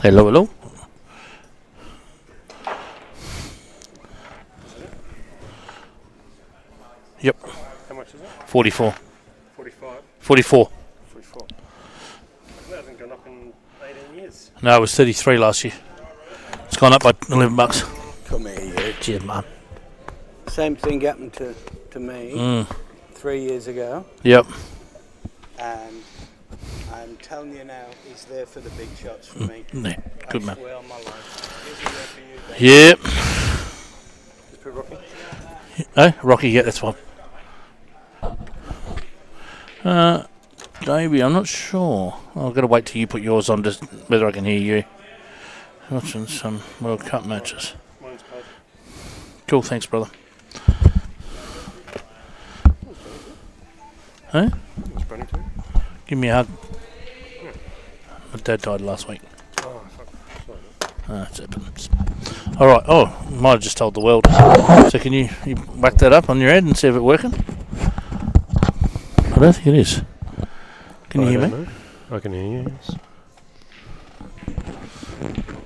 Hello, hello. Yep. How much is it? 44. 45? 44. 44. That hasn't gone up in 18 years. No, it was 33 last year. It's gone up by $11. Come here, you. Cheers, Mum. Same thing happened to me 3 years ago, Yep. and I'm telling you now, he's there for the big shots for me. Yeah, good man. I swear on my life. Is he there for you, Dave? Yep. Just put Rocky. Oh, Rocky, yeah, that's one. Davey, I'm not sure. I've got to wait till you put yours on, just whether I can hear you. Watching some World Cup matches. Mine's cold. Cool, thanks, brother. Huh? It's brand new too. Give me a hug. Yeah. My dad died last week. Oh, fuck. Sorry. That's happens. All right. Oh, might have just told the world. So can you whack that up on your head and see if it's working? I don't think it is. Can you hear me? Know. I can hear you. Yes.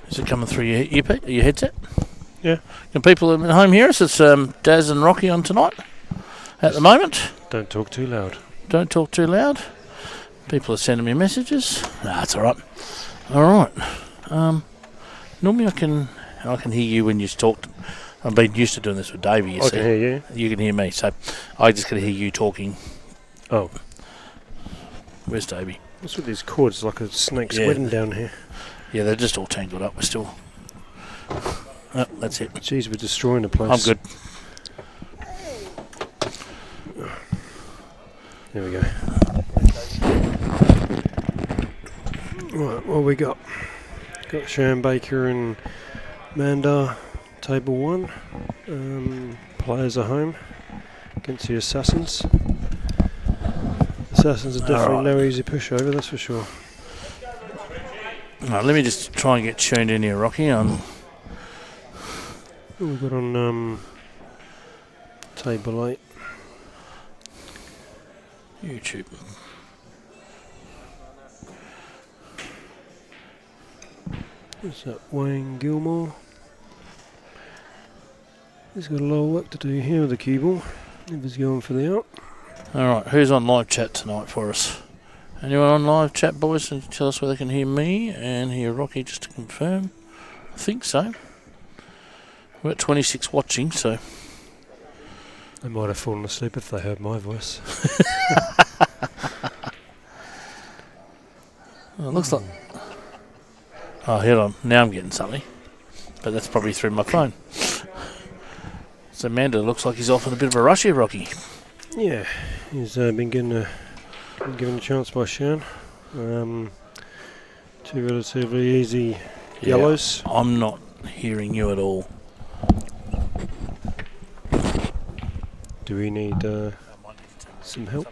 Is it coming through your headset? Yeah. Can people at home hear us? It's Daz and Rocky on tonight at the moment. Don't talk too loud. Don't talk too loud. People are sending me messages. Nah, it's all right. All right. Normally I can hear you when you talk. I've been used to doing this with Davey. You I see. can hear you. You can hear me, so I just can hear you talking. Oh. Where's Davey? What's with these cords? Like a snake's Yeah. wedding down here. Yeah, they're just all tangled up. We're still. Oh, that's it. Jeez, we're destroying the place. I'm good. There we go. Right, what we got? Got Sharon Baker and Mandar, table 1. Players are home against the Assassins. Assassins are definitely no easy pushover, that's for sure. Right, let me just try and get tuned in here, Rocky. What we got on table 8? YouTube. What's that? Wayne Gilmore. He's got a lot of work to do here with the cue ball. If he's going for the out. All right, who's on live chat tonight for us? Anyone on live chat, boys? And tell us whether they can hear me and hear Rocky, just to confirm. I think so. We're at 26 watching, so. They might have fallen asleep if they heard my voice. Well, it looks like. Oh, hold on. Now I'm getting something. But that's probably through my phone. So Amanda looks like he's off on a bit of a rush here, Rocky. Yeah, he's been given a chance by Sharon. 2 relatively easy yellows. I'm not hearing you at all. Do we need some help?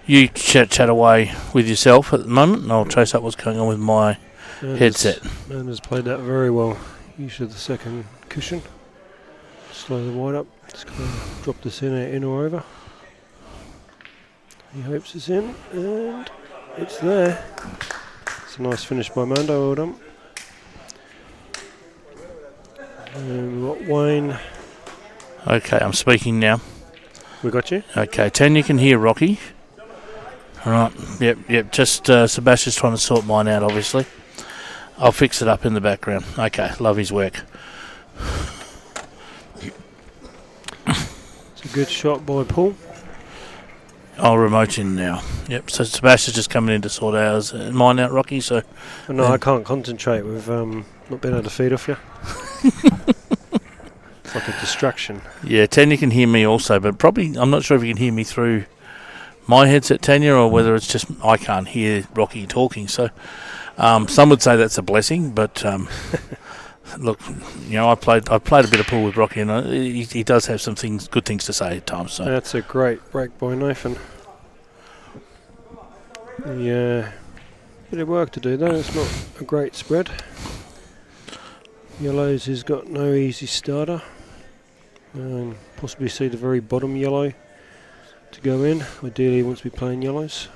You chat away with yourself at the moment, and I'll trace up what's going on with my headset. Amanda's played that very well. Usually the second cushion. Slow the wide up. Just kind of drop this in or over. He hopes it's in, and it's there. It's a nice finish by Amanda. Well done. And we've got Wayne. Okay, I'm speaking now. We got you? Okay, 10 you can hear Rocky. All right, yep. Just Sebastian's trying to sort mine out, obviously. I'll fix it up in the background. Okay, love his work. It's a good shot by Paul. I'll remote in now. Yep, so Sebastian's just coming in to sort ours and mine out, Rocky, so... No, I can't concentrate with not being able to feed off you. It's like a distraction. Yeah, Tanya can hear me also, but probably, I'm not sure if you can hear me through my headset, Tanya, or whether it's just I can't hear Rocky talking. So some would say that's a blessing, but look, I played a bit of pool with Rocky, and he does have some good things to say at times. So that's a great break by Nathan. Yeah, bit of work to do though. It's not a great spread. Yellows has got no easy starter. Possibly see the very bottom yellow to go in. Ideally, he wants to be playing yellows.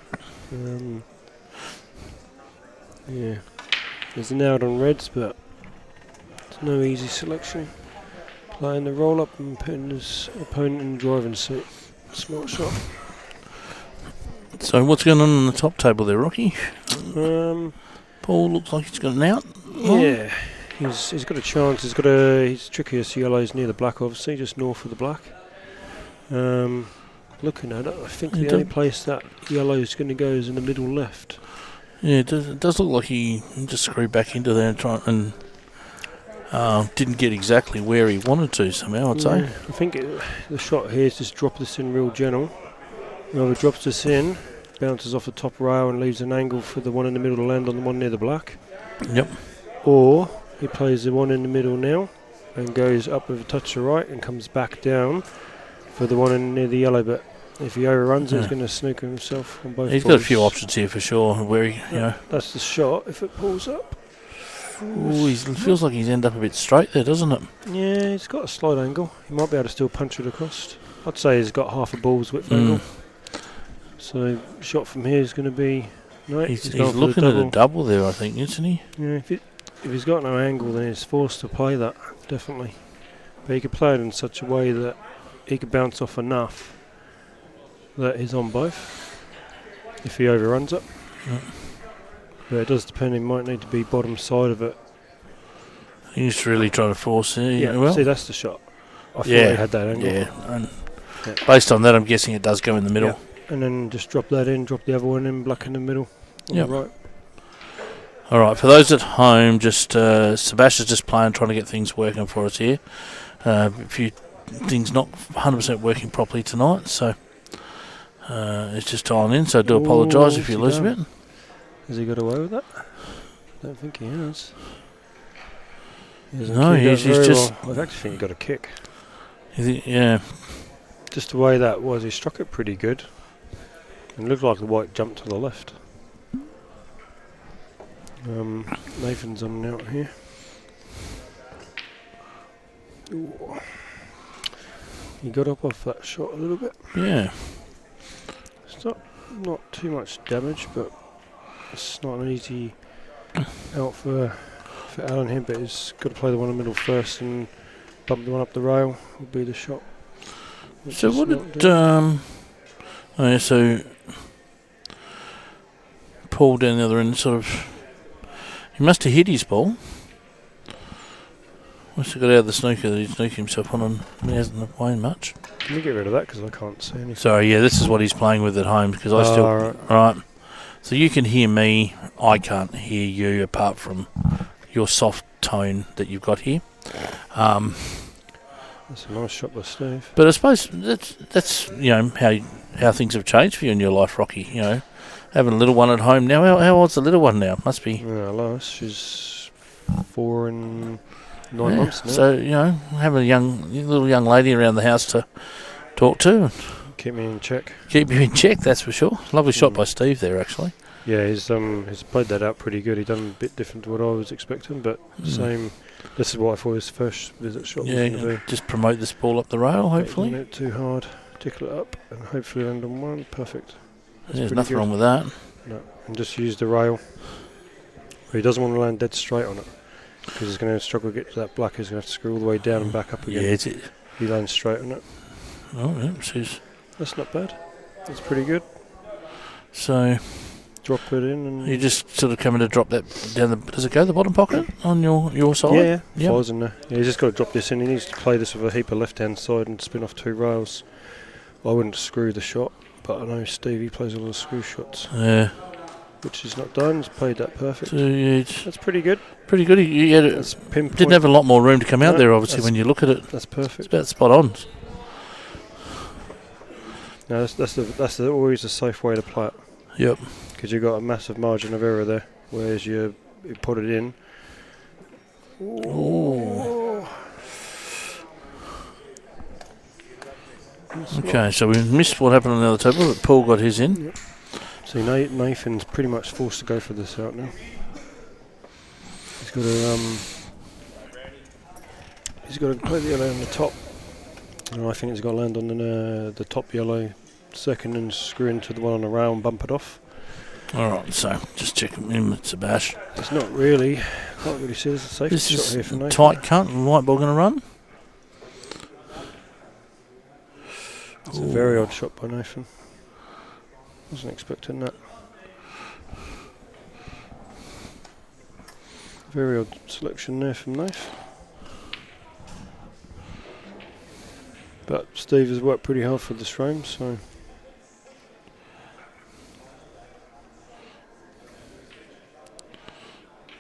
Yeah, there's an out on reds, but it's no easy selection. Playing the roll up and putting his opponent in the driving seat. Smart shot. So what's going on the top table there, Rocky? Paul looks like he's got an out. Yeah, he's got a chance. He's trickiest yellows near the black, obviously, just north of the black. Looking at it, I think the only place that yellow is going to go is in the middle left. Yeah, it does look like he just screwed back into there and didn't get exactly where he wanted to somehow, I'd say. I think the shot here is just drop this in real gentle. Either drops this in, bounces off the top rail and leaves an angle for the one in the middle to land on the one near the black. Yep. Or he plays the one in the middle now and goes up with a touch to right and comes back down for the one in near the yellow, but if he overruns he's going to snooker himself on both He's balls. got a few options here for sure, where he, That's the shot if it pulls up. Ooh, it feels like he's end up a bit straight there, doesn't it? Yeah, he's got a slight angle. He might be able to still punch it across. I'd say he's got half a ball's width angle. So shot from here is going to be... No, he's looking at a double there, I think, isn't he? Yeah, if he's got no angle, then he's forced to play that, definitely. But he could play it in such a way that he could bounce off enough that he's on both, if he overruns it. But it does depend, he might need to be bottom side of it. He's really trying to force it. Yeah, well, see, that's the shot. I thought he had that angle. Yeah, and based on that, I'm guessing it does go in the middle. Yeah. And then just drop that in, drop the other one in, black in the middle. On the right. All right, for those at home, just Sebastian's just playing, trying to get things working for us here. A few things not 100% working properly tonight, so it's just dialing in. So I do apologise if you lose a bit. Has he got away with that? I don't think he has. No, he's just... Well. I actually think he got a kick. Yeah. Just the way that was, he struck it pretty good. It looked like the white jumped to the left. Nathan's on and out here. Ooh. He got up off that shot a little bit. Yeah. It's not too much damage, but it's not an easy out for Alan here, but he's got to play the one in the middle first and bump the one up the rail will be the shot. So what did so Paul down the other end sort of, he must have hit his ball. Must have got out of the snooker that he's snooking himself on, and he hasn't won much. Can you get rid of that because I can't see anything? Sorry, yeah, this is what he's playing with at home because I still... Right. So you can hear me, I can't hear you apart from your soft tone that you've got here. That's a nice shot by Steve. But I suppose that's how things have changed for you in your life, Rocky. Having a little one at home now. How old's the little one now? Must be... Yeah, Lois, she's 4 and 9 months now. So, have a little young lady around the house to talk to. Keep me in check. Keep you in check, that's for sure. Lovely shot by Steve there, actually. Yeah, he's played that out pretty good. He done a bit different to what I was expecting, but same. This is what I thought his first visit shot was going to be. Just promote this ball up the rail, hopefully. Don't hit it too hard, tickle it up, and hopefully land on one. Perfect. There's nothing wrong with that. No, and just use the rail. But he doesn't want to land dead straight on it because he's going to struggle to get to that black. He's going to have to screw all the way down and back up again. Yeah, he lands straight on it. Oh, yeah, that's not bad. That's pretty good. So drop it in, and you just sort of come in to drop that down the... Does it go the bottom pocket on your side? Yeah. Yep. Flies in there. Yeah, he's just got to drop this in. He needs to play this with a heap of left-hand side and spin off 2 rails. I wouldn't screw the shot, but I know Stevie plays all the screw shots. Yeah. Which he's not done. He's played that perfect. So, yeah, that's pretty good. Pretty good. He didn't have a lot more room to come out there, obviously, when you look at it. That's perfect. It's about spot on. No, that's always a safe way to play it. Yep. Because you've got a massive margin of error there, whereas you put it in. Ooh. Okay, so we missed what happened on the other table, but Paul got his in. Yep. So Nathan's pretty much forced to go for this out now. He's got to play the yellow on the top. And I think he's got to land on the top yellow second and screw into the one on the rail and bump it off. All right, so just checking in with Sebash. It's not really, can't really see there's a safety This shot is here for Nathan. tight cut and white ball going to run. It's a very odd shot by Nathan. Wasn't expecting that. Very odd selection there from Nath. But Steve has worked pretty hard for this frame, so.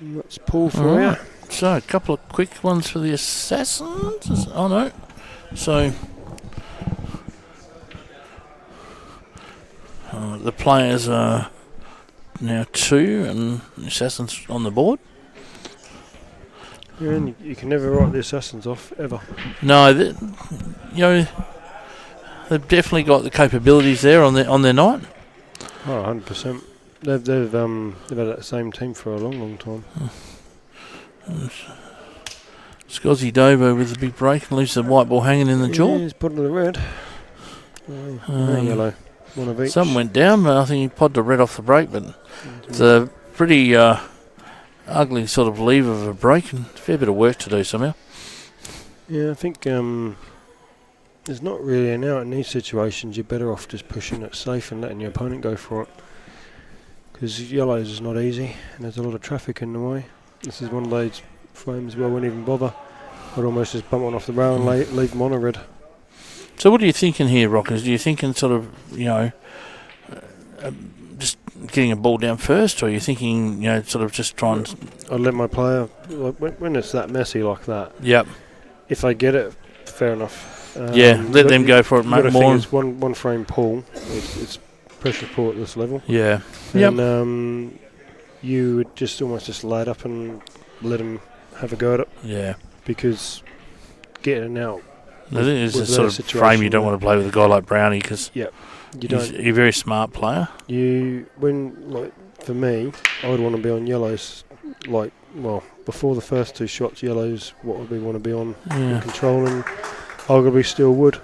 And that's Paul for you. So a couple of quick ones for the Assassins. Oh no. So the players are now 2 and the Assassins on the board. Yeah, and you can never write the Assassins off, ever. No, you know, they've definitely got the capabilities there on their night. Oh, 100%. They've had that same team for a long, long time. Scozzy Dover with the big break and leaves the white ball hanging in the jaw. Yeah, he's put it in the red. Yellow. One of each. Some went down, but I think he podded the red off the break, but it's a pretty ugly sort of leave of a break and a fair bit of work to do somehow. Yeah, I think there's not really an out in these situations. You're better off just pushing it safe and letting your opponent go for it. Because yellows is not easy and there's a lot of traffic in the way. This is one of those frames where I wouldn't even bother. I'd almost just bump one off the rail and leave them on a red. So what are you thinking here, Rockers? Do you thinking sort of, you know, just getting a ball down first, or are you thinking, you know, sort of just trying? I'd let my player, like, when it's that messy like that. Yep. If they get it, fair enough. Yeah, let them go for it, mate. More. It's one frame pull. It's pressure pull at this level. Yeah. And you would just almost just lay it up and let them have a go at it. Yeah. Because getting out. I think it's a sort of frame you don't want to play with a guy like Brownie because he's a very smart player. For me, I would want to be on yellows. Before the first 2 shots, yellows. What would we want to be on? Yeah. Controlling. Arguably still would.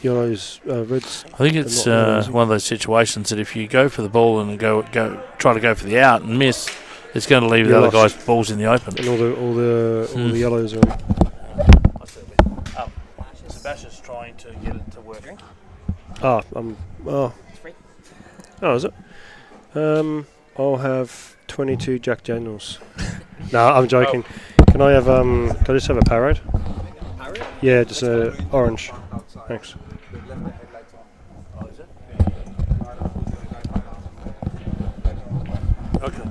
Yellows, reds. I think it's one of those situations that if you go for the ball and try to go for the out and miss, it's going to leave the other guy's balls in the open. And all the yellows are. Sebastian's trying to get it to work. Is it? I'll have 22 Jack Daniels. No, I'm joking. Can I have can I just have a Parade? Parade? Yeah, just orange. Thanks. Okay.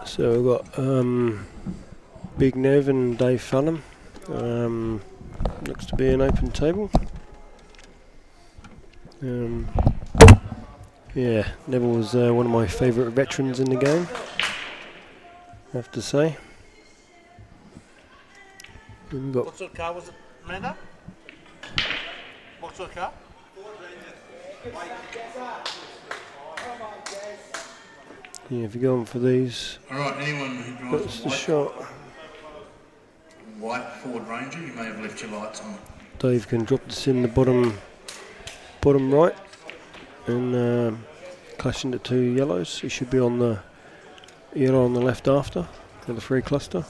So we've got Big Nev and Dave Fallon. Looks to be an open table. Neville was one of my favourite veterans in the game, I have to say. We've got What sort of car was it, Amanda? What sort of car? Yeah, if you go on for these, All right, anyone who drives that's a the white, shot. white Ford Ranger, you may have left your lights on. Dave can drop this in the bottom right and clash into 2 yellows. He should be on the yellow on the left after for the free cluster.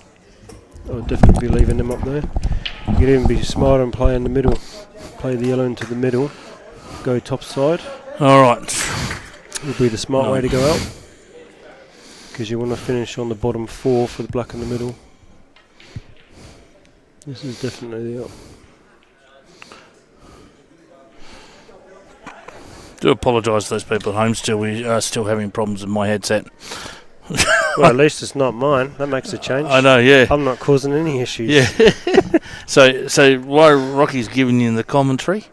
I'll definitely be leaving them up there. You could even be smart and play in the middle. Play the yellow into the middle. Go top side. All right. Would be the smart way to go out. Because you want to finish on the bottom 4 for the black in the middle. This is definitely the up. Do apologise to those people at home. We are still having problems with my headset. Well, at least it's not mine. That makes a change. I know, yeah. I'm not causing any issues. Yeah. So while Rocky's giving you the commentary,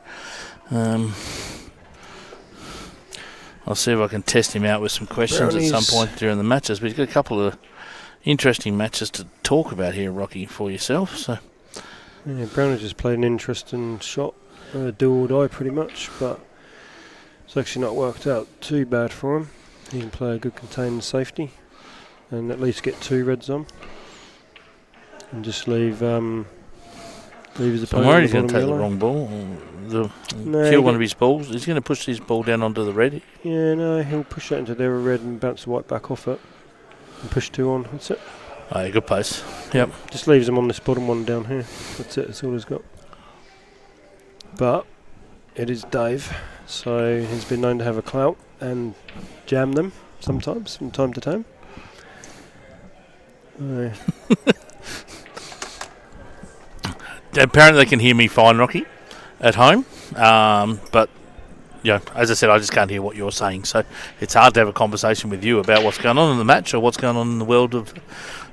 I'll see if I can test him out with some questions at some point during the matches. But he's got a couple of interesting matches to talk about here, Rocky, for yourself. So Yeah, Brownie just played an interesting shot, do or die pretty much. But It's actually not worked out too bad for him. He can play a good contained safety and at least get 2 reds on. And just leave his I'm opponent worried he's on going to the take the yellow. wrong ball. No, Kill one of his balls. He's going to push his ball down onto the red. Yeah, no, he'll push that into their red and bounce the white back off it. And push 2 on. That's it. Oh, yeah, good pace. Yep. Just leaves him on this bottom one down here. That's it. That's all he's got. But it is Dave, so he's been known to have a clout and jam them sometimes, from time to time. Apparently they can hear me fine, Rocky, at home. But, as I said, I just can't hear what you're saying. So it's hard to have a conversation with you about what's going on in the match or what's going on in the world of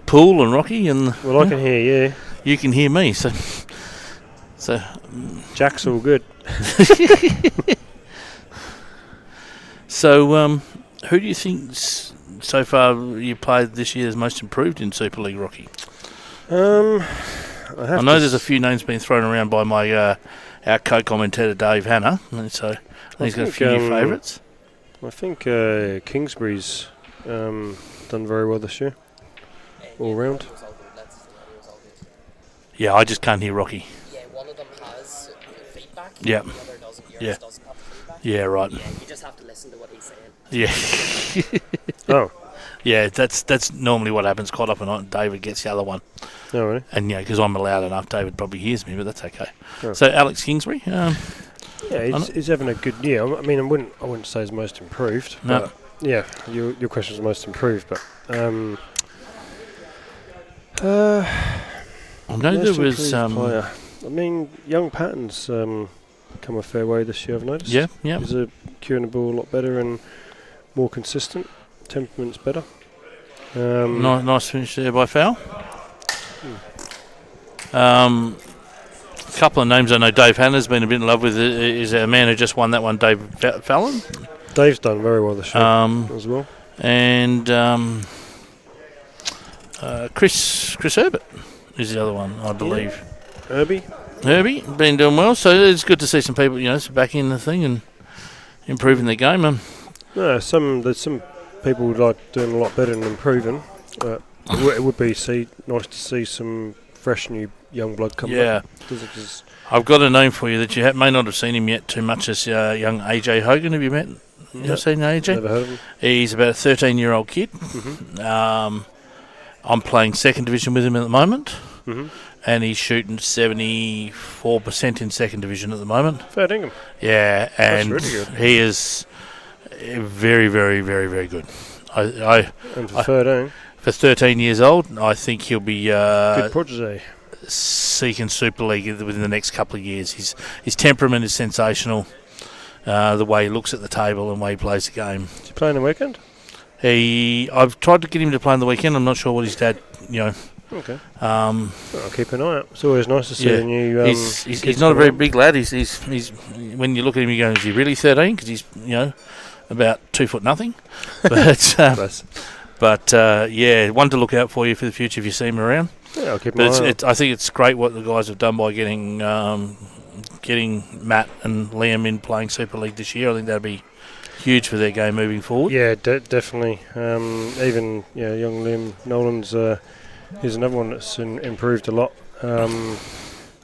pool and Rocky. And Well, I can hear you. you can hear me. So Jack's all good. So, who do you think so far you played this year is most improved in Super League, Rocky? I know there's a few names being thrown around by my our co-commentator Dave Hanna, and so he's got a few new favourites. I think Kingsbury's done very well this year, all round. Yeah, I just can't hear Rocky. Yeah, one of them has feedback. Yeah. The other doesn't. Yours Yeah. doesn't have feedback. Yeah, right. Yeah, you just have to listen to what he's saying. Yeah. Oh, Yeah, that's normally what happens. Quite often, David gets the other one, no, really? and because I'm loud enough, David probably hears me, but that's okay. Oh. So Alex Kingsbury, Yeah, he's having a good year. I mean, I wouldn't say he's most improved. No. But yeah, your question's most improved, but I know most there was improved player. I mean, young Patton's come a fair way this year. I've noticed. yeah. He's curing the ball a lot better and more consistent. Temperament's better. Nice finish there by Fowl. A couple of names I know Dave Hanna's been a bit in love with is a man who just won that one, Dave Fallon. Dave's done very well this year as well. And Chris Herbert is the other one, I believe. Herbie? Herbie, been doing well, so it's good to see some people, back in the thing and improving their game. No, there's some people like doing a lot better and improving. But it would be nice to see some fresh new young blood come Yeah. up. Because I've got a name for you that you may not have seen him yet too much as young AJ Hogan. Have you met? You ever seen AJ? never heard of him. He's about a 13-year-old kid. Mm-hmm. I'm playing second division with him at the moment, Mm-hmm. and he's shooting 74% in second division at the moment. Fair dinkum. Yeah, and really good. he is very, very, very, very good. I And for 13, for 13 years old, I think he'll be good protege. seeking Super League within the next couple of years. His temperament is sensational. The way he looks at the table and the way he plays the game. Is he playing the weekend? I've tried to get him to play on the weekend. I'm not sure what his dad, Okay. Um, I'll keep an eye out. It's always nice to see Yeah. a new. he's not a very big lad. He's when you look at him, you go, is he really 13? Because he's about 2 foot nothing. But yeah, one to look out for you for the future if you see him around. Yeah, I'll keep an eye out. I think it's great what the guys have done by getting Matt and Liam in playing Super League this year. I think that'd be huge for their game moving forward. Yeah, definitely. Even young Liam Nolan's. He's another one that's improved a lot.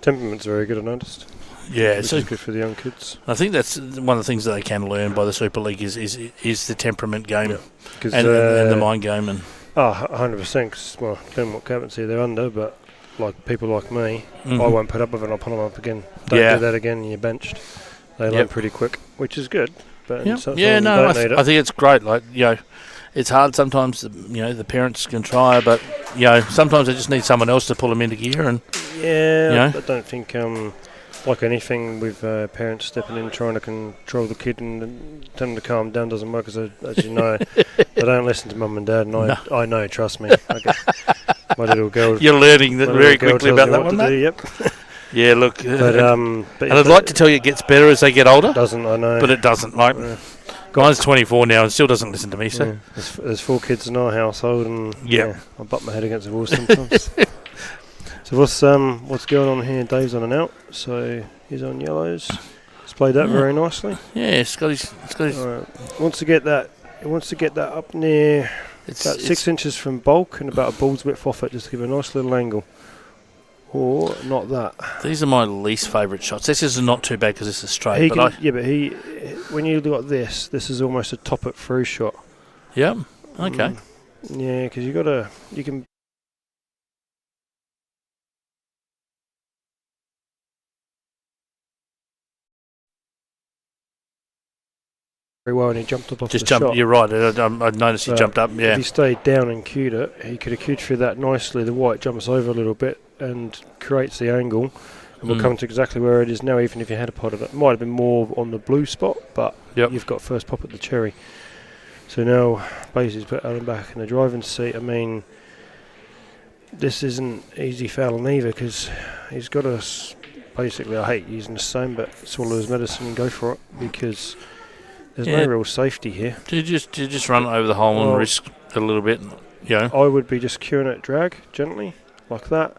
Temperament's very good, I noticed. Yeah, Which so is good for the young kids. I think that's one of the things that they can learn by the Super League is the temperament game Cause, and the mind game. And 100%. 'Cause, well, depending on what captaincy they're under, but like people like me, I won't put up with it. I'll pull them up again. Don't do that again, and you're benched. They learn pretty quick, which is good. But I think it's great. Like it's hard sometimes. The parents can try, but sometimes they just need someone else to pull them into gear. And I don't think like anything with parents stepping in trying to control the kid and tell them to calm down doesn't work. As you know, they don't listen to mum and dad. And I know. Trust me. My little girl. You're learning that very quickly about that one, mate. Yep. Yeah, look. But and I'd like to tell you it gets better as they get older. Doesn't, I know. But it doesn't. Like, Guy's 24 now and still doesn't listen to me. So there's 4 kids in our household, and I butt my head against the wall sometimes. So what's going on here? Dave's on and out, so he's on yellows. He's played that very nicely. Yeah, it's got his. Wants to get that. He wants to get that up near about 6 inches from bulk and about a ball's width off it, just to give a nice little angle. Or not that. These are my least favourite shots. This is not too bad because this is straight. When you got this is almost a top it through shot. Yep. Okay. Yeah, because you can. Very well, and he jumped up off the shot. You're right. I noticed he jumped up. Yeah. If he stayed down and cued it, he could have cued through that nicely. The white jumps over a little bit and creates the angle, and we'll come to exactly where it is now. Even if you had a pot of it, might have been more on the blue spot, but you've got first pop at the cherry. So now, basically, put Alan back in the driving seat. I mean, this isn't easy fouling either because he's got to. Basically, I hate using the same, but swallow his medicine and go for it because. There's no real safety here. Do you just run it over the hole and risk a little bit? I would be just cueing it drag gently, like that,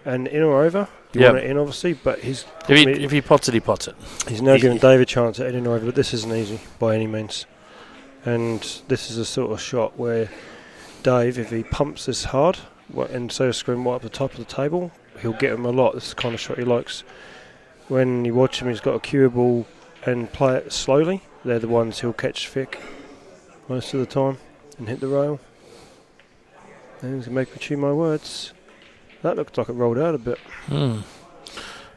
and in or over. You want it in, obviously, but if he pots it, he pots it. He's now giving Dave a chance at in or over, but this isn't easy by any means. And this is a sort of shot where Dave, if he pumps this hard, and so screwing right up the top of the table, he'll get him a lot. This is the kind of shot he likes. When you watch him, he's got a cue ball and play it slowly. They're the ones he'll catch thick most of the time and hit the rail. And he's going to make me chew my words. That looked like it rolled out a bit.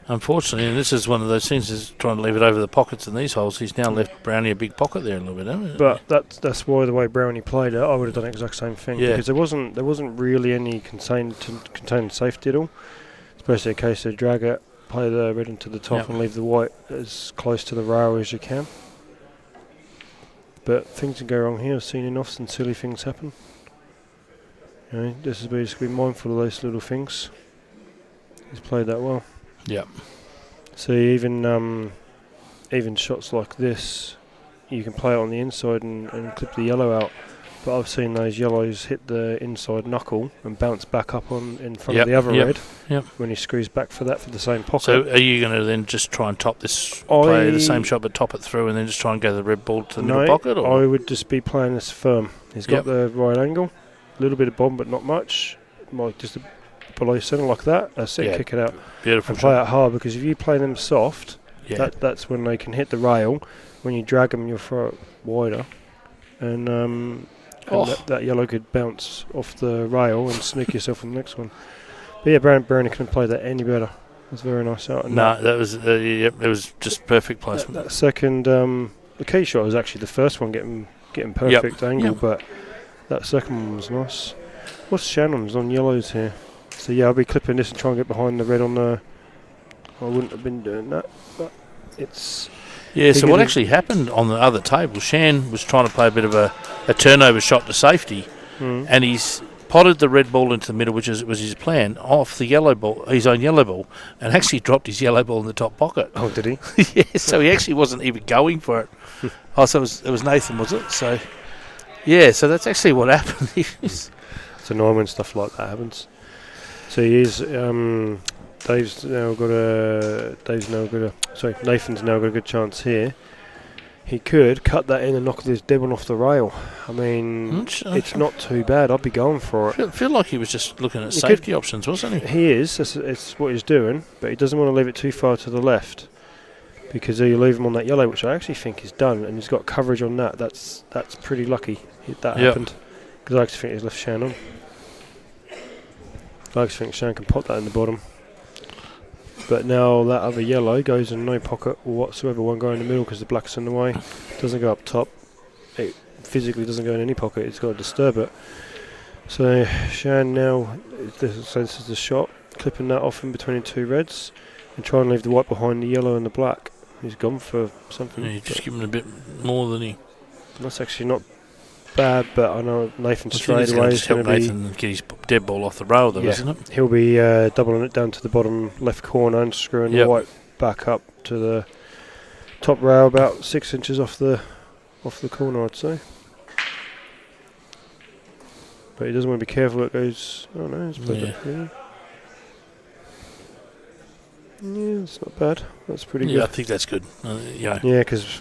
Unfortunately, and this is one of those things, is trying to leave it over the pockets in these holes. He's now left Brownie a big pocket there a little bit, hasn't it? But that's why the way Brownie played it, I would have done the exact same thing. Yeah. Because there wasn't really any contained safety at all. It's basically a case of drag it, play the red into the top and leave the white as close to the rail as you can. But things can go wrong here. I've seen enough some silly things happen. This is where you just be mindful of those little things. He's played that well. Yep. So even shots like this, you can play it on the inside and clip the yellow out. But I've seen those yellows hit the inside knuckle and bounce back up in front of the other red when he screws back for the same pocket. So are you going to then just try and top this, play the same shot but top it through and then just try and go the red ball to the middle pocket? Or? I would just be playing this firm. He's got the right angle, a little bit of bomb but not much. Like just below centre like that. That's it, kick it out. Beautiful. And play it hard because if you play them soft, that's when they can hit the rail. When you drag them, you'll throw it wider. And that yellow could bounce off the rail and sneak yourself on the next one. But yeah, Brownie couldn't play that any better. It was very nice out. That was it was just perfect placement. That second, the key shot was actually the first one getting perfect angle, but that second one was nice. What's Shannon's on yellows here? So yeah, I'll be clipping this and trying to get behind the red on the. I wouldn't have been doing that, but it's. Yeah, so what actually happened on the other table, Shan was trying to play a bit of a turnover shot to safety, and he's potted the red ball into the middle, which was his plan, off the yellow ball, his own yellow ball, and actually dropped his yellow ball in the top pocket. Oh, did he? Yeah, so he actually wasn't even going for it. So it was Nathan, was it? So, yeah, so that's actually what happened. It's annoying when stuff like that happens. So he is... Nathan's now got a good chance here. He could cut that in and knock this dead one off the rail. I mean, it's not too bad. I'd be going for it. I feel like he was just looking at safety options, wasn't he? He is. It's what he's doing, but he doesn't want to leave it too far to the left because you leave him on that yellow, which I actually think he's done, and he's got coverage on that. That's pretty lucky that happened because I actually think he's left Shan on. I actually think Shan can pot that in the bottom. But now that other yellow goes in no pocket whatsoever, won't go in the middle because the black's in the way. Doesn't go up top. It physically doesn't go in any pocket, it's got to disturb it. So Shan now, this is the shot, clipping that off in between the two reds and try and leave the white behind the yellow and the black. He's gone for something. Yeah, just giving a bit more than he... That's actually not bad, but I know Nathan straight away is going to be... Nathan get his dead ball off the rail though, isn't it? He'll be doubling it down to the bottom left corner and screwing the white back up to the top rail about 6 inches off the corner, I'd say. But he doesn't want to be careful. It goes... Oh no, it's played it. Yeah, it's not bad. That's pretty Yeah, I good. think that's good. Yeah, because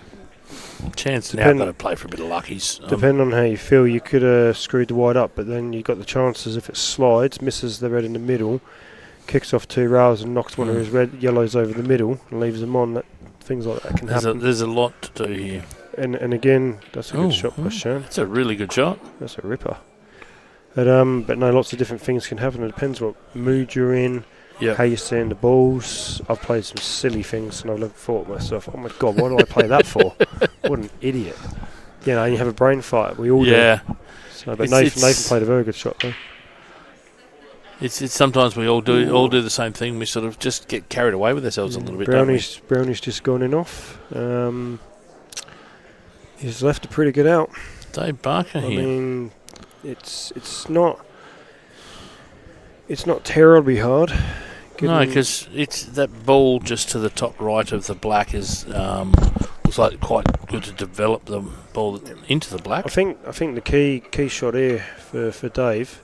Chance now Depend- got to play for a bit of luckies. depending on how you feel, you could have screwed the wide up, but then you got the chances if it slides, misses the red in the middle, kicks off 2 rails and knocks one of his yellows over the middle and leaves them on. Things like that can happen. There's a lot to do here. And again, that's a good shot by Shane. It's a really good shot. That's a ripper. But no, lots of different things can happen. It depends what mood you're in, how you're seeing the balls. I've played some silly things and I've thought to myself, oh my God, what do I play that for? What an idiot. You know, you have a brain fight. We all do. So, but Nathan played a very good shot though. It's sometimes we all do the same thing. We sort of just get carried away with ourselves a little bit. Brownie's just gone in off. He's left a pretty good out. Dave Barker here. I mean, it's not terribly hard. No, because it's that ball just to the top right of the black is looks like quite good to develop the ball into the black. I think the key shot here for Dave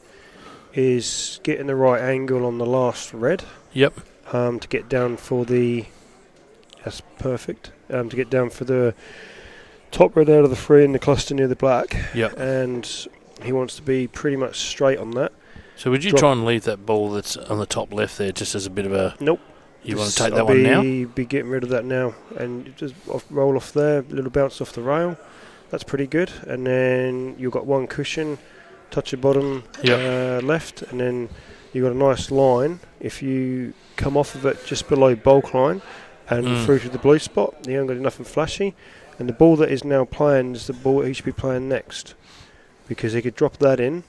is getting the right angle on the last red. Yep. To get down for the. That's perfect. To get down for the top red out of the 3 in the cluster near the black. Yep. And he wants to be pretty much straight on that. So would you try and leave that ball that's on the top left there just as a bit of a... Nope. You want to take that one now? Be getting rid of that now. And just roll off there, a little bounce off the rail. That's pretty good. And then you've got one cushion, touch your bottom left, and then you've got a nice line. If you come off of it just below bulk line and through to the blue spot, you haven't got nothing flashy. And the ball that is now playing is the ball that he should be playing next. Because he could drop that in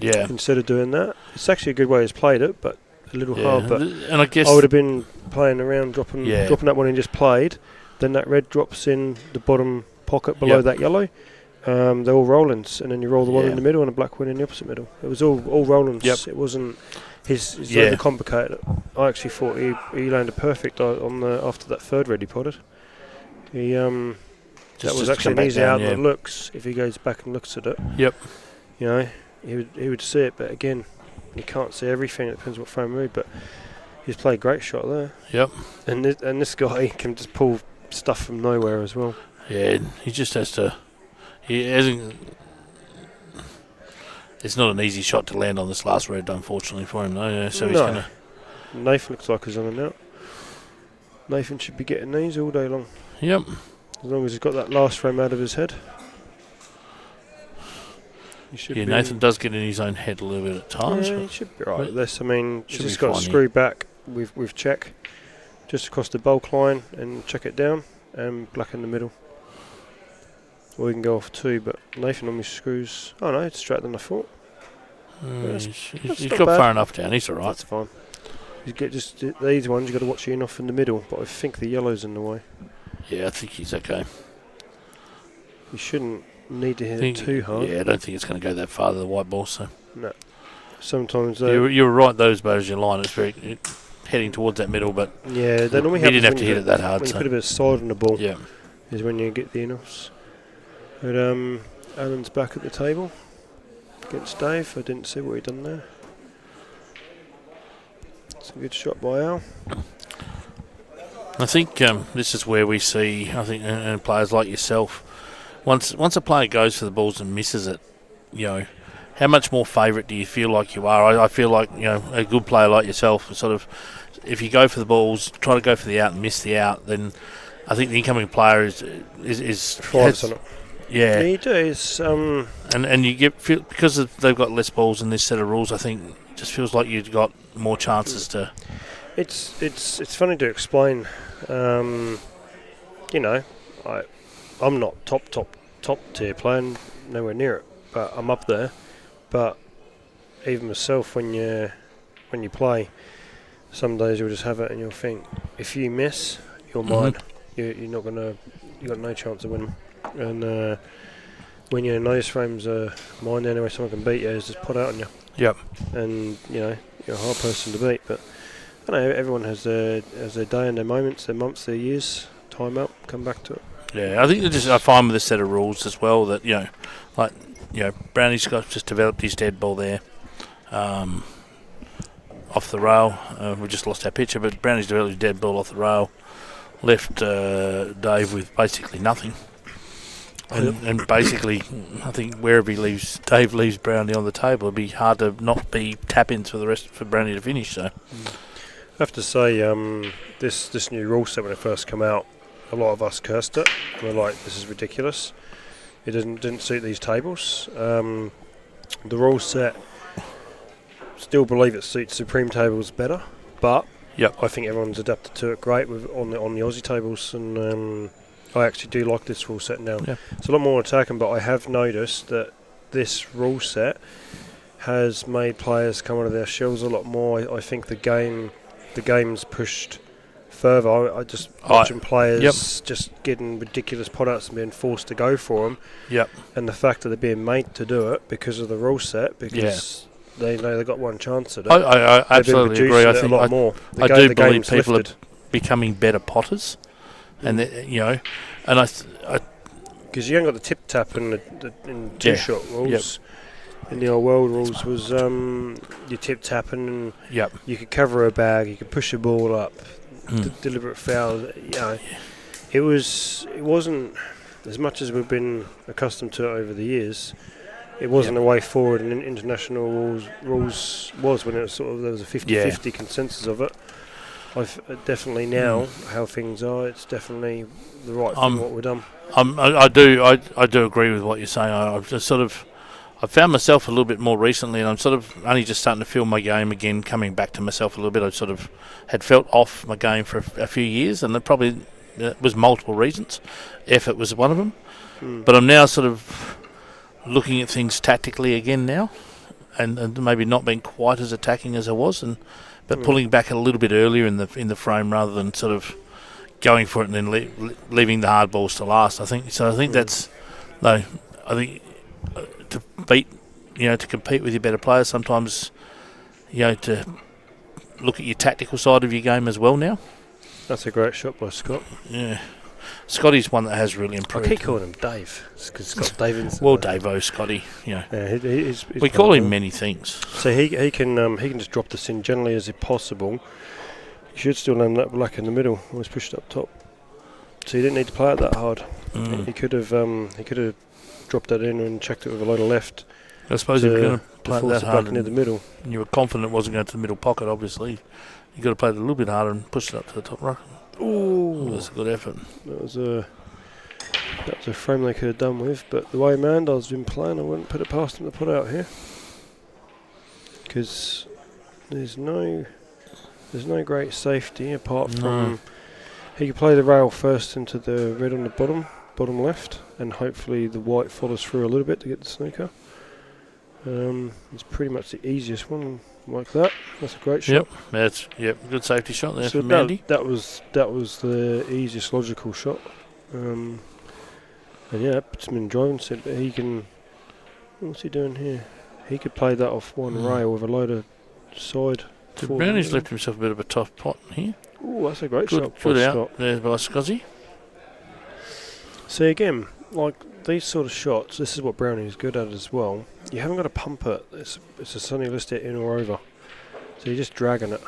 instead of doing that. It's actually a good way he's played it, but a little hard. But and I guess I would have been playing around, dropping that one in just played. Then that red drops in the bottom pocket below that yellow. They're all rollings, and then you roll the one in the middle and a black one in the opposite middle. It was all rollings. Yep. It wasn't his overcomplicated. I actually thought he landed perfect on the after that third red he potted. He that was actually an easy out that looks if he goes back and looks at it. Yep. You know, he would see it, but again, you can't see everything. It depends what frame of mood, but he's played a great shot there. Yep. And this guy can just pull stuff from nowhere as well. Yeah, he just has to. He hasn't. It's not an easy shot to land on this last red, unfortunately for him, though. Yeah, so he's gonna. Nathan looks like he's on and out. Nathan should be getting these all day long. Yep. As long as he's got that last frame out of his head. He should be. Nathan does get in his own head a little bit at times. Yeah, he should be right with this. I mean, he's just be got to screw back with check, just across the bulk line and check it down, and black in the middle. Or we can go off 2, but Nathan normally screws. Oh no, it's straighter than I thought. He's got far enough down. He's all right. That's fine. You get just these ones. You got to watch your in off in the middle, but I think the yellow's in the way. Yeah, I think he's okay. You shouldn't need to hit it too hard. Yeah, I don't think it's going to go that far to the white ball. So no. Sometimes you were right. Those bows your line. It's very heading towards that middle, but yeah, they normally he didn't have to hit it that hard. When so. you put a bit of side on the ball, yeah, is when you get the in-offs. But Alan's back at the table against Dave. I didn't see what he'd done there. It's a good shot by Al. I think this is where we see, and players like yourself, once a player goes for the balls and misses it, you know, how much more favourite do you feel like you are? I feel like, you know, a good player like yourself, sort of, if you go for the balls, try to go for the out and miss the out, then I think the incoming player thrives on it. Yeah, you do. It's, and you because they've got less balls in this set of rules. I think it just feels like you've got more chances to. It's funny to explain. You know, I'm not top tier playing, nowhere near it, but I'm up there. But even myself, when you play, some days you'll just have it and you'll think, if you miss, you're mine. You're not gonna. You got no chance of winning. And when you're in those frames, mine anyway, someone can beat you, is just put out on you. Yep. And you know, you're a hard person to beat, but I know everyone has their day and their moments, their months, their years. Time out, come back to it. Yeah, I think I find with this set of rules as well that, you know, like, you know, Brownie's got just developed his dead ball there. off the rail. We just lost our pitcher, but Brownie's developed a dead ball off the rail. Left Dave with basically nothing. And basically, I think wherever Dave leaves Brownie on the table, it'd be hard to not be tap-ins for Brownie to finish. So, I have to say, this new rule set when it first came out, a lot of us cursed it. We're like, this is ridiculous. It didn't suit these tables. The rule set, still believe it suits Supreme tables better, but I think everyone's adapted to it great on the Aussie tables, and I actually do like this rule set now. yeah. It's a lot more attacking, but I have noticed that this rule set has made players come out of their shells a lot more. I think the game's pushed further. I just watching players just getting ridiculous products and being forced to go for them. Yep. And the fact that they're being made to do it because of the rule set, because they know they've got one chance at it. I absolutely agree. I think a lot more. I do believe people are becoming better potters, and and I because you haven't got the tip tap and the two shot rules. In the old world rules was you tip tapping and you could cover a bag, you could push a ball up, deliberate foul. It wasn't as much as we've been accustomed to it over the years. It wasn't a way forward, and international rules was when it was there was a 50-50 consensus of it. I've definitely now how things are. It's definitely the right thing what we've done. I do agree with what you're saying. I've just I found myself a little bit more recently, and I'm sort of only just starting to feel my game again, coming back to myself a little bit. I sort of had felt off my game for a few years, and it was multiple reasons. Effort was one of them. But I'm now sort of looking at things tactically again now, and maybe not being quite as attacking as I was, but pulling back a little bit earlier in the frame rather than sort of going for it and then leaving the hard balls to last. I think that's though. I think to beat, to compete with your better players, sometimes, to look at your tactical side of your game as well now. That's a great shot by Scott. Yeah. Scotty's one that has really improved. I keep calling him Dave because Scott Davidson. Well, Dave-O, Scotty. Yeah, he's we call him many things. So he can just drop this in generally as possible. You should still land that black in the middle. Always pushed up top. So he didn't need to play it that hard. He could have dropped that in and checked it with a load of left. I suppose if you're going to play it that hard near the middle, and you were confident it wasn't going to the middle pocket, obviously, you got to play it a little bit harder and push it up to the top right. Ooh, that's a good effort. That was a frame they could have done with, but the way Mandar's been playing, I wouldn't put it past him to put out here, because there's no great safety apart from he could play the rail first into the red on the bottom left, and hopefully the white follows through a little bit to get the snooker. It's pretty much the easiest one like that. That's a great shot. Good safety shot there so for Mandy. That was the easiest logical shot. And it's been driving set, but he can. What's he doing here? He could play that off one rail with a load of side. Brownie's left himself a bit of a tough pot here. Oh, that's a great shot. Good out there by Scuzzy. See again, like these sort of shots, this is what Brownie is good at as well. You haven't got to pump it. It's a sunny list it in or over. So you're just dragging it.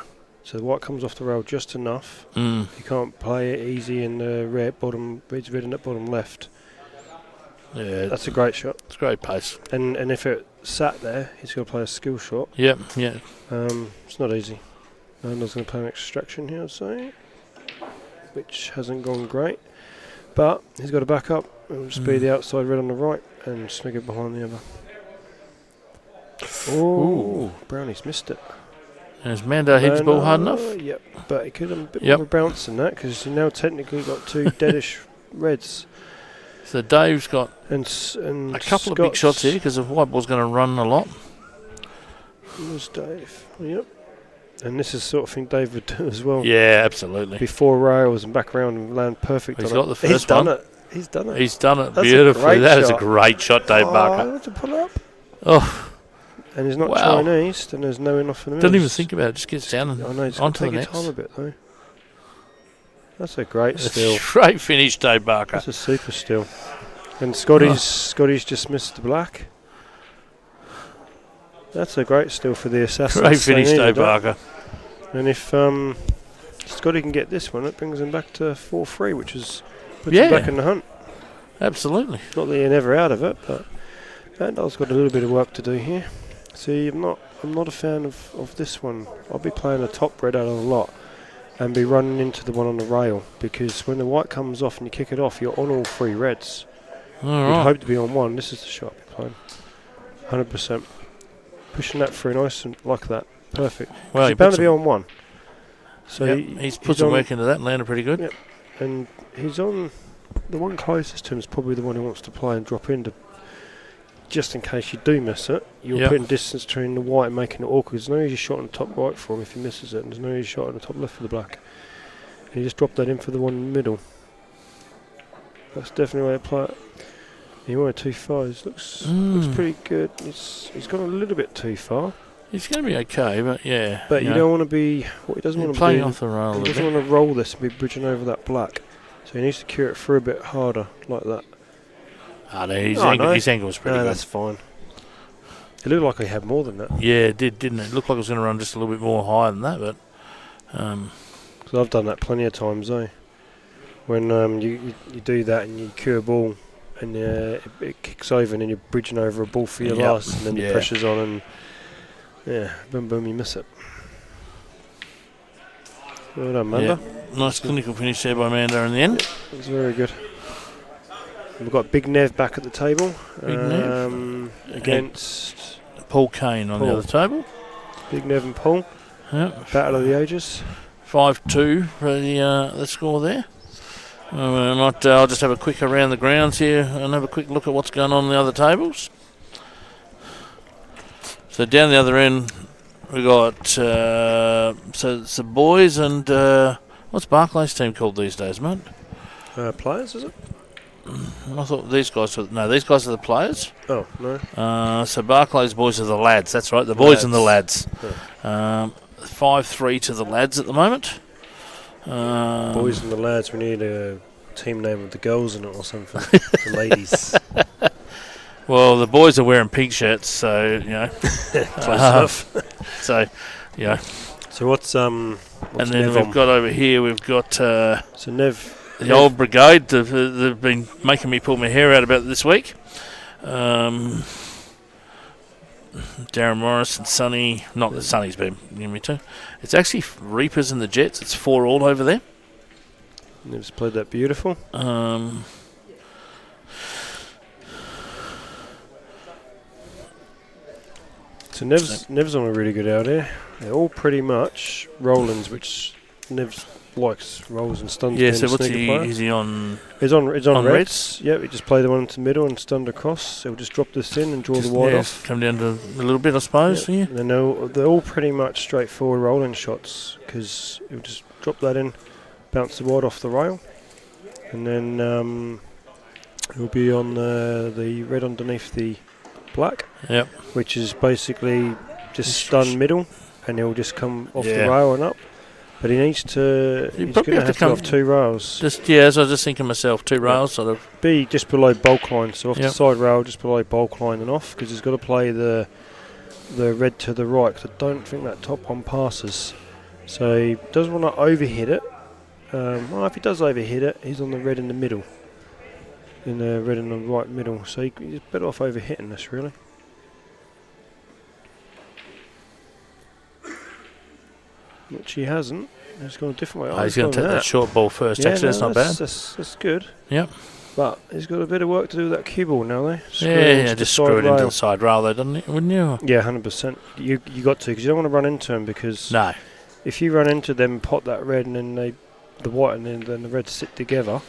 So the white comes off the rail just enough. You can't play it easy in the red in that bottom left. Yeah, that's a great shot. It's great pace. And if it sat there, he's got to play a skill shot. Yeah. It's not easy. Nando's going to play an extraction here, I'd say, which hasn't gone great. But he's got to back up. It'll just be the outside red on the right and snag it behind the other. Oh, Brownie's missed it. Has Mando hit the ball hard enough? Yep, but he could have a bit more of a bounce than that because you now technically got two deadish reds. So Dave's got and a couple of big shots here because the white ball's going to run a lot. There's Dave. Yep. And this is the sort of thing Dave would do as well. Yeah, absolutely. Before rails and back around and land perfect. He's got the first one. He's done it. He's done it That's beautifully. That is a great shot, Dave Barker. I want to pull up. Oh. And he's not Chinese, then there's no enough in the middle. Don't even think about it. Just gets down and onto the next. Time a bit though. That's a great steal. Great finish, Dave Barker. That's a super steal. And Scotty's just missed the black. That's a great steal for the Assassins. Great finish, Dave Barker. And if Scotty can get this one, it brings him back to 4-3, which is puts Yeah. him back in the hunt. Absolutely. Not that you're never out of it, but Vandal's got a little bit of work to do here. See, I'm not a fan of this one. I'll be playing a top red out of a lot and be running into the one on the rail, because when the white comes off and you kick it off, you're on all 3 reds. All You'd right. hope to be on one. This is the shot you're playing. 100%. Pushing that through nice and like that. Perfect. Well, He's he bound puts to be on one. So he's put some on- work into that and landed pretty good. Yep. And he's on the one closest to him is probably the one who wants to play and drop into, just in case you do miss it. You're Yep. putting distance between the white and making it awkward. There's no easy shot on the top right for him if he misses it, and there's no easy shot on the top left for the black. And he just dropped that in for the one in the middle. That's definitely the way to play it. He went too far. It looks pretty good. He's gone a little bit too far. He's going to be okay, but yeah. But you don't want to be. What he doesn't want to playing be. off the rail a He little doesn't bit. want to roll this and be bridging over that black. So he needs to cure it through a bit harder, like that. No, his Oh, angle, no. his angle was pretty No, good. that's fine. It looked like he had more than that. Yeah, it did, didn't it? It looked like it was going to run just a little bit more higher than that, but Because I've done that plenty of times, though. When you do that and you cure a ball and it kicks over and then you're bridging over a ball for your Yep. last, and then the Yeah. pressure's on and boom boom, you miss it. Well done, Manda. nice clinical finish there by Manda in the end. It's very good. We've got Big Nev back at the table. Big Nev. Against Paul Kane on the Paul. other table. Big Nev and Paul. Yep. Battle of the Ages. 5-2 for the score there. I'll just have a quick around the grounds here and have a quick look at what's going on the other tables. So down the other end, we got so it's the boys and what's Barclay's team called these days, mate? Players, is it? I thought these guys were these guys are the players. Oh, no. So Barclay's boys are the lads. That's right, the boys and the lads. 5-3 to the lads at the moment. Boys and the lads, we need a team name with the girls in it or something. The ladies. Well, the boys are wearing pink shirts, so you know. Close enough. So, you know. So what's And then Nev we've on? got over here, we've got So Nev. the old brigade. They've been making me pull my hair out about this week. Darren Morris and Sonny. Not that Sonny's been giving me too. It's actually Reapers and the Jets. It's 4-all over there. Nev's played that beautiful. So Nev's on a really good out here. They're all pretty much Rollins, which Nev likes rolls and stuns. Yeah. being So a what's sneaker he? player. Is he on? It's on on reds. reds? Yep, he just played the one into the middle and stunned across. So he'll just drop this in and draw Just, the wide yeah, off. Come down to a little bit, I suppose. Yep. Yeah. And they're all pretty much straightforward rolling shots, because he'll just drop that in, bounce the wide off the rail, and then he'll be on the red underneath the black, Yep. which is basically just stun middle, and he'll just come off Yeah. the rail and up. But he needs to. You He's probably going to have to have to go come- off 2 rails. Just as I was just thinking myself, 2 rails sort of. Be just below bulk line, so off Yep. the side rail, just below bulk line and off, because he's got to play the red to the right, 'cause I don't think that top one passes. So he doesn't want to overhit it. Well, if he does overhit it, he's on the red in the middle. In the red in the right middle, so he's better off overhitting this, really. Which he hasn't. He's gone a different way. Oh, he's going to take that short ball first. Yeah, Actually, that's no, not bad. That's good. Yep. But he's got a bit of work to do with that cue ball now, though. Screw Yeah, into the just side screw it into rail. the side rail, though, doesn't it? Wouldn't you? Yeah, 100%. You got to, because you don't want to run into them, because No. if you run into them, pot that red, and then the white and then the red sit together.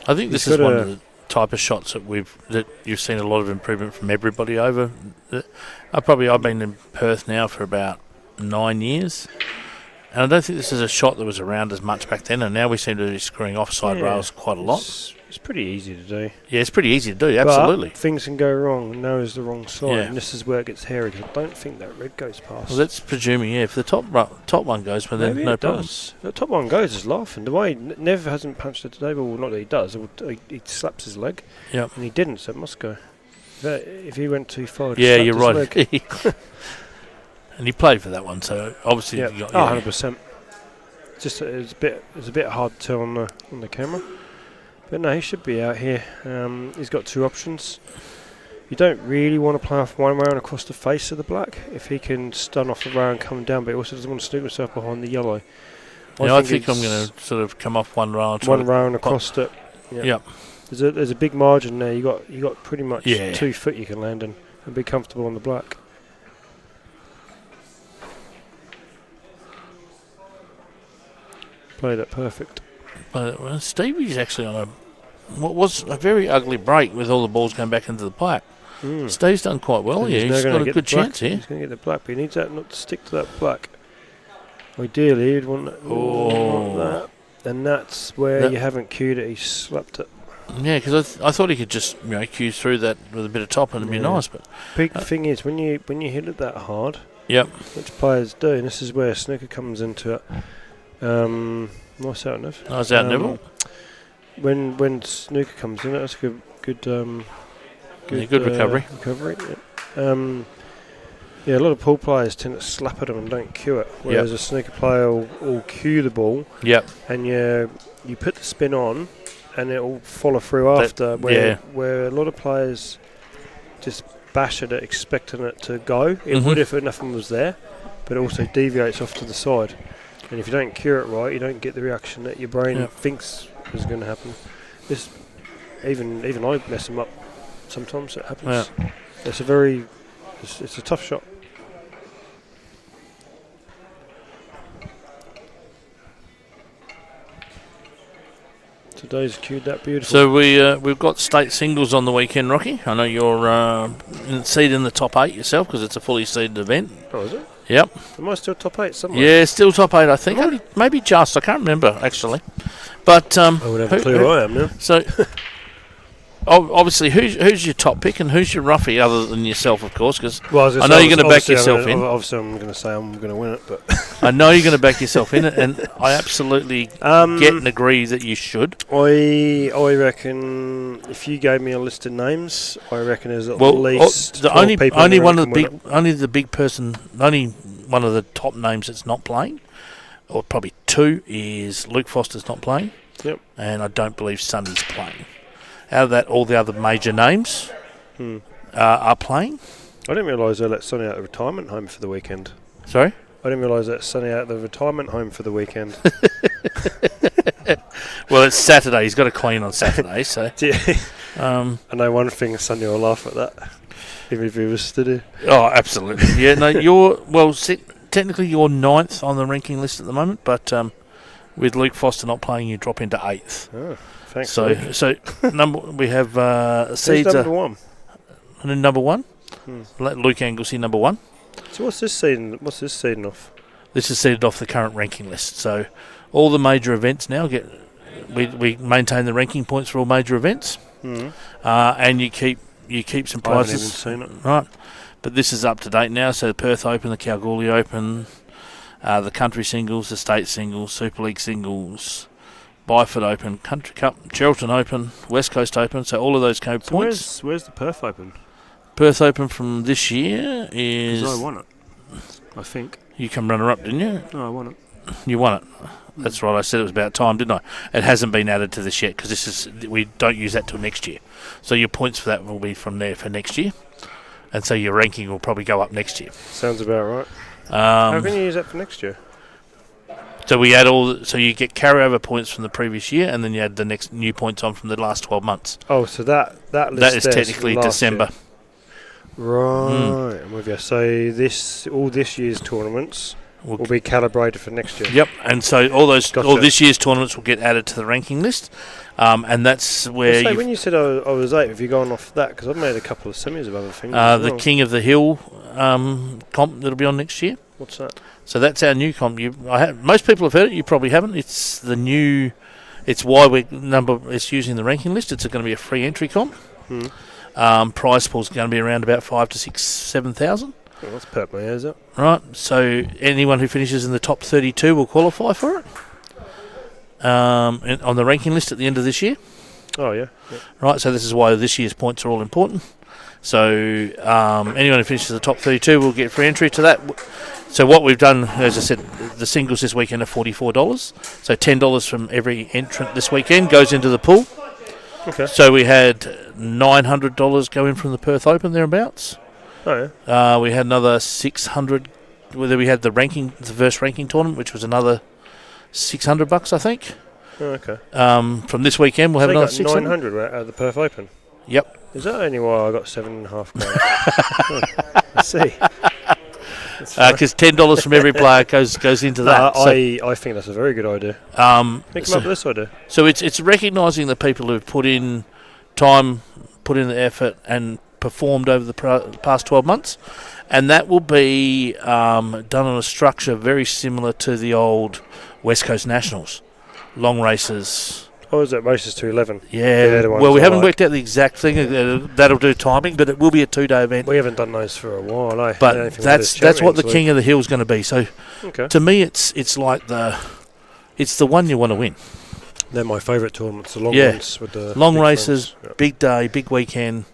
I think this He's is got one a- of the type of shots that you've seen a lot of improvement from everybody over. I've been in Perth now for about 9 years, and I don't think this is a shot that was around as much back then. And now we seem to be screwing offside Yeah, rails quite a lot. It's pretty easy to do. Yeah, it's pretty easy to do. Absolutely. But things can go wrong, and now is the wrong side, Yeah. and this is where it gets hairy, because I don't think that red goes past. Well, that's presuming, yeah. If the top one goes, well, then Maybe no it problem. does. The top one goes is laughing. The way Nev hasn't punched it today, but well, not that he does. He slaps his leg, Yep. and he didn't, so it must go. If he went too far, he'd Yeah, slapped you're his right. leg. And he played for that one, so obviously Yeah, you got, 100%. Just it's a bit hard to tell on the camera, but no, he should be out here. He's got two options. You don't really want to play off one round across the face of the black if he can stun off the round coming down, but he also doesn't want to sneak himself behind the yellow. I think I'm going to sort of come off one round. One round across it. Yeah. Yep. There's a big margin there. You got pretty much Yeah. 2 foot you can land in and be comfortable on the black. Played it perfect. But Stevie's actually on what was a very ugly break with all the balls going back into the black. Steve's done quite well here. He's got a good chance here. He's going to get the black, but he needs that not to stick to that black. Ideally, he'd want that. Like that. And that's where you haven't cued it. He slapped it. Yeah, because I thought he could just cue through that with a bit of top and it'd be nice. But big thing is when you hit it that hard. Yep. Which players do, and this is where snooker comes into it. Nice out, Nev. Nice out, Neville. When snooker comes in, that's a good recovery. Yeah, a lot of pool players tend to slap at them and don't cue it, whereas a snooker player will cue the ball. Yep. And you put the spin on, and it will follow through after. Where a lot of players just bash at it, expecting it to go. It would if nothing was there, but it also deviates off to the side. And if you don't cure it right, you don't get the reaction that your brain thinks is going to happen. Even I mess them up sometimes. It happens. Yeah. It's a tough shot. Today's cued that beautiful. So we've got state singles on the weekend, Rocky. I know you're seed in the top 8 yourself because it's a fully seeded event. Oh, is it? Yep. Am I still top 8 somewhere? Yeah, still top 8, I think. Maybe just. I can't remember, actually. But I would have a clue who I am now. So, obviously, who's your top pick and who's your roughie other than yourself, of course? Because I know you're going to back yourself in. Obviously, I'm going to say I'm going to win it, but I know you're going to back yourself in it, and I absolutely get and agree that you should. I reckon if you gave me a list of names, I reckon there's at least the 12 people only one of the top names that's not playing, or probably 2, is Luke Foster's not playing. Yep. And I don't believe Sonny's playing. Out of that, all the other major names are playing. I didn't realise they let Sonny out of the retirement home for the weekend. Sorry? I didn't realise that Sonny out of the retirement home for the weekend. Well, it's Saturday. He's got to clean on Saturday, so. I know one thing, Sonny will laugh at that, even if he was stood here. Oh, absolutely. Yeah, no, technically you're 9th on the ranking list at the moment, but with Luke Foster not playing, you drop into 8th. Oh, thanks. So we have seeds. Number 1. And then number 1. Let Luke Anglesey number 1. So what's this seeding off? This is seeded off the current ranking list. So all the major events now we maintain the ranking points for all major events, and you keep some prizes. I haven't even seen it. Right, but this is up to date now. So the Perth Open, the Kalgoorlie Open, the Country Singles, the State Singles, Super League Singles, W.A.E.B.F Open, Country Cup, Geraldton Open, West Coast Open. So all of those points. Where's the Perth Open? Perth Open from this year is. 'Cause I won it, I think. You come runner-up, didn't you? No, I won it. You won it. That's right. I said it was about time, didn't I? It hasn't been added to this yet because we don't use that till next year. So your points for that will be from there for next year, and so your ranking will probably go up next year. Sounds about right. How can you use that for next year? So we add so you get carryover points from the previous year, and then you add the next new points on from the last 12 months. Oh, so that list that is technically December. Year. Right, I'm with you. So all this year's tournaments will be calibrated for next year. Yep, and so all this year's tournaments will get added to the ranking list, and that's where. So when you said I was 8, have you gone off that? Because I've made a couple of semis of other things. The King of the Hill comp that'll be on next year. What's that? So that's our new comp. Most people have heard it. You probably haven't. It's the new. It's why it's using the ranking list. It's going to be a free entry comp. Prize pool's going to be around about 5,000 to 6,000, 7,000. Well, that's perked my ears up. Right. So anyone who finishes in the top 32 will qualify for it. On the ranking list at the end of this year. Oh yeah. Right. So this is why this year's points are all important. So anyone who finishes the top 32 will get free entry to that. So what we've done, as I said, the singles this weekend are $44. So $10 from every entrant this weekend goes into the pool. Okay. So we had $900 go in from the Perth Open thereabouts. Oh yeah. We had another $600. Whether we had the first ranking tournament, which was another $600, I think. Oh, okay. From this weekend, we'll have another $600. 900 at the Perth Open. Yep. Is that only why I got $7.5 grand? I see. Because $10 from every player goes into that. I think that's a very good idea. Think about this idea. So it's recognising the people who've put in time, put in the effort, and performed over the past 12 months, and that will be done on a structure very similar to the old West Coast Nationals, long races. Oh, is it races to 11? Yeah. Well, we haven't worked out the exact thing. That'll do timing, but it will be a 2-day event. We haven't done those for a while, eh? But that's what the King of the Hill is going to be. So, to me, it's like the one you want to win. They're my favourite tournaments. The long ones with the long big races, friends. big day, big weekend.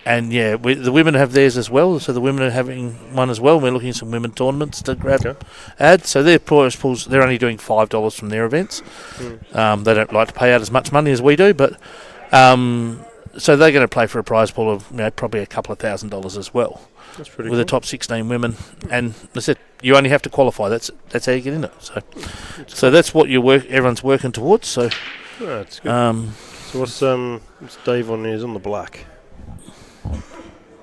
And the women have theirs as well, so the women are having one as well. We're looking at some women tournaments to add. So their prize pools, they're only doing $5 from their events. They don't like to pay out as much money as we do, but so they're going to play for a prize pool of probably a couple of $1,000 as well. That's pretty with cool. the top 16 women, and that's it. You only have to qualify. That's how you get in it. So that's what everyone's working towards. So that's good. So what's Dave on? He's on the black.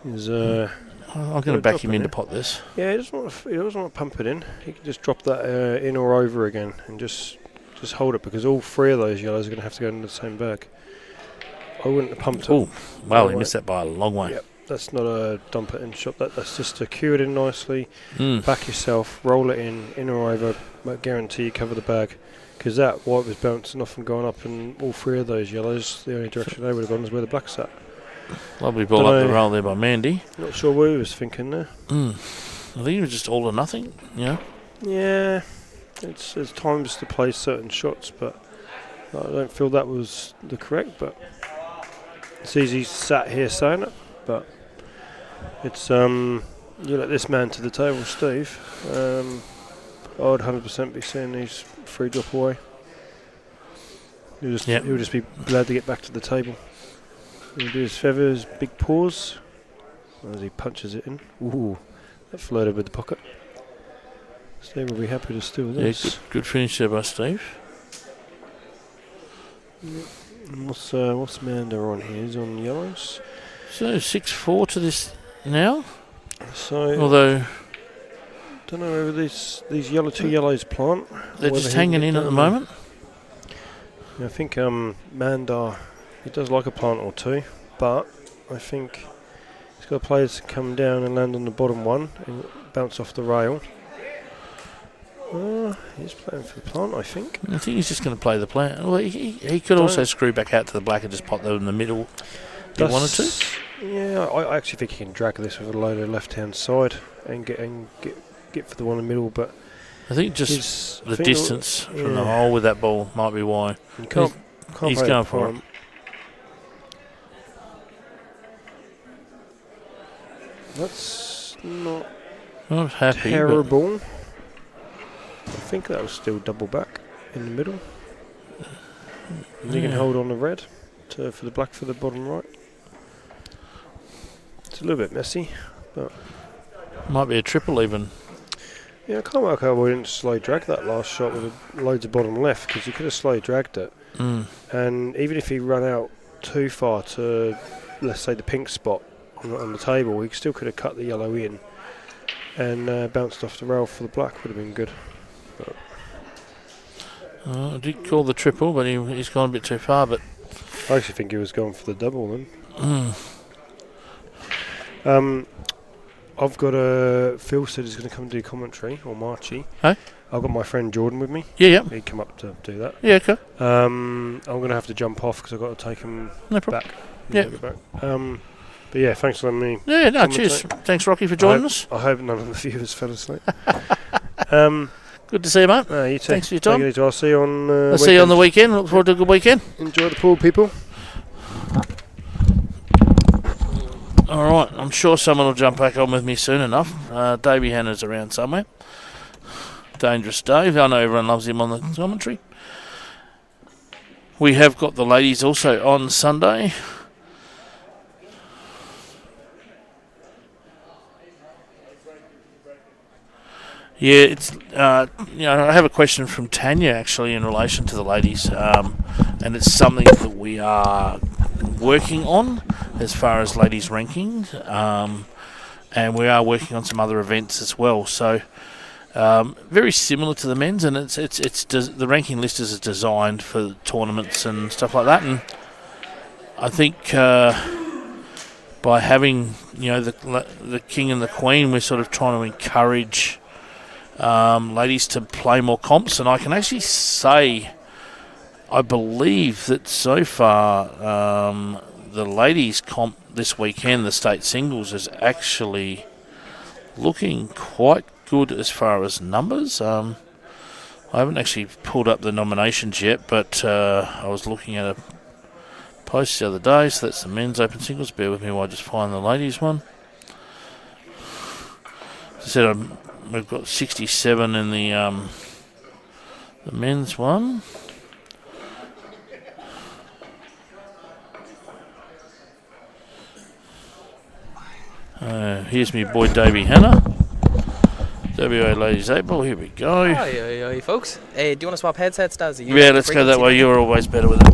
He's I'm going to back him in to pot this. Yeah, he doesn't want to pump it in. He can just drop that in or over again and just hold it, because all three of those yellows are going to have to go into the same bag. I wouldn't have pumped it. Oh, well, he missed that by a long way. Yep, that's not a dump it in shot. That's just to cue it in nicely. Back yourself, roll it in or over. Guarantee you cover the bag. Because that white was bouncing off and going up, and all three of those yellows, the only direction they would have gone is where the black's at. Lovely ball up the rail there by Mandy. Not sure what he was thinking there. I think it was just all or nothing, Yeah, there's times to play certain shots, but I don't feel that was the correct. But it's easy sat here saying it, but it's you let this man to the table, Steve. I would 100% be seeing these free drop away. He'll just be glad to get back to the table. He'll do his feathers, big paws, as he punches it in. Ooh, that floated with the pocket. Steve will be happy to steal this. Yeah, good finish there by Steve. And what's Manda on here? He's on yellows. So 6-4 to this now. So although don't know whether these two yellows plant. They're just hanging in at the moment. Yeah, I think Mandar, he does like a plant or two, but I think he's got players to come down and land on the bottom one and bounce off the rail. He's playing for the plant, I think. I think he's just going to play the plant. Well, he could also screw back out to the black and just pop them in the middle if he wanted to. Yeah, I actually think he can drag this with a load of left-hand side and get for the one in the middle, but I think just the distance from the hole with that ball might be why. He's going for it. That's not happy, terrible. I think that was still double back in the middle. And you can hold on the red for the black for the bottom right. It's a little bit messy, but might be a triple even. Yeah, I can't work out why we didn't slow drag that last shot with loads of bottom left, because you could have slow dragged it. And even if he ran out too far to, let's say, the pink spot on the table, he still could have cut the yellow in and bounced off the rail for the black. Would have been good. I did call the triple, but he's gone a bit too far. But I actually think he was going for the double then. I've got Phil said he's going to come and do commentary, or Marchie. Hey? I've got my friend Jordan with me. Yeah. He'd come up to do that. Yeah, okay. I'm going to have to jump off because I've got to take him back. Yeah. But yeah, thanks for letting me. Yeah, no, cheers. Thanks, Rocky, for joining us. I hope none of the viewers fell asleep. Good to see you, mate. You too. Thanks for your time. I'll see you on I'll see you on the weekend. Look forward to a good weekend. Enjoy the pool, people. All right, I'm sure someone will jump back on with me soon enough. Davey Hanna's around somewhere. Dangerous Dave. I know everyone loves him on the commentary. We have got the ladies also on Sunday. Yeah, it's I have a question from Tanya actually in relation to the ladies, and it's something that we are working on as far as ladies rankings, and we are working on some other events as well. So very similar to the men's, and the ranking list is designed for tournaments and stuff like that. And I think by having the king and the queen, we're sort of trying to encourage ladies to play more comps, and I can actually say I believe that so far the ladies comp this weekend, the state singles, is actually looking quite good as far as numbers. I haven't actually pulled up the nominations yet, but I was looking at a post the other day, so that's the men's open singles. Bear with me while I just find the ladies one. As I said, we've got 67 in the men's one. Here's me boy Davey Hanna. WA Ladies April, here we go. Hi, folks. Do you want to swap headsets, Daz? Yeah, let's go that way. You're always better with it.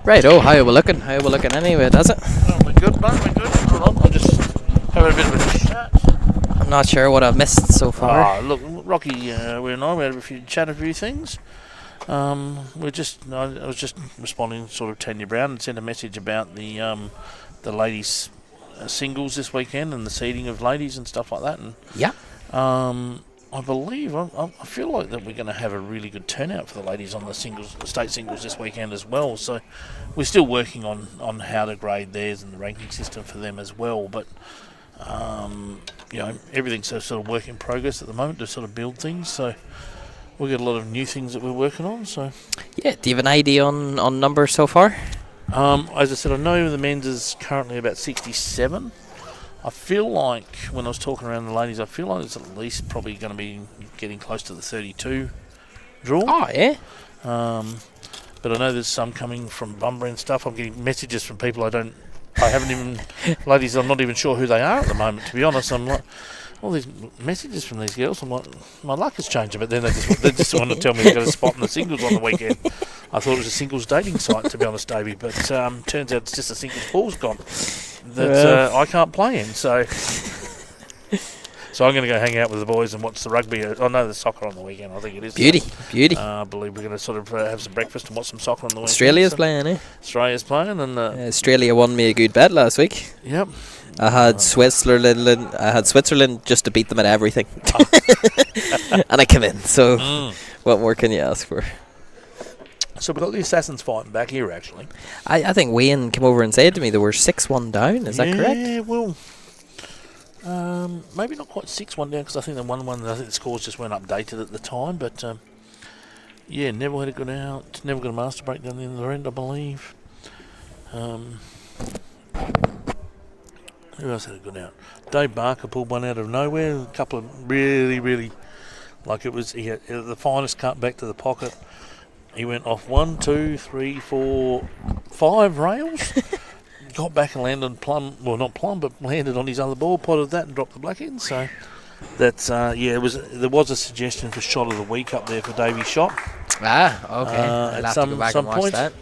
Right, how are we looking? How are we looking anyway, does it? We're good, mate, we're good. Hold on, I'll just have a bit of a chat. I'm not sure what I've missed so far. Look, Rocky, we had a few things. I was just responding to sort of Tanya Brown and sent a message about the ladies singles this weekend and the seeding of ladies and stuff like that. And yeah. I believe I feel like that we're going to have a really good turnout for the ladies on the state singles this weekend as well. So we're still working on how to grade theirs and the ranking system for them as well. But everything's a sort of work in progress at the moment to sort of build things. So we've got a lot of new things that we're working on. So yeah, do you have an idea on numbers so far? As I said, I know the men's is currently about 67. I feel like when I was talking around the ladies, I feel like it's at least probably going to be getting close to the 32 draw. Oh, yeah. But I know there's some coming from Bunbury and stuff. I'm getting messages from people ladies, I'm not even sure who they are at the moment, to be honest. I'm like, all these messages from these girls, I'm like, my luck has changed a bit. Then they just want to tell me they've got a spot in the singles on the weekend. I thought it was a singles dating site, to be honest, Davey, but turns out it's just a singles pool's gone that I can't play in. So I'm going to go hang out with the boys and watch the rugby. I know there's soccer on the weekend, I think it is. Beauty. I believe we're going to sort of have some breakfast and watch some soccer on the weekend. Australia's playing, eh? Australia's playing. And Australia won me a good bet last week. Yep. I had Switzerland just to beat them at everything. And I came in, so what more can you ask for? So we've got the Assassins fighting back here, actually. I think Wayne came over and said to me they were 6-1 down. Is that correct? Yeah, well, maybe not quite 6-1 down, because I think the scores just weren't updated at the time. But Neville had a good out. Neville got a master break down the end, I believe. Who else had a good out? Dave Barker pulled one out of nowhere. A couple of really, like he had the finest cut back to the pocket. He went off 1, 2, 3, 4, 5 rails. Got back and landed but landed on his other ball, potted that and dropped the black in. So that's there was a suggestion for shot of the week up there for Davey's shot. Okay. I'll have to go back and watch that.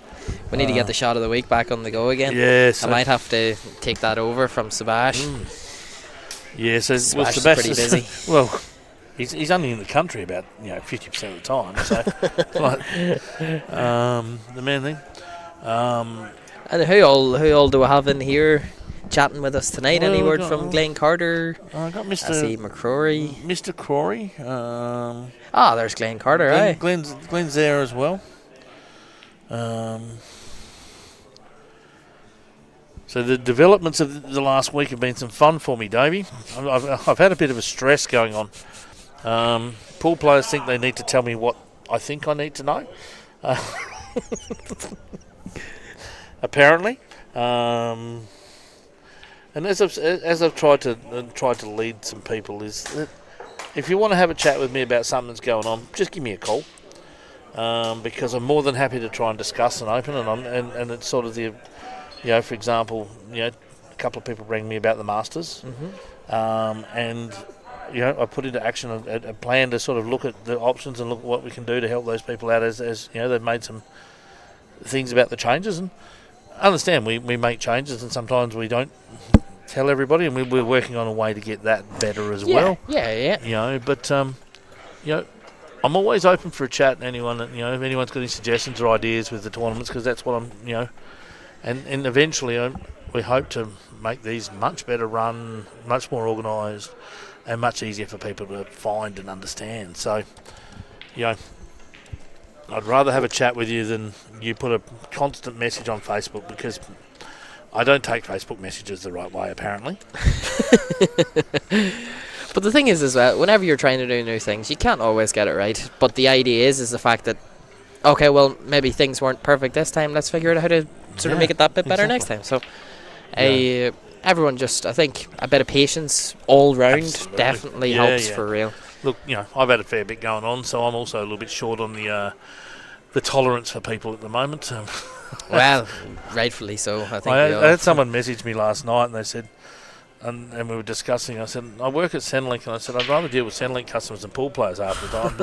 We need to get the shot of the week back on the go again. Yeah, I might have to take that over from Sebash. Yeah, so Sebash is pretty busy. Well, he's only in the country about 50% of the time. So the main thing. And who all do we have in here chatting with us tonight? Well, any word from Glenn Carter? I got Mr. I see McCrory. Mr. Crory. There's Glenn Carter, right? Glenn's there as well. So the developments of the last week have been some fun for me, Davey. I've had a bit of a stress going on. Pool players think they need to tell me what I think I need to know. Apparently. And as I've tried to lead some people, is that if you want to have a chat with me about something that's going on, just give me a call. Because I'm more than happy to try and discuss and open, and it's sort of the, for example, a couple of people rang me about the Masters, and I put into action a plan to sort of look at the options and look at what we can do to help those people out as they've made some things about the changes, and understand we make changes and sometimes we don't tell everybody, and we're working on a way to get that better as well. Yeah. But I'm always open for a chat. Anyone, if anyone's got any suggestions or ideas with the tournaments, because that's what I'm, and eventually we hope to make these much better run, much more organised, and much easier for people to find and understand. So, I'd rather have a chat with you than you put a constant message on Facebook, because I don't take Facebook messages the right way, apparently. But the thing is as well, whenever you're trying to do new things, you can't always get it right. But the idea is the fact that, okay, well, maybe things weren't perfect this time. Let's figure out how to sort of make it that bit better next time. So, everyone just, I think, a bit of patience all round definitely helps for real. Look, I've had a fair bit going on, so I'm also a little bit short on the tolerance for people at the moment. Well, rightfully so. I think I had someone message me last night, and they said, and we were discussing, I said, I work at Centrelink, and I said, I'd rather deal with Centrelink customers than pool players half the time.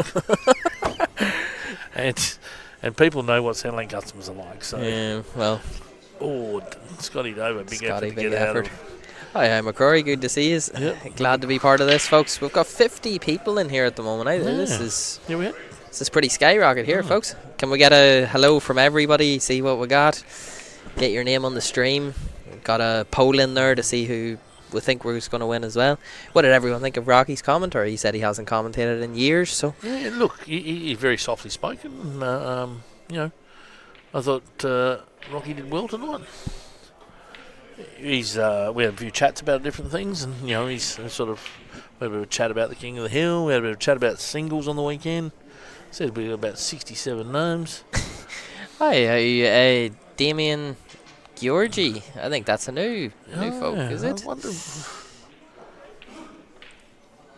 and people know what Centrelink customers are like. So yeah, well. Oh, Scotty Dover, big Scotty, effort to get out of. Hi, I'm McCrory. Good to see you. Yep. Glad to be part of this, folks. We've got 50 people in here at the moment. This is pretty skyrocket here, folks. Can we get a hello from everybody? See what we got. Get your name on the stream. We've got a poll in there to see who we think we're going to win as well. What did everyone think of Rocky's commentary? He said he hasn't commentated in years. So look, he's very softly spoken. I thought Rocky did well tonight. We had a few chats about different things, and he's sort of, we had a bit of a chat about the King of the Hill. We had a bit of a chat about singles on the weekend. Said we got about 67 names. Hi, Damien Georgie. I think that's a new folk, is it?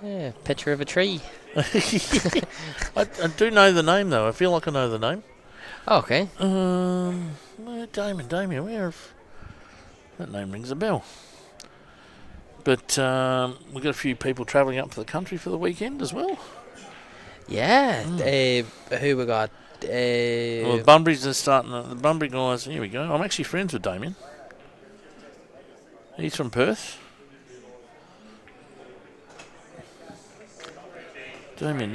Yeah, picture of a tree. I do know the name though. I feel like I know the name. Okay. Damien, where? That name rings a bell. But we've got a few people travelling up to the country for the weekend as well. Yeah. Who we got? Well, Bunbury's are starting. The Bunbury guys. Here we go. I'm actually friends with Damien. He's from Perth. Damien,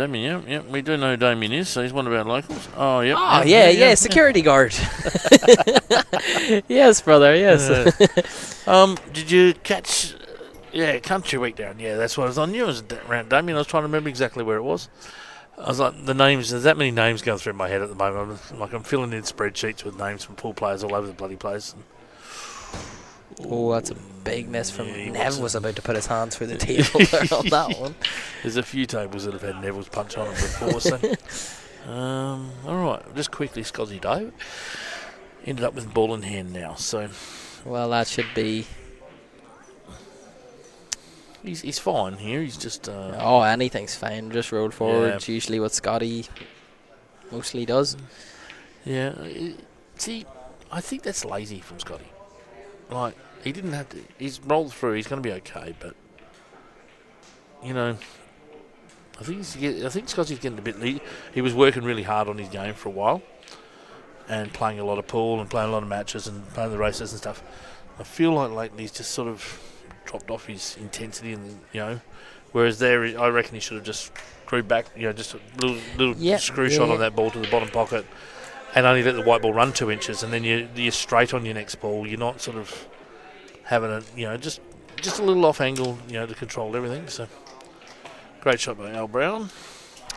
yeah, we do know who Damien is, so he's one of our locals. Oh, yep. Oh, yeah, security guard. Yes, brother, yes. Did you catch, Country Week down? Yeah, that's what I was on. You was around Damien. I was trying to remember exactly where it was. I was like, the names, there's that many names going through my head at the moment. I'm filling in spreadsheets with names from pool players all over the bloody place. Oh, that's a big miss from Nev. Was about to put his hands through the table on that one. There's a few tables that have had Neville's punch on them before. So, all right, just quickly, Scotty Dave ended up with ball in hand now. So, well, that should be. He's fine here. He's just. Anything's fine. Just roll forward. Yeah. It's usually what Scotty mostly does. Yeah. See, I think that's lazy from Scotty. Like, he didn't have to. He's rolled through. He's going to be okay, but I think Scotty's getting a bit. He was working really hard on his game for a while, and playing a lot of pool and playing a lot of matches and playing the races and stuff. I feel like lately he's just sort of dropped off his intensity, and whereas there, I reckon he should have just screwed back. Just a little screw shot on that ball to the bottom pocket. And only let the white ball run 2 inches, and then you're straight on your next ball. You're not sort of having just a little off angle, to control everything. So great shot by Al Brown.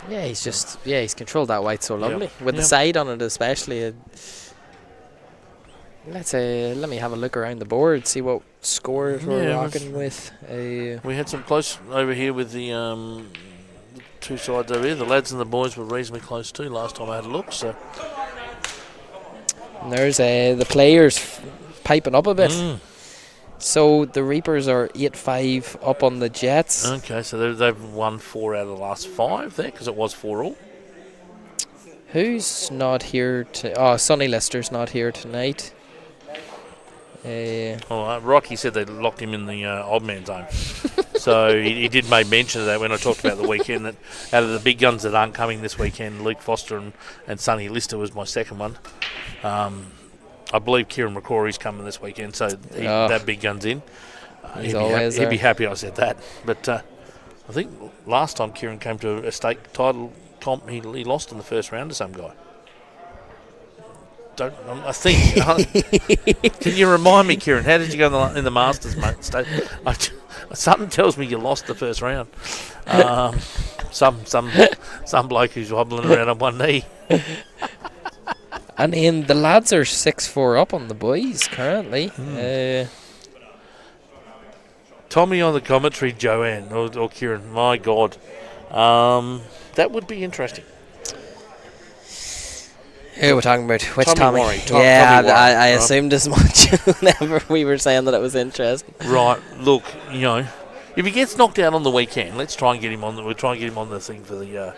Yeah, he's controlled that white so lovely with the side on it, especially. Let me have a look around the board, see what scores we're rocking with. We had some close over here with the two sides over here. The lads and the boys were reasonably close too last time I had a look. So. And there's the players piping up a bit. So the Reapers are 8-5 up on the Jets. Okay, so they've won 4 out of the last 5 there, because it was 4 all. Who's not here? Sonny Lister's not here tonight. Rocky said they locked him in the odd man zone. So he did make mention of that when I talked about the weekend, that out of the big guns that aren't coming this weekend, Luke Foster and Sonny Lister was my second one. I believe Kieran McCrory's coming this weekend, so that big gun's in. He'd be happy I said that. But I think last time Kieran came to a state title comp, he lost in the first round to some guy. I think. Can you remind me, Kieran? How did you go in the Masters, mate? Something tells me you lost the first round. Some bloke who's wobbling around on one knee. And then the lads are 6-4 up on the boys currently. Tommy on the commentary, Joanne or Kieran. My God, that would be interesting. Who we're talking about? Which Tommy? Tommy I assumed as much whenever we were saying that it was interesting. Right. Look, if he gets knocked out on the weekend, let's try and get him on. We'll try and get him on the thing for the.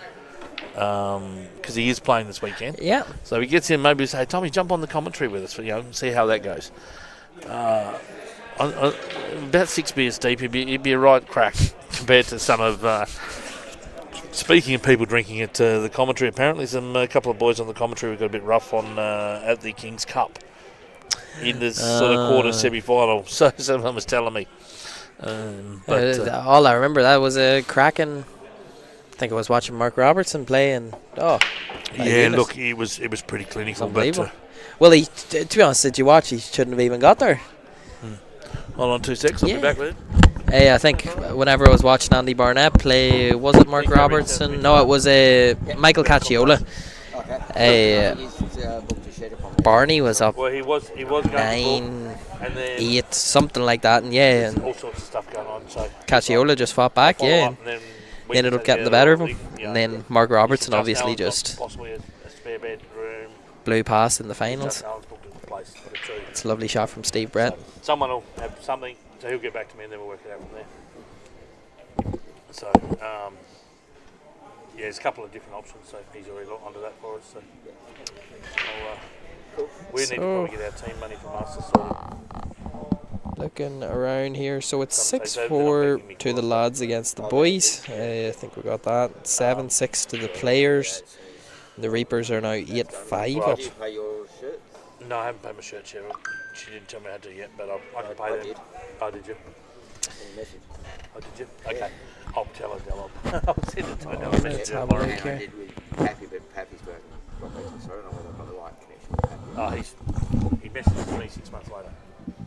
Because he is playing this weekend. Yeah. So he gets in, maybe say, Tommy, jump on the commentary with us, see how that goes. About 6 beers deep, he'd be a right crack compared to some of. Speaking of people drinking at the commentary, apparently a couple of boys on the commentary got a bit rough on at the King's Cup in the sort of quarter semi-final. So someone was telling me. All I remember that was a cracking. I think I was watching Mark Robertson play, and look, it was pretty clinical. But well, to be honest, did you watch? He shouldn't have even got there. Hold on 2 seconds, I'll be back with it. I think whenever I was watching Andy Barnett play, was it Mark Robertson? No, it was Michael Cacciola. Barney was up. Well, he was 9-8, something like that, and all sorts of stuff going on. So Cacciola just fought back, and ended up getting the better of him. And then Mark Robertson obviously just possibly a spare bedroom blew past in the finals. It's a lovely shot from Steve Brett. Someone will have something, so he'll get back to me and then we'll work it out from there. So, there's a couple of different options, so he's already looked onto that for us. So we need to probably get our team money from us to sort. Looking around here, so it's 6-4 to the lads against the boys. I think we got that. 7-6 to the players. The Reapers are now 8-5 up. Did you pay your shirt? No, I haven't paid my shirt yet. She didn't tell me how to yet, but I can pay them. Oh, did you? Oh, did you? Okay. I'll tell her, I'll send it to her. Let's have a look here. I did with Pappy, but Pappy's got back to, so I don't know whether I've got the right connection with Pappy. He messaged me 6 months later.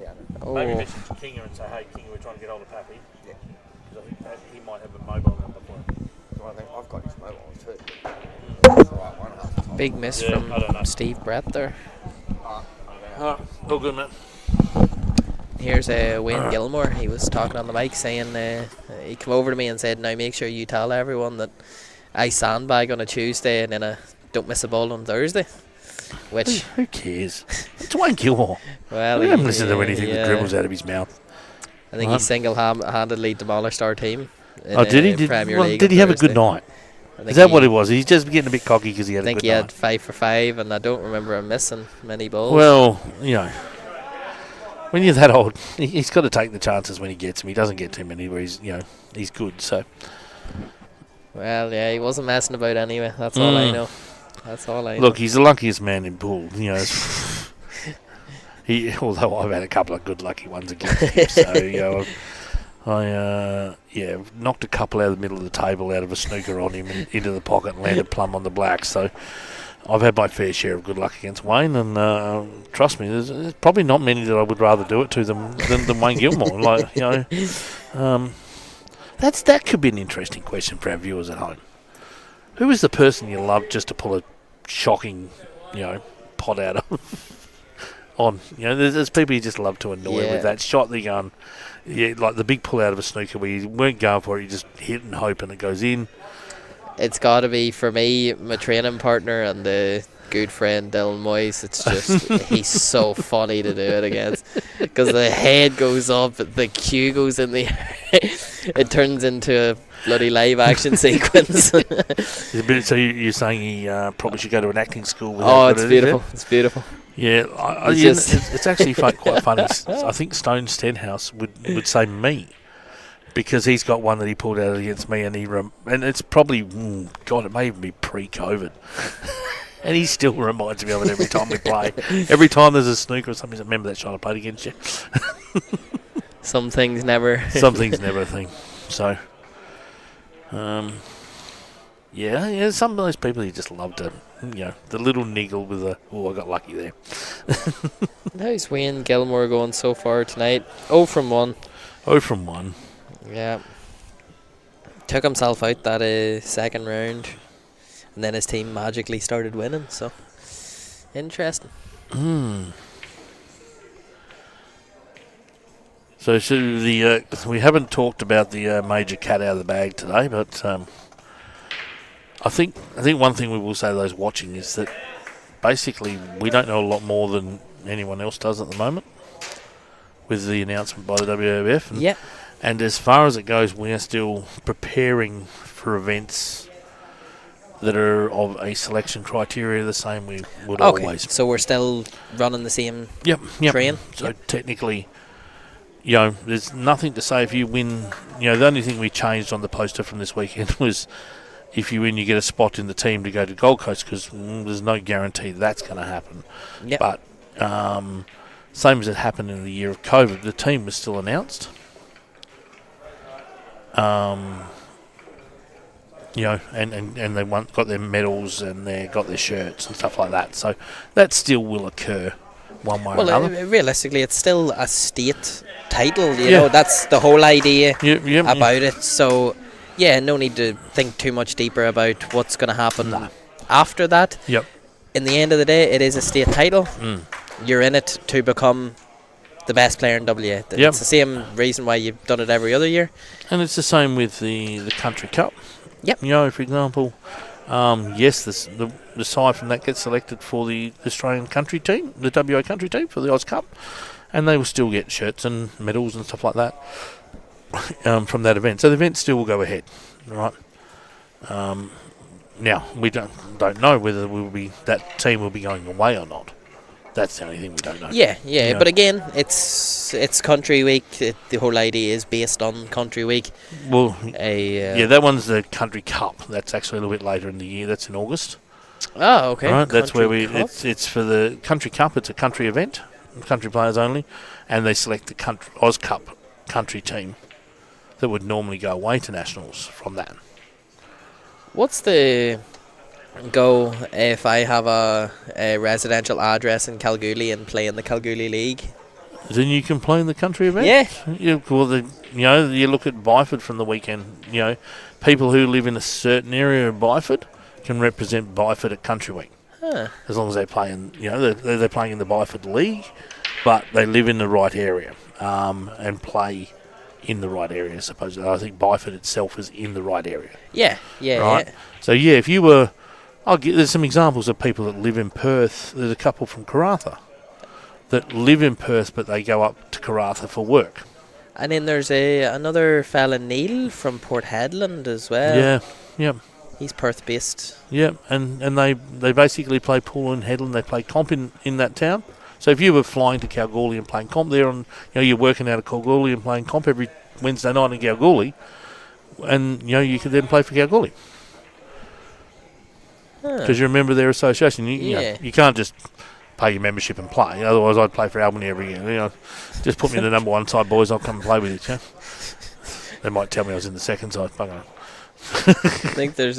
Yeah, I know. Maybe message Kinga and say, hey, Kinga, we're trying to get hold of Pappy. Yeah. Because I think that he might have a mobile number for him. So I think I've got his mobile too. That's the right one half the time. Big miss from Steve Brett there. All good, man. Here's Wayne Gilmore. He was talking on the mic saying he came over to me and said, now make sure you tell everyone that I sandbag on a Tuesday and then I don't miss a ball on Thursday. Which who cares? It's Wayne Gilmore. Well, we haven't listened to anything that dribbles out of his mouth. I think he single-handedly demolished our team. Did he? Did he have a good night? Is that what it was? He's just getting a bit cocky because he had a good night. I think he had 5 for 5, and I don't remember him missing many balls. Well, when you're that old, he's got to take the chances when he gets them. He doesn't get too many where he's good. So. Well, yeah, he wasn't messing about anyway. That's all I know. That's all I know. Look, he's the luckiest man in pool. Although I've had a couple of good lucky ones against him. So, I knocked a couple out of the middle of the table out of a snooker on him and into the pocket and landed plumb on the black. So I've had my fair share of good luck against Wayne, and trust me, there's probably not many that I would rather do it to than Wayne Gilmore. That could be an interesting question for our viewers at home. Who is the person you love just to pull a shocking, pot out of? On, there's people you just love to annoy with that shot they're going, like the big pull out of a snooker where you weren't going for it, you just hit and hope and it goes in. It's got to be, for me, my training partner and the good friend Dylan Moyes. It's just he's so funny to do it against, because the head goes up, the cue goes in the air, it turns into a bloody live action sequence. So you're saying he probably should go to an acting school? It's beautiful. It's beautiful. Yeah, it's actually quite funny. I think Stone Stenhouse would say me, because he's got one that he pulled out against me, and and it's probably, God, it may even be pre-COVID. And he still reminds me of it every time we play. Every time there's a snooker or something, he's like, remember that shot I played against you? Some things never. Some things never a thing. So, yeah, some of those people you just love to, the little niggle with I got lucky there. How's Wayne Gilmore going so far tonight? 0 from 1. 0 from 1. Yeah. Took himself out that second round, and then his team magically started winning, so interesting. So we haven't talked about the major cat out of the bag today, but I think one thing we will say to those watching is that basically we don't know a lot more than anyone else does at the moment with the announcement by the W.A.E.B.F. Yeah. And as far as it goes, we are still preparing for events that are of a selection criteria the same we would always. So we're still running the same train? So technically, there's nothing to say if you win. The only thing we changed on the poster from this weekend was if you win, you get a spot in the team to go to Gold Coast, because there's no guarantee that's going to happen. Yep. But same as it happened in the year of COVID, the team was still announced. And they got their medals and they got their shirts and stuff like that. So that still will occur one way or another. Realistically, it's still a state title. You know, that's the whole idea about it. So, no need to think too much deeper about what's going to happen after that. Yep. In the end of the day, it is a state title. You're in it to become the best player in W.A.E.B.F. It's the same reason why you've done it every other year. And it's the same with the Country Cup. Yep. For example, the side from that gets selected for the Australian country team, the WA country team for the Oz Cup, and they will still get shirts and medals and stuff like that from that event. So the event still will go ahead, right? Now we don't know whether that team will be going away or not. That's the only thing we don't know. Yeah. But again, it's Country Week. The whole idea is based on Country Week. Well, that one's the Country Cup. That's actually a little bit later in the year. That's in August. Oh, okay. Right, that's where it's for the Country Cup. It's a country event, country players only, and they select the Oz Cup country team that would normally go away to nationals from that. What's the go if I have a residential address in Kalgoorlie and play in the Kalgoorlie League? Then you can play in the country event. Yeah. You look at Byford from the weekend. People who live in a certain area of Byford can represent Byford at Country Week. As long as they play in, they're playing in the Byford League, but they live in the right area and play in the right area. Supposedly, I think Byford itself is in the right area. Yeah. Right. So if you were, there's some examples of people that live in Perth. There's a couple from Karratha that live in Perth, but they go up to Karratha for work. And then there's another fella, Neil, from Port Hedland as well. Yeah. He's Perth based. Yeah, and they basically play pool in Hedland. They play comp in that town. So if you were flying to Kalgoorlie and playing comp there, and you're working out of Kalgoorlie and playing comp every Wednesday night in Kalgoorlie, and you could then play for Kalgoorlie because you're a member of their association. You can't just pay your membership and play. Otherwise, I'd play for Albany every year. Just put me in the number one side, boys. I'll come and play with you. They might tell me I was in the second side. I think there's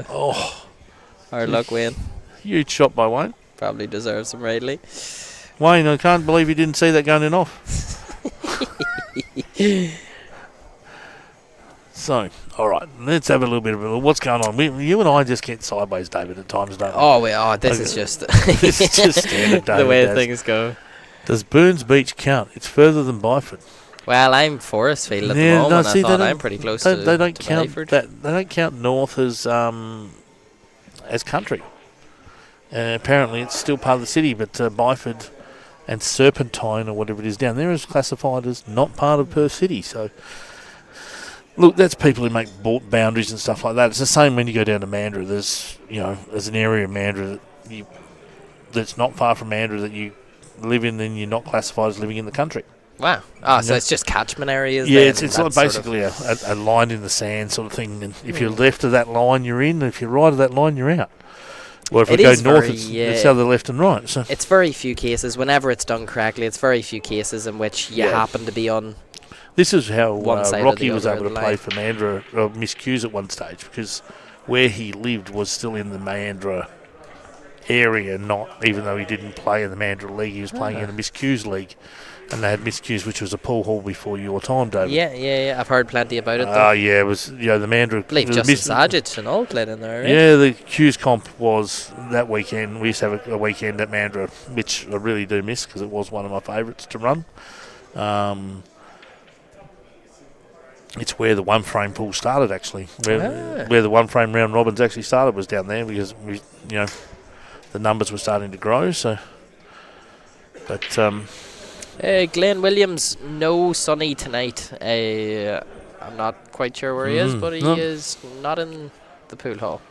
hard luck, Wayne. Huge shot by Wayne. Probably deserves some rightly. Wayne, I can't believe you didn't see that going in off. So, all right, let's have a little bit of what's going on. You and I just get sideways, David, at times, don't we? This is just this is just standard, David, the way things go. Does Burns Beach count? It's further than Byford. Well, I'm Forestfield at the moment. I thought I'm pretty close to they don't count Byford. They don't count north as country. Apparently it's still part of the city, but Byford and Serpentine, or whatever it is down there, is classified as not part of Perth City. So, look, that's people who make boundaries and stuff like that. It's the same when you go down to Mandurah. There's an area of Mandurah that's not far from Mandurah that you live in, and you're not classified as living in the country. Wow. Oh, so it's just catchment areas? Yeah, then, it's like basically a line in the sand sort of thing. And if you're left of that line, you're in. And if you're right of that line, you're out. Well, if we go north, it's other left and right. So it's very few cases. Whenever it's done correctly, it's very few cases in which you happen to be on. This is how one side Rocky was able to play for Mandurah, or Miss Q's at one stage, because where he lived was still in the Mandurah area, not even though he didn't play in the Mandurah League, he was playing in the Miss Q's League. And they had Miss Q's, which was a pool hall before your time, David. Yeah. I've heard plenty about it. It was the Mandurah. I believe Justin Sajic and all played in there, right? Yeah, the Q's comp was that weekend. We used to have a weekend at Mandurah, which I really do miss because it was one of my favourites to run. It's where the one frame pool started, actually. Where the one frame round robins actually started was down there, because the numbers were starting to grow. So, but. Glenn Williams, no Sonny tonight. I'm not quite sure where he is, but he is not in the pool hall.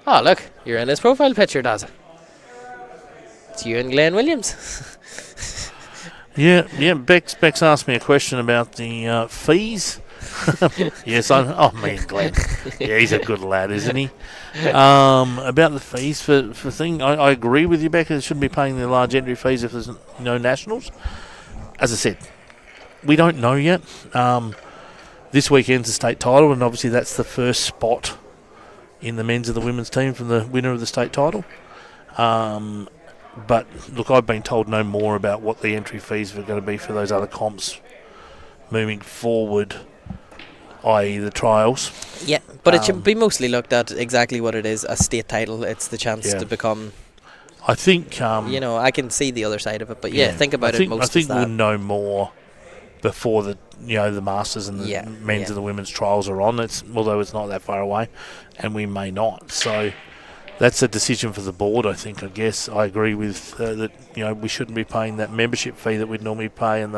Oh, look, you're in his profile picture, Dazza. It's you and Glenn Williams. Yeah. Bex asked me a question about the fees. Yes, me and Glenn. Yeah, he's a good lad, isn't he? About the fees for thing, I agree with you, Beck. They shouldn't be paying the large entry fees if there's no nationals. As I said, we don't know yet. This weekend's the state title, and obviously that's the first spot in the men's and the women's team from the winner of the state title. But, look, I've been told no more about what the entry fees are going to be for those other comps moving forward, i.e. the trials. Yeah, but it should be mostly looked at exactly what it is, a state title. It's the chance to become... I think... I can see the other side of it, but think about it most I think as that. we'll know more before the Masters and the men's and the women's trials are on. Although it's not that far away, and we may not. So that's a decision for the board, I think. I guess I agree with that. We shouldn't be paying that membership fee that we'd normally pay, and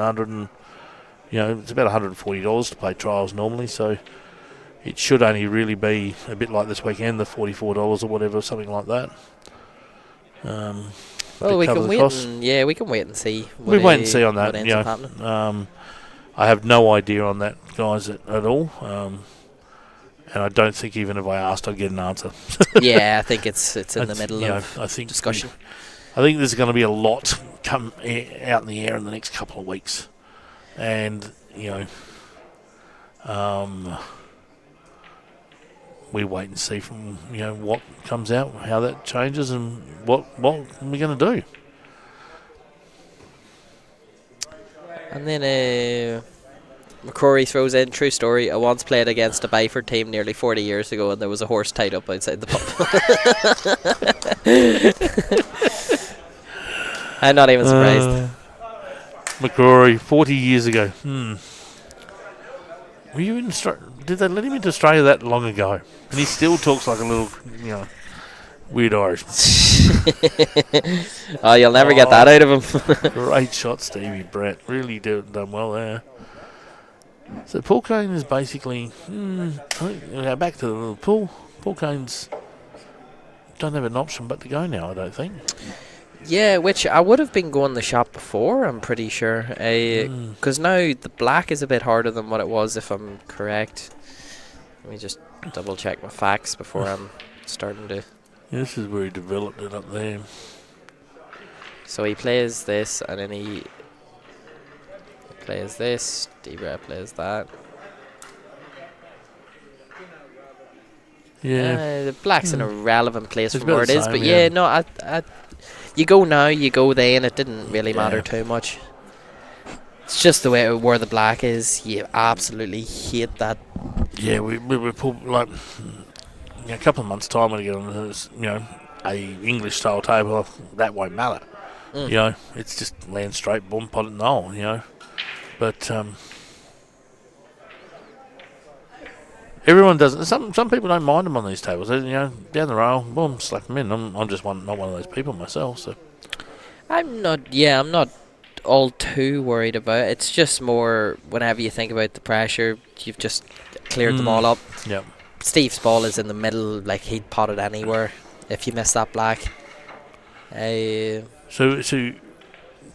it's about $140 to play trials normally. So it should only really be a bit like this weekend, the $44 or whatever, something like that. We can wait and see. We wait and see on that. What ends up happening. I have no idea on that, guys, at all. And I don't think even if I asked, I'd get an answer. I think it's in the middle of discussion. I think there's going to be a lot come out in the air in the next couple of weeks, and we wait and see from what comes out, how that changes, and what we're going to do. And then McCrory throws in, true story, I once played against a Byford team nearly 40 years ago, and there was a horse tied up outside the pub. I'm not even surprised. McCrory, 40 years ago. Were you in Australia? Did they let him into Australia that long ago? And he still talks like a little, weird Irish. You'll never get that out of him. Great shot, Stevie Brett. Really done well there. So Paul Kane is basically, back to the little pool. Paul Kane's don't have an option but to go now, I don't think. Yeah, which I would have been going the shop before, I'm pretty sure. Because now the black is a bit harder than what it was, if I'm correct. Let me just double check my facts before I'm starting to... Yeah, this is where he developed it up there. So he plays this, and then he plays this. D-Brett plays that. Yeah. The black's in a relevant place it's from where it is. But you go now, you go then. It didn't really matter too much. It's just the way where the black is. You absolutely hate that. Yeah, we pulled like a couple of months' time when we get on this, a English style table. That won't matter. It's just land straight, boom, pot it in the hole. But Everyone does. Some people don't mind them on these tables. They, down the rail, boom, slap them in. I'm just not one of those people myself. So I'm not. Yeah, I'm not all too worried about it. It's just more whenever you think about the pressure, you've just cleared them all up. Yeah. Steve's ball is in the middle, like he'd pot it anywhere if you miss that black. So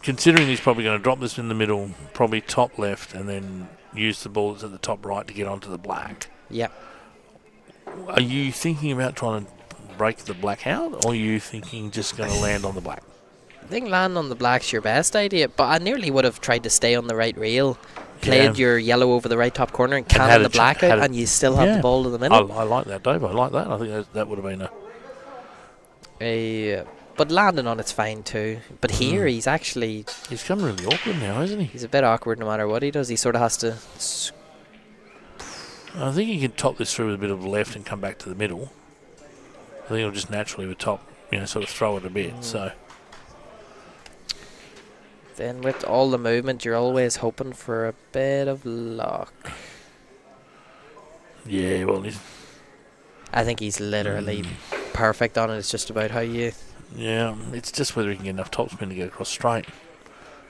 considering he's probably going to drop this in the middle, probably top left, and then use the ball that's at the top right to get onto the black. Yeah. Are you thinking about trying to break the black out, or are you thinking just going to land on the black? I think land on the black's your best idea, but I nearly would have tried to stay on the right rail, played your yellow over the right top corner and cannon the black out, and you still have the ball in the middle. I like that, Dave. I like that. I think that would have been but landing on it's fine too. But here he's coming really awkward now, isn't he? He's a bit awkward no matter what he does. He sort of has to. I think he can top this through with a bit of left and come back to the middle. I think he'll just naturally with top, sort of throw it a bit. So. Then with all the movement, you're always hoping for a bit of luck. Yeah, well, I think he's literally perfect on it. It's just about how you. Yeah, it's just whether he can get enough topspin to get across straight.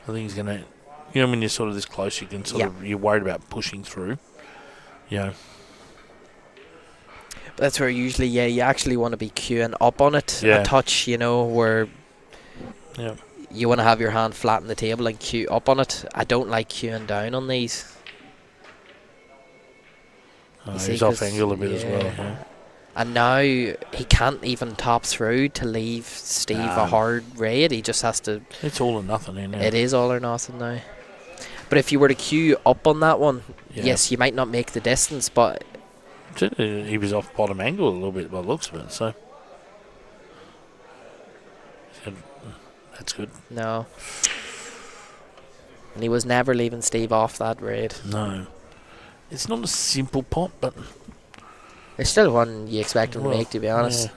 I think he's going to. When you're sort of this close, you can you're worried about pushing through. Yeah. But that's where usually, you actually want to be queuing up on it a touch, where. Yeah. You want to have your hand flat on the table and queue up on it. I don't like queuing down on these. He's off angle a bit as well. Yeah. And now he can't even top through to leave Steve a hard raid. He just has to. It's all or nothing in there. It is all or nothing now. But if you were to queue up on that one, yes, you might not make the distance, but. He was off bottom angle a little bit by the looks of it, so. That's good. No. And he was never leaving Steve off that raid. No. It's not a simple pot, but... It's still one you expect him to make, to be honest.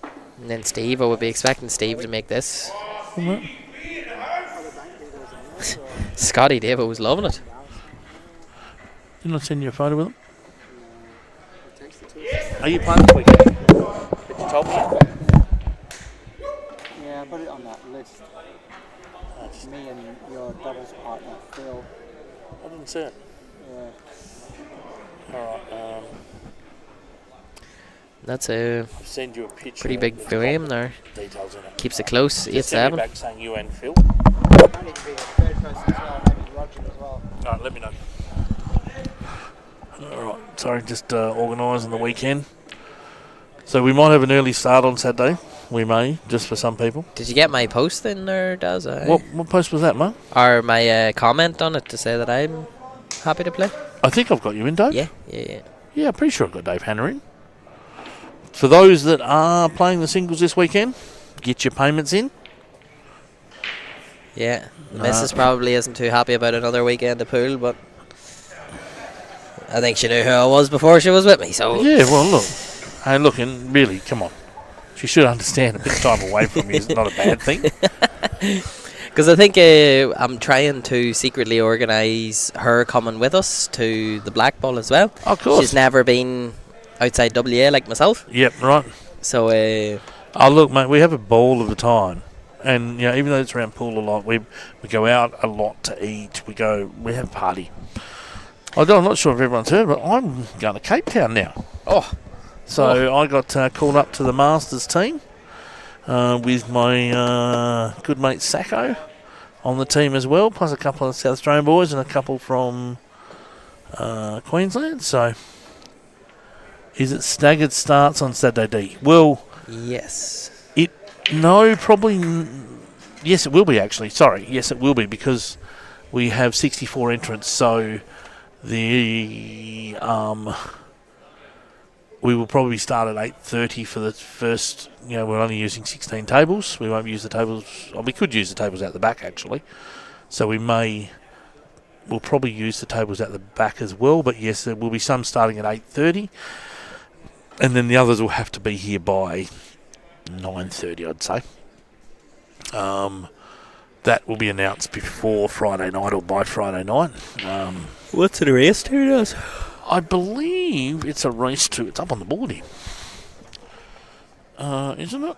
Yeah. And then Steve, I would be expecting Steve to make this. Scotty David was loving it. Didn't I send you a photo with him? Are you playing this weekend? Did you told me? Yeah, I put it on that list. Me and your doubles partner, Phil. I didn't see it. Yeah. Alright, that's a I'll send you a picture. Pretty big frame there. Details in it. Keeps it close. 8-7. Send me back saying you and Phil. I need to be a third person as well, maybe Roger as well. Alright, let me know. Alright, sorry, just organising the weekend. So we might have an early start on Saturday. We may, just for some people. Did you get my post in there, Daz? What post was that, mate? Or my comment on it to say that I'm happy to play? I think I've got you in, Dave. Yeah. Yeah, I'm pretty sure I've got Dave Hanna in. For those that are playing the singles this weekend, get your payments in. Yeah, Mrs. probably isn't too happy about another weekend of pool, but I think she knew who I was before she was with me, so... Yeah, well, look. Hey, look, and really, come on. She should understand a bit of time away from you is not a bad thing. Because I think I'm trying to secretly organise her coming with us to the Black Ball as well. Of course. She's never been outside WA like myself. Yep, right. So... oh, look, mate, we have a ball of the time. And, even though it's around pool a lot, we go out a lot to eat. We have party. I'm not sure if everyone's heard, but I'm going to Cape Town now. So I got called up to the Masters team with my good mate Sacco on the team as well, plus a couple of South Australian boys and a couple from Queensland. So is it staggered starts on Saturday D? Well, yes. Yes, it will be actually. Sorry, yes, it will be because we have 64 entrants. So the we will probably start at 8:30 for the first. We're only using 16 tables. We won't use the tables. We could use the tables out the back actually. So we'll probably use the tables at the back as well. But yes, there will be some starting at 8:30, and then the others will have to be here by 9:30, I'd say. that will be announced before Friday night or by Friday night. What's it a race to, does? I believe it's a race to... It's up on the board here. Isn't it?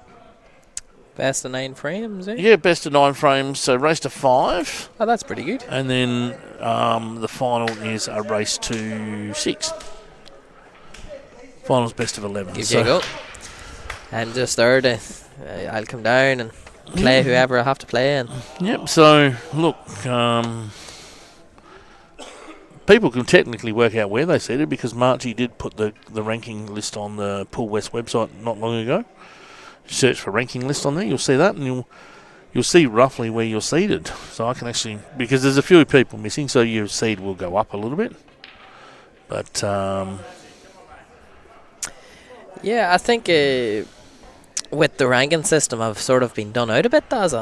Best of 9 frames, eh? Yeah, best of 9 frames. So race to 5. Oh, that's pretty good. And then the final is a race to 6. Final's best of 11. Give you a go. And just there, I'll come down and play whoever I have to play. And yep, so look, people can technically work out where they seated because Margie did put the ranking list on the Pool West website not long ago. Search for ranking list on there, you'll see that, and you'll see roughly where you're seated. So I can actually, because there's a few people missing, so your seed will go up a little bit. But yeah, I think with the ranking system, I've sort of been done out a bit, because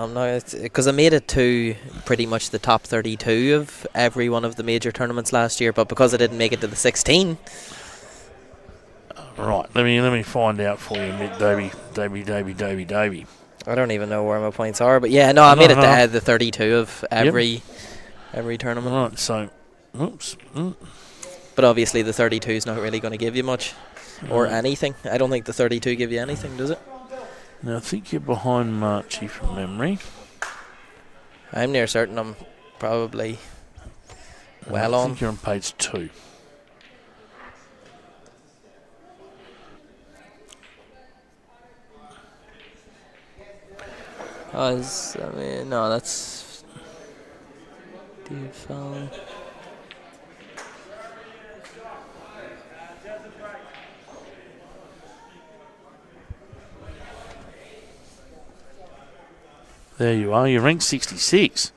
I made it to pretty much the top 32 of every one of the major tournaments last year, but because I didn't make it to the 16. Right, let me find out for you, Davey. I don't even know where my points are, but yeah, no, I made it to the 32 of every tournament. Right, so, oops. But obviously the 32 is not really going to give you much or anything. I don't think the 32 give you anything, does it? Now I think you're behind Marchie from memory. I'm near certain I'm probably well on. I think you're on page 2. No, that's default. There you are. You're ranked 66.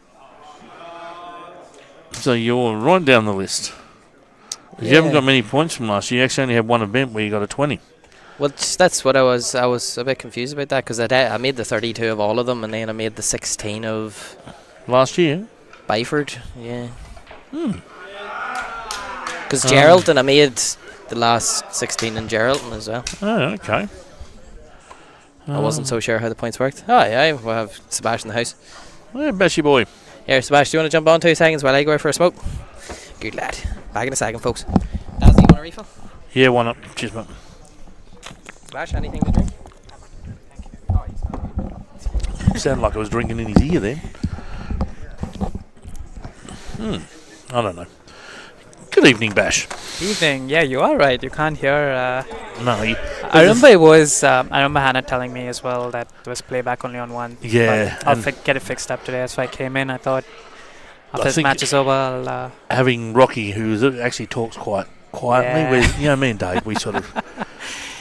So you're right down the list. You haven't got many points from last year. You actually only had one event where you got a 20. Well, that's what I was a bit confused about that, because I made the 32 of all of them, and then I made the 16 of last year. Byford, yeah. Because Geraldton, I made the last 16 in Geraldton as well. Oh, okay. I wasn't so sure how the points worked. Oh, yeah, we'll have Sebastian in the house. Yeah, Bessie boy. Here, Sebastian, do you want to jump on 2 seconds while I go out for a smoke? Good lad. Back in a second, folks. Dazzy, you want a refill? Yeah, why not? Cheers, mate. Sebastian, anything to drink? Sounded like I was drinking in his ear then. I don't know. Good evening, Bash. Evening. Yeah, you are right. You can't hear. No, I remember it was. I remember Hannah telling me as well that there was playback only on one. Yeah, I'll get it fixed up today. So I came in. I thought after the match is over, I'll. Having Rocky, who actually talks quite quietly, me and Dave, we sort of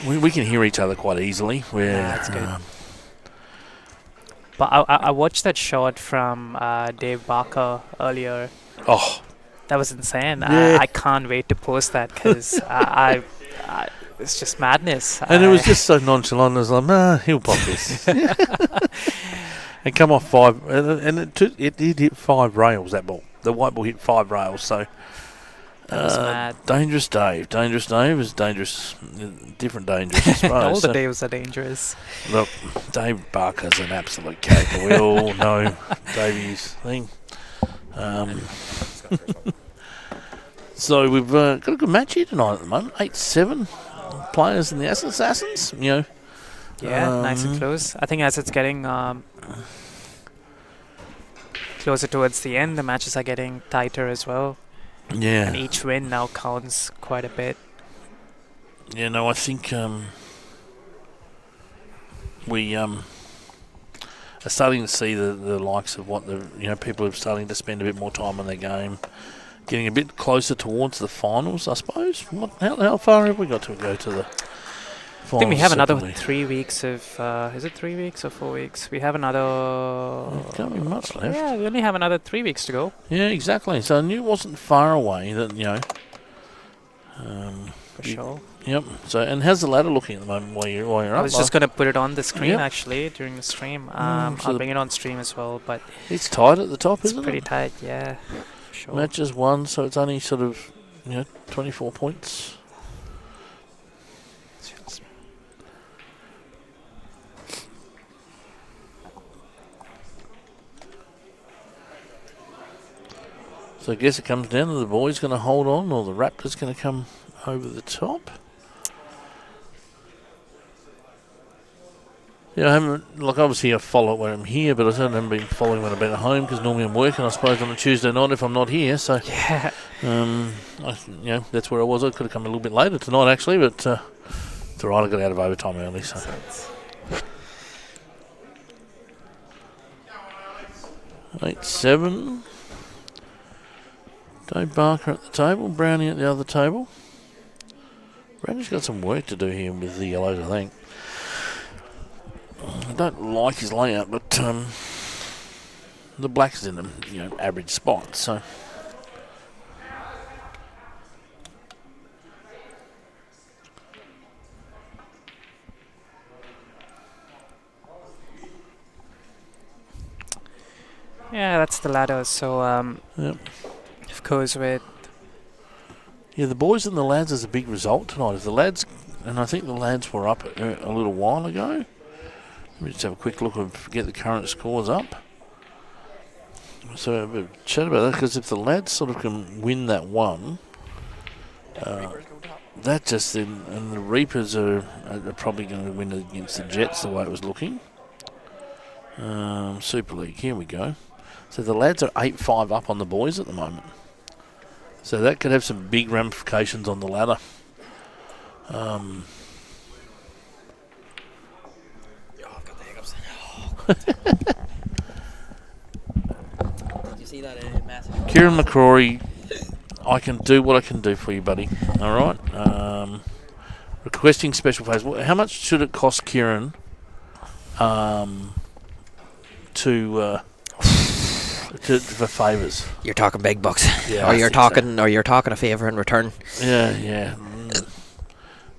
we can hear each other quite easily. That's good. But I watched that shot from Dave Barker earlier. Oh. That was insane. Yeah. I can't wait to post that because it's just madness. And it was just so nonchalant. I was like, nah, he'll pop this. And come off 5. And it did hit 5 rails, that ball. The white ball hit 5 rails. So, that was mad. Dangerous Dave. Dangerous Dave is dangerous. Different dangerous, I suppose. All the Daves are dangerous. Look, Dave Barker's an absolute character. We all know Davey's thing. So we've got a good match here tonight at the moment. 8-7 players in the Assassins. Yeah, nice and close. I think as it's getting closer towards the end, the matches are getting tighter as well. Yeah. And each win now counts quite a bit. Yeah, no, I think we are starting to see the likes of what people are starting to spend a bit more time on their game, getting a bit closer towards the finals, I suppose. How far have we got to go to the finals? I think we have another 3 weeks of... is it 3 weeks or 4 weeks? We have another... Can't be much left. Yeah, we only have another 3 weeks to go. Yeah, exactly. So I knew it wasn't far away that, for sure. Yep. So, and how's the ladder looking at the moment while you're up? I was just going to put it on the screen actually during the stream. I'll bring it on stream as well, but it's tight at the top, isn't it? It's pretty tight, yeah. Sure. Matches 1, so it's only sort of 24 points. So I guess it comes down to the boys going to hold on or the Raptors going to come over the top. Yeah, I haven't, obviously I follow it when I'm here, but I haven't been following when I've been at home because normally I'm working, I suppose, on a Tuesday night if I'm not here. So, Yeah. That's where I was. I could have come a little bit later tonight, actually, but it's all right. I got out of overtime early, so. 8-7. Dave Barker at the table, Brownie at the other table. Brownie's got some work to do here with the yellows, I think. I don't like his layout, but the black is in an average spot, so. Yeah, that's the ladders. So Yep. of course with Yeah, the boys and the lads is a big result tonight. If the lads, and I think the lads were up a little while ago. Let me just have a quick look and get the current scores up. So we'll chat about that, because if the lads sort of can win that one, that just then, and the Reapers are probably going to win against the Jets the way it was looking. Super League, here we go. So the lads are 8-5 up on the boys at the moment. So that could have some big ramifications on the ladder. Did you see that message? Kieran McCrory, I can do what I can do for you, buddy. All right. Requesting special phase. How much should it cost Kieran for favours? You're talking big bucks. Yeah, or I you're think talking or you're talking a favour in return. Yeah.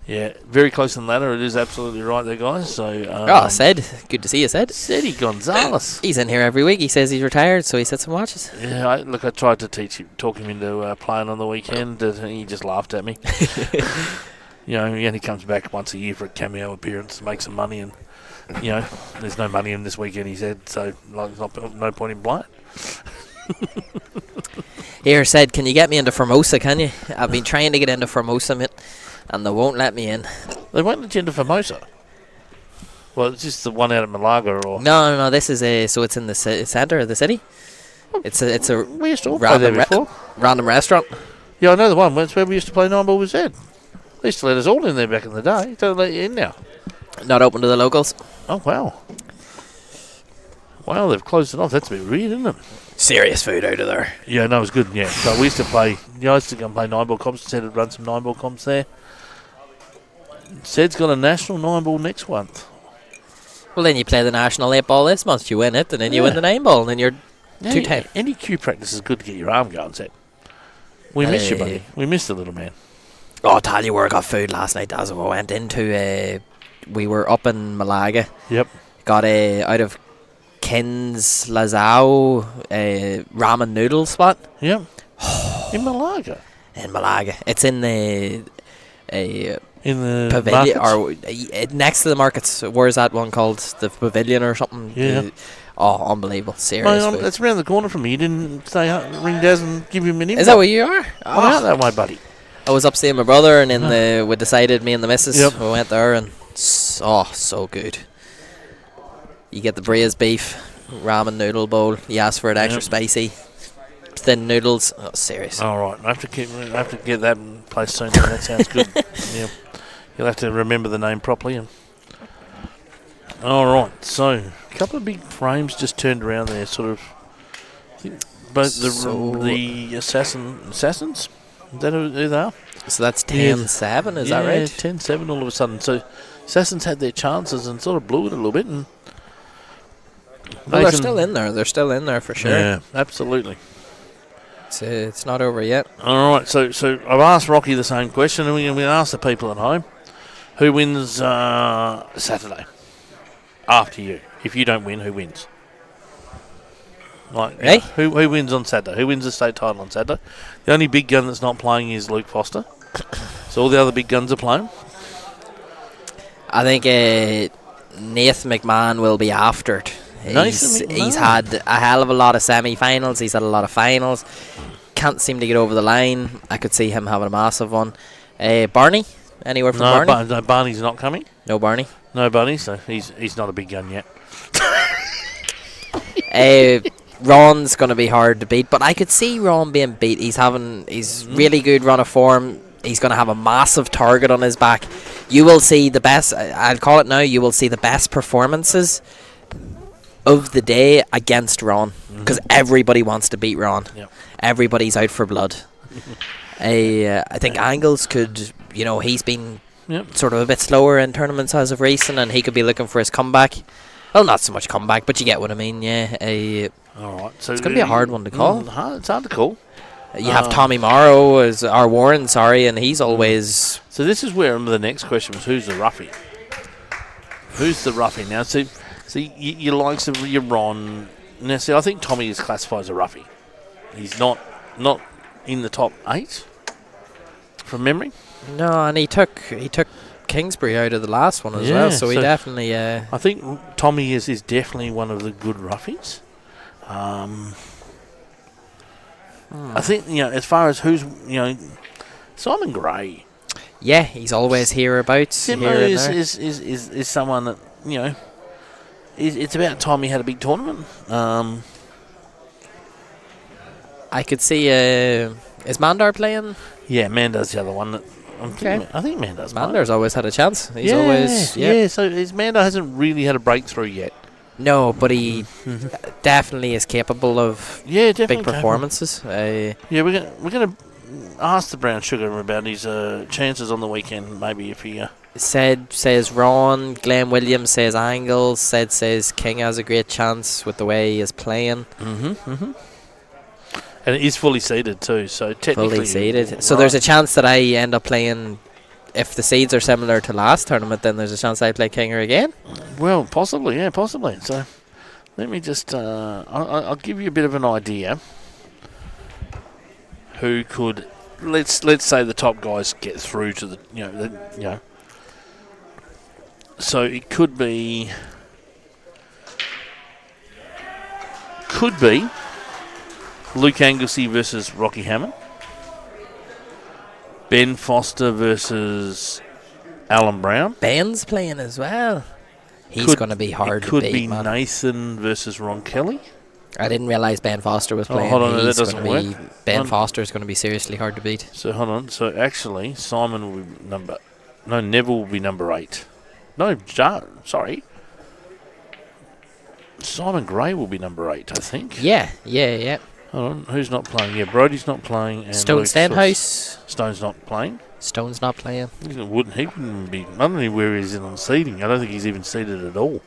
Yeah, very close in the ladder. It is absolutely right there, guys. So, Sid. Good to see you, Sid. Siddy Gonzalez. He's in here every week. He says he's retired, so he sits and watches. Yeah, I tried to talk him into playing on the weekend, and he just laughed at me. He only comes back once a year for a cameo appearance to make some money, and there's no money in this weekend, he said. So, no point in playing. Here, Sid, can you get me into Formosa? Can you? I've been trying to get into Formosa, mate, and they won't let me in. They won't let you into Formosa. Well, it's just the one out of Malaga, or No. This is so it's in the centre of the city. It's a we used to all play there before. Random restaurant. Yeah, I know the one. That's where we used to play 9 ball with Zed. They used to let us all in there back in the day. Don't let you in now. Not open to the locals. Oh wow! Wow, they've closed it off. That's a bit weird, isn't it? Serious food out of there. Yeah, no, it was good. Yeah, so we used to play. I used to go and play 9 ball comps. Said to run some 9 ball comps there. Zed's got a national 9 ball next month. Well, then you play the national 8 ball this month. You win it, and then you win the 9 ball, and then you're two-time. Any Q practice is good to get your arm going, Zed. We miss you, buddy. We miss the little man. Oh, I'll tell you where I got food last night. As we went into, we were up in Malaga. Yep. Got out of Kin's Lazao ramen noodle spot. Yep. In Malaga. In Malaga, it's in the in the pavilion markets? or next to the markets. Where's that one called? The pavilion or something? Yeah. Unbelievable! Serious. No, food. that's around the corner from me. You didn't say ring Daz and give him an invite. Is that where you are? I'm out that way, buddy. I was up seeing my brother, and we decided, me and the missus, Yep. we went there, and so good. You get the braised beef, ramen noodle bowl. You ask for it extra spicy, thin noodles. Oh, serious. All right, I have to get that in place soon. That sounds good. Yeah, you'll have to remember the name properly. All right, so a couple of big frames just turned around there, sort of. Both the assassins. Is that who they are? So that's 10-7, is that right? 10-7 all of a sudden. So Assassins had their chances and sort of blew it a little bit. And well, they're still in there. They're still in there for sure. Yeah, absolutely. It's not over yet. All right, so I've asked Rocky the same question, and we're going to ask the people at home, who wins Saturday? After you. If you don't win, who wins? Like, Hey? Who wins on Saturday? Who wins the state title on Saturday? The only big gun that's not playing is Luke Foster. So all the other big guns are playing. I think Nathan McMahon will be after it. He's had a hell of a lot of semi-finals. He's had a lot of finals. can't seem to get over the line. I could see him having a massive one. Barney? Anywhere from No, Barney? no, Barney's not coming. No Barney? No Barney, so he's not a big gun yet. Ron's going to be hard to beat, but I could see Ron being beat. He's really good run of form. He's going to have a massive target on his back. You will see the best, I'll call it now, you will see the best performances of the day against Ron, because everybody wants to beat Ron. Yep. Everybody's out for blood. I think Angles could, he's been sort of a bit slower in tournaments as of recent, and he could be looking for his comeback. Well, not so much comeback, but you get what I mean, yeah. All right. So it's going to be a hard one to call. It's hard to call. You have Tommy Morrow, Warren, and he's always... So this is where the next question was, who's the roughie? Who's the roughie? Now, see you likes of your Ron. Now, see, I think Tommy is classified as a roughie. He's not in the top 8, from memory. No, and he took Kingsbury out of the last one as well, so he definitely... I think Tommy is definitely one of the good roughies. I think, as far as who's, Simon Gray. Yeah, he's always hereabouts. Simo is someone that, it's about time he had a big tournament. I could see, is Mandar playing? Yeah, Mandar's the other one. I think Mandar's Mandar's always had a chance. He's so Mandar hasn't really had a breakthrough yet. No, but he definitely is capable of big performances. We're gonna ask the Brown Sugar about his chances on the weekend. Maybe if he says Ron, Glenn Williams says Angles, says King has a great chance with the way he is playing. And it is fully seeded too, so technically fully seeded. So there's a chance that I end up playing. If the seeds are similar to last tournament, then there's a chance I play Kinger again. Well, possibly. So let me just I'll give you a bit of an idea. Who could let's say the top guys get through to the So it could be Luke Anglesey versus Rocky Hammond. Ben Foster versus Alan Brown. Ben's playing as well. He's going to be hard to beat. Could be Nathan versus Ron Kelly. I didn't realise Ben Foster was playing. Hold on, that doesn't work. Ben Foster is going to be seriously hard to beat. So hold on. So actually, Simon will be Neville will be number 8. No, sorry. Simon Gray will be number 8, I think. Yeah. Hold on, who's not playing? Yeah, Brody's not playing. And Stone Stenhouse. Stone's not playing. Stone's not playing. He wouldn't be. I don't know where he's in on seeding. I don't think he's even seeded at all.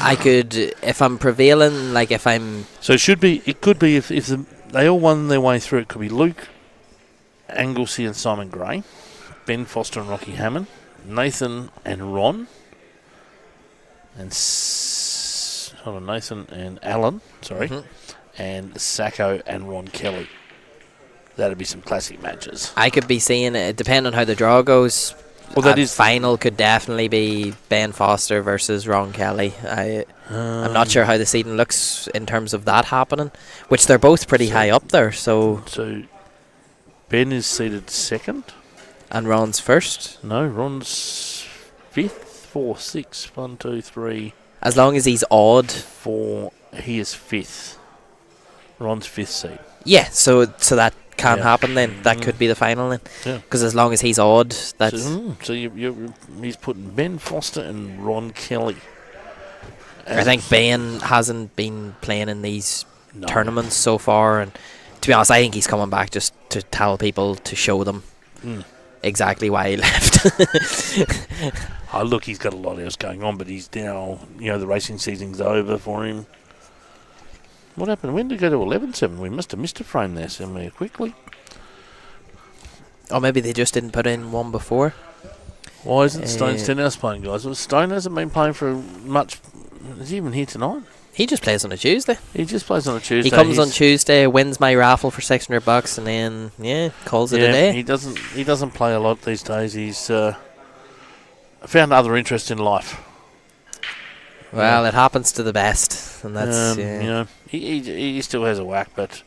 I could, if I'm prevailing, if I'm... So it could be if they all won their way through, it could be Luke Anglesey and Simon Gray, Ben Foster and Rocky Hammond, Nathan and Ron, and Nathan and Alan, and Sacco and Ron Kelly. That'd be some classic matches. I could be seeing it, depending on how the draw goes. Well, that is final could definitely be Ben Foster versus Ron Kelly. I'm not sure how the seeding looks in terms of that happening, which they're both pretty high up there. So Ben is seeded 2nd, and Ron's 1st. No, Ron's 5th, 4, 6, 1, 2, 3. As long as he's odd. 4. He is 5th. Ron's 5th seed. Yeah, so that can happen then. That could be the final then. Yeah. Because as long as he's odd, that's... So he's putting Ben Foster and Ron Kelly. I think Ben hasn't been playing in these tournaments so far, and to be honest, I think he's coming back just to tell people, to show them exactly why he left. Look, he's got a lot else going on, but he's now, the racing season's over for him. What happened? When did it go to 11-7? We must have missed a frame there somewhere quickly. Or maybe they just didn't put in one before. Why isn't Stone Stenhouse playing, guys? Well, Stone hasn't been playing for much. Is he even here tonight? He just plays on a Tuesday. He just plays on a Tuesday. He comes on Tuesday, wins my raffle for $600, and then calls it a day. He doesn't play a lot these days. He's found other interest in life. Well, it happens to the best, and that's he still has a whack, but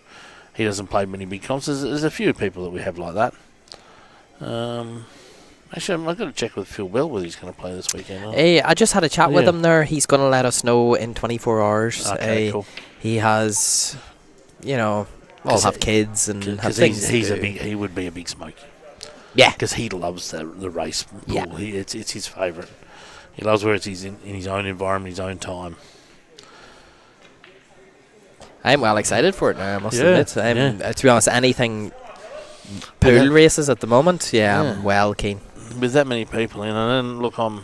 he doesn't play many big comps. There's a few people that we have like that. Actually, I've got to check with Phil Bell whether he's going to play this weekend. Hey, I just had a chat with him there. He's going to let us know in 24 hours. Okay, cool. He has, all have kids and have things. He would be a big smoke. Yeah, because he loves the race pool. Yeah, it's his favourite. He loves where he's in his own environment, his own time. I'm well excited for it now, I must admit. To be honest, anything pool races at the moment, I'm well keen. With that many people in, and look, I'm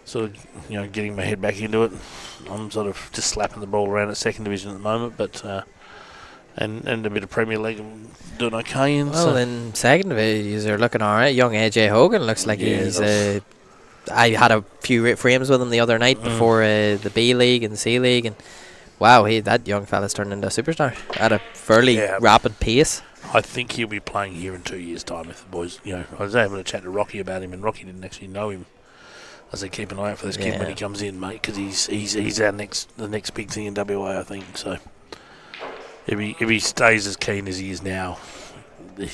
sort of, getting my head back into it. I'm sort of just slapping the ball around at second division at the moment, but and a bit of Premier League, I'm doing okay in. Well, in second division, you're looking all right. Young AJ Hogan looks like he's. I had a few frames with him the other night before the B League and the C League, and wow, that young fella's turned into a superstar at a fairly rapid pace. I think he'll be playing here in 2 years' time if the boys, I was able to chat to Rocky about him, and Rocky didn't actually know him. I said, keep an eye out for this kid when he comes in, mate, because he's the next big thing in WA, I think. So if he stays as keen as he is now, I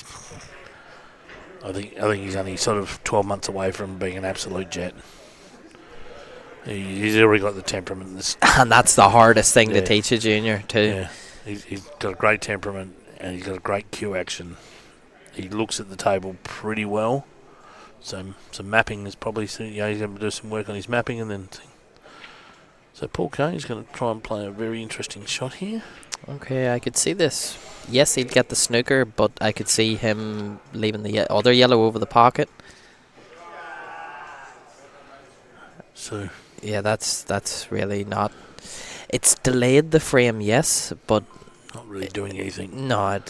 think he's only sort of 12 months away from being an absolute jet. He's already got the temperament, and that's the hardest thing to teach a junior too. Yeah, he's got a great temperament. And he's got a great cue action. He looks at the table pretty well. So some mapping is probably he's going to do some work on his mapping and then. So Paul Kane is going to try and play a very interesting shot here. Okay, I could see this. Yes, he'd get the snooker, but I could see him leaving the other yellow over the pocket. So yeah, that's really not. It's delayed the frame, yes, but. Not really doing anything. No,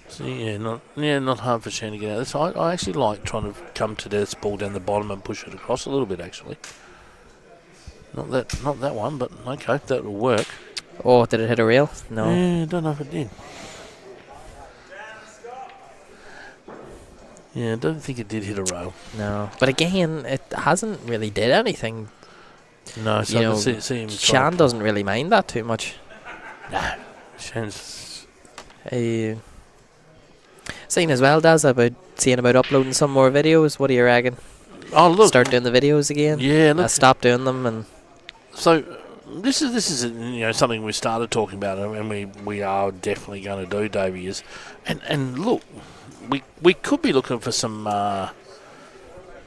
So not hard for Shane to get out of this. I actually like trying to come to this ball down the bottom and push it across a little bit. Actually, not that one, but okay, that will work. Oh, did it hit a rail? No. Yeah, I don't know if it did. Yeah, I don't think it did hit a rail. No, but again, it hasn't really did anything. No, so I can see him. Shan doesn't really mind that too much. No. Shan's seen as well, Daz, about uploading some more videos. What do you reckon? Oh, look, start doing the videos again. Yeah, look, stop doing them, and so this is something we started talking about, and we are definitely going to do, Davey. And look, we could be looking for some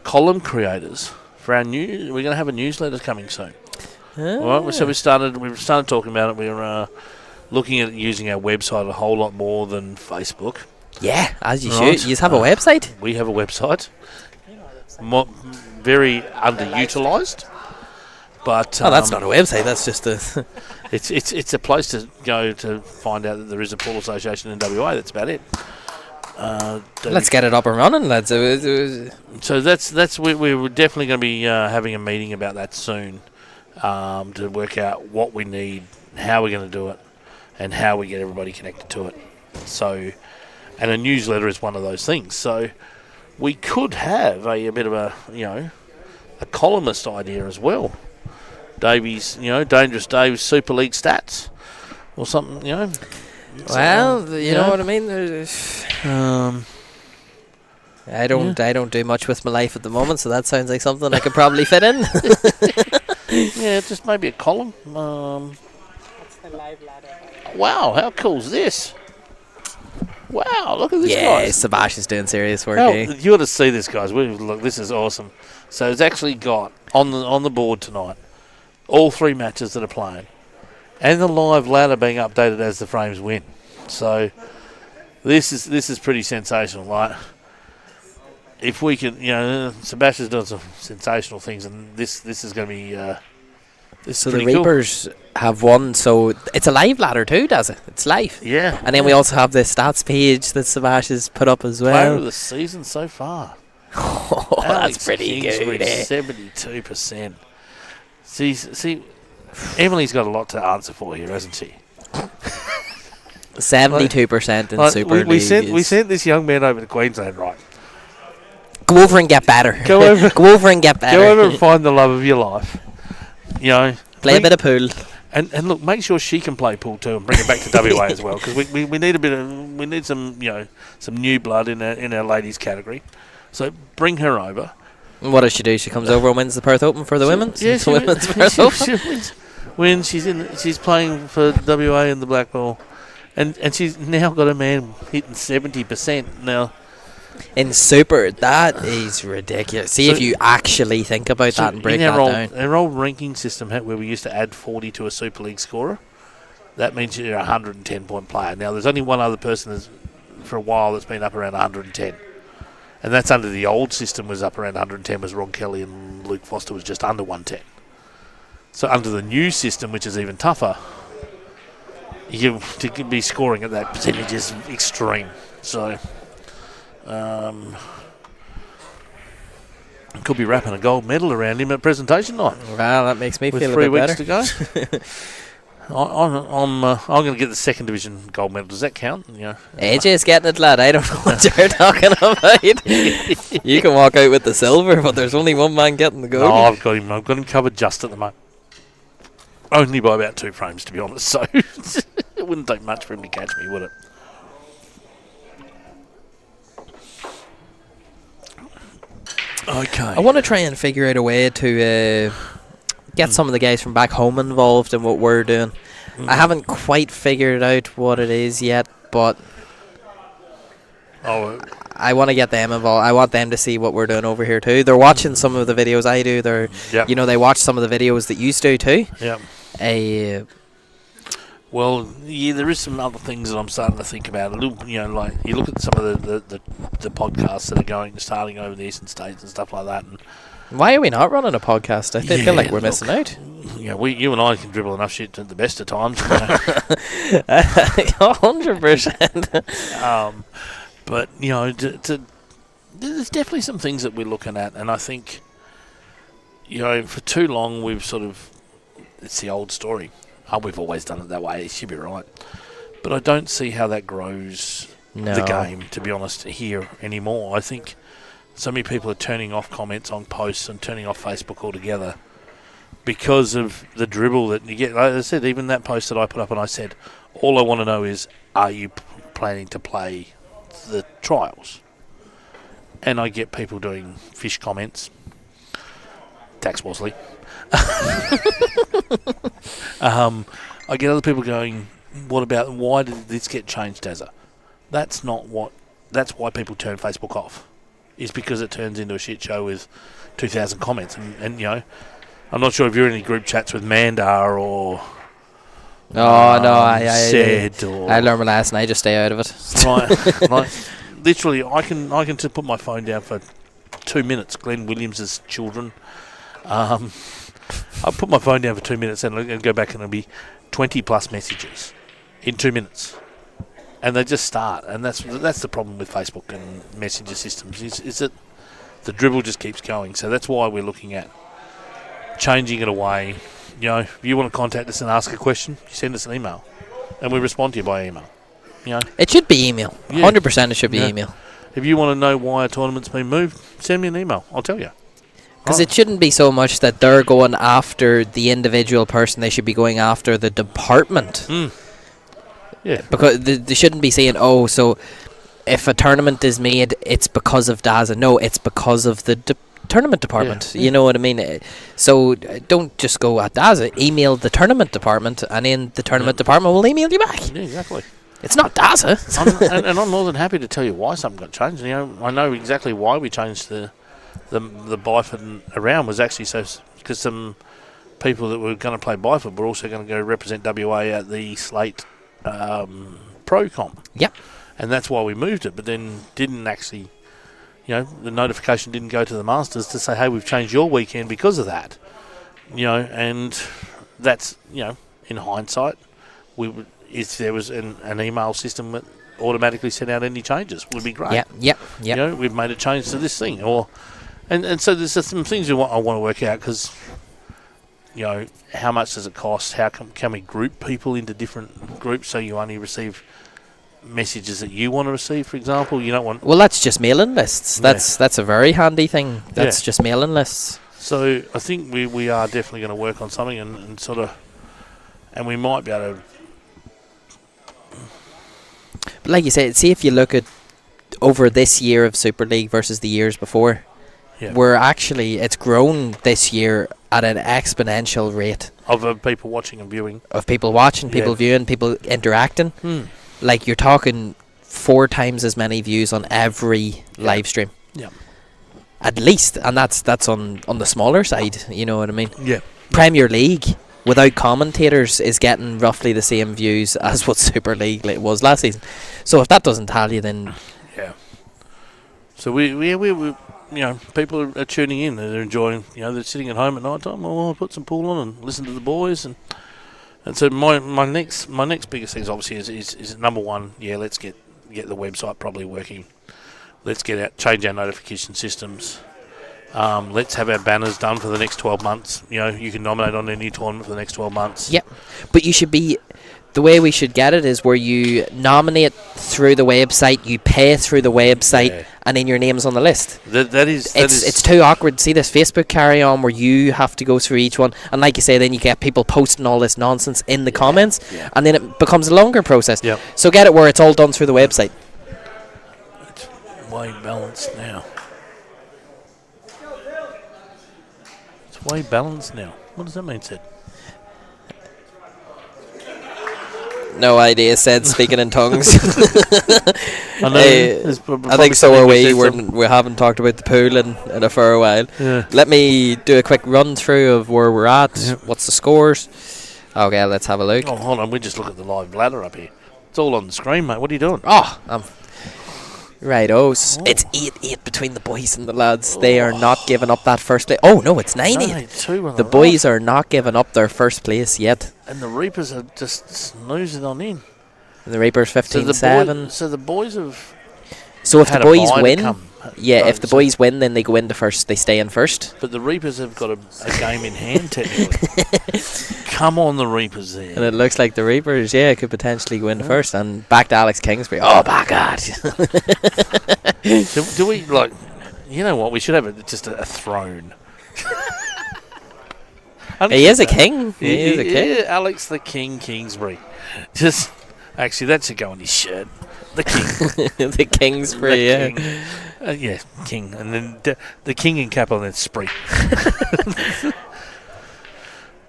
column creators for our news. We're going to have a newsletter coming soon. All right, so we started talking about it. We're looking at using our website a whole lot more than Facebook. Yeah, as you should. You have a website? We have a website. Very underutilised. But that's not a website. That's just a. it's a place to go to find out that there is a pool association in WA. That's about it. Let's get it up and running, lads. So that's we're definitely going to be having a meeting about that soon to work out what we need, how we're going to do it, and how we get everybody connected to it. So, and a newsletter is one of those things. So, we could have a bit of a columnist idea as well. Davies, Dangerous Dave's Superleague stats or something, Well, you know what I mean. I don't do much with my life at the moment, so that sounds like something I could probably fit in. Yeah, just maybe a column. That's the live ladder. Wow, how cool is this? Wow, look at this, guy. Yeah, Sebastian's doing serious work. You ought to see this, guys. Look, this is awesome. So it's actually got on the board tonight all 3 matches that are playing, and the live ladder being updated as the frames win. So this is pretty sensational, right? If we can, Sebastian's done some sensational things, and this is going to be. So the Reapers have won, so it's a live ladder too, does it? It's live. Yeah. And then we also have the stats page that Sebastian's put up as well. Player of the season so far. Oh, that's pretty good. 72%. See, Emily's got a lot to answer for here, hasn't she? 72% in Super League. We sent this young man over to Queensland, right? Go over and get better. Go over and get better. Go over and find the love of your life. Play a bit of pool. And look, make sure she can play pool too, and bring her back to WA as well, because we need we need some some new blood in our ladies category. So bring her over. And what does she do? She comes over and wins the Perth Open for the women's. Yeah, the women's Perth Open. She wins. She's playing for WA in the black ball, and she's now got a man hitting 70% now. In Super, that is ridiculous. See, if you actually think about that and break that down. Our old ranking system where we used to add 40 to a Superleague scorer, that means you're a 110-point player. Now, there's only one other person for a while that's been up around 110. And that's under the old system, was up around 110, was Ron Kelly, and Luke Foster was just under 110. So under the new system, which is even tougher, you to be scoring at that percentage is extreme. So could be wrapping a gold medal around him at presentation night. Well, that makes me with feel 3 a bit weeks better. to go. I'm going to get the second division gold medal. Does that count? AJ's getting it, lad. I don't know what you're talking about. You can walk out with the silver, but there's only one man getting the gold. No, I've got him covered just at the moment. Only by about 2 frames, to be honest. So it wouldn't take much for him to catch me, would it? Okay. I want to try and figure out a way to get some of the guys from back home involved in what we're doing. I haven't quite figured out what it is yet, but I want to get them involved. I want them to see what we're doing over here too. They're watching some of the videos I do. They watch some of the videos that you do too. Yeah. Well, yeah, there is some other things that I'm starting to think about. Like you look at some of the podcasts that are starting over the eastern states and stuff like that. And why are we not running a podcast? I feel like we're missing out. Yeah, you and I can dribble enough shit at the best of times. 100%. But there's definitely some things that we're looking at, and I think for too long it's the old story. We've always done it that way. It should be right. But I don't see how that grows the game, to be honest, here anymore. I think so many people are turning off comments on posts and turning off Facebook altogether because of the dribble that you get. Like I said, even that post that I put up and I said, all I want to know is, are you planning to play the trials? And I get people doing fish comments. Tax Bosley. I get other people going, why did this get changed, Dazza? That's why people turn Facebook off, is because it turns into a shit show with 2,000 comments. And I'm not sure if you're in any group chats with Mandar or I learned my lesson. I just stay out of it. Right. Literally, I can just put my phone down for 2 minutes. Glenn Williams' children. I'll put my phone down for 2 minutes and go back, and it'll be 20 plus messages in 2 minutes, and they just start. And that's the problem with Facebook and messenger systems is that the dribble just keeps going. So that's why we're looking at changing it away. If you want to contact us and ask a question, you send us an email, and we respond to you by email. It should be email. 100% it should be email. If you want to know why a tournament's been moved, send me an email. I'll tell you. Because it shouldn't be so much that they're going after the individual person. They should be going after the department. Yeah. Because they shouldn't be saying, so if a tournament is made, it's because of Daza. No, it's because of the tournament department. Yeah. You know what I mean? So don't just go at Daza. Email the tournament department, and then the tournament department will email you back. Yeah, exactly. It's not Daza. and I'm more than happy to tell you why something got changed. I know exactly why we changed the Byford around was actually because some people that were going to play Byford were also going to go represent WA at the Slate Pro Comp. Yep. And that's why we moved it, but then didn't actually, the notification didn't go to the Masters to say, hey, we've changed your weekend because of that. And that's, in hindsight, if there was an email system that automatically sent out any changes, would be great. Yep. We've made a change to this thing, And so there's some things I want to work out, because, how much does it cost? How can we group people into different groups so you only receive messages that you want to receive, for example? You don't want... Well, that's just mailing lists. That's a very handy thing. That's just mailing lists. So I think we are definitely going to work on something and sort of and we might be able to. But like you said, see if you look at over this year of Super League versus the years before, we're actually, it's grown this year at an exponential rate. Of people watching and viewing. Of people watching, people viewing, people interacting. Like you're talking 4 times as many views on every live stream. Yeah. At least, and that's on the smaller side, you know what I mean? Yeah. Premier League, without commentators, is getting roughly the same views as what Super League was last season. So if that doesn't tell you, then... Yeah. So we people are tuning in. They're enjoying, they're sitting at home at night time. Well, I'll put some pool on and listen to the boys. And so my next biggest thing obviously is number one, let's get the website probably working. Let's change our notification systems. Let's have our banners done for the next 12 months. You can nominate on any tournament for the next 12 months. Yep. But you should be... The way we should get it is where you nominate through the website, you pay through the website, and then your name's on the list. It's too awkward. See this Facebook carry on where you have to go through each one, and like you say, then you get people posting all this nonsense in the comments, and then it becomes a longer process. Yep. So get it where it's all done through the website. It's way balanced now. It's way balanced now. What does that mean, Sid? No idea, said speaking in tongues. I know. I think so are we. We haven't talked about the pool in a fair while. Yeah. Let me do a quick run through of where we're at. Yep. What's the scores? Okay, let's have a look. Oh, hold on. We just look at the live ladder up here. It's all on the screen, mate. What are you doing? Right, it's 8-8 between the boys and the lads. They are not giving up that first place. Oh, no, it's 9-8. The boys are not giving up their first place yet. And the Reapers are just snoozing on in. And the Reapers 15-7. So the boys have... So if the boys win... if the boys win, then they go into first. They stay in first. But the Reapers have got a game in hand, technically. Come on, the Reapers there. And it looks like the Reapers, could potentially go in first. And back to Alex Kingsbury. Oh, my God. do we, you know what? We should have just a throne. He is a king. He is a king. Yeah, Alex the King Kingsbury. Actually, that should go on his shirt. The King. The Kingsbury, King. King. And then the King in capital and then Spree.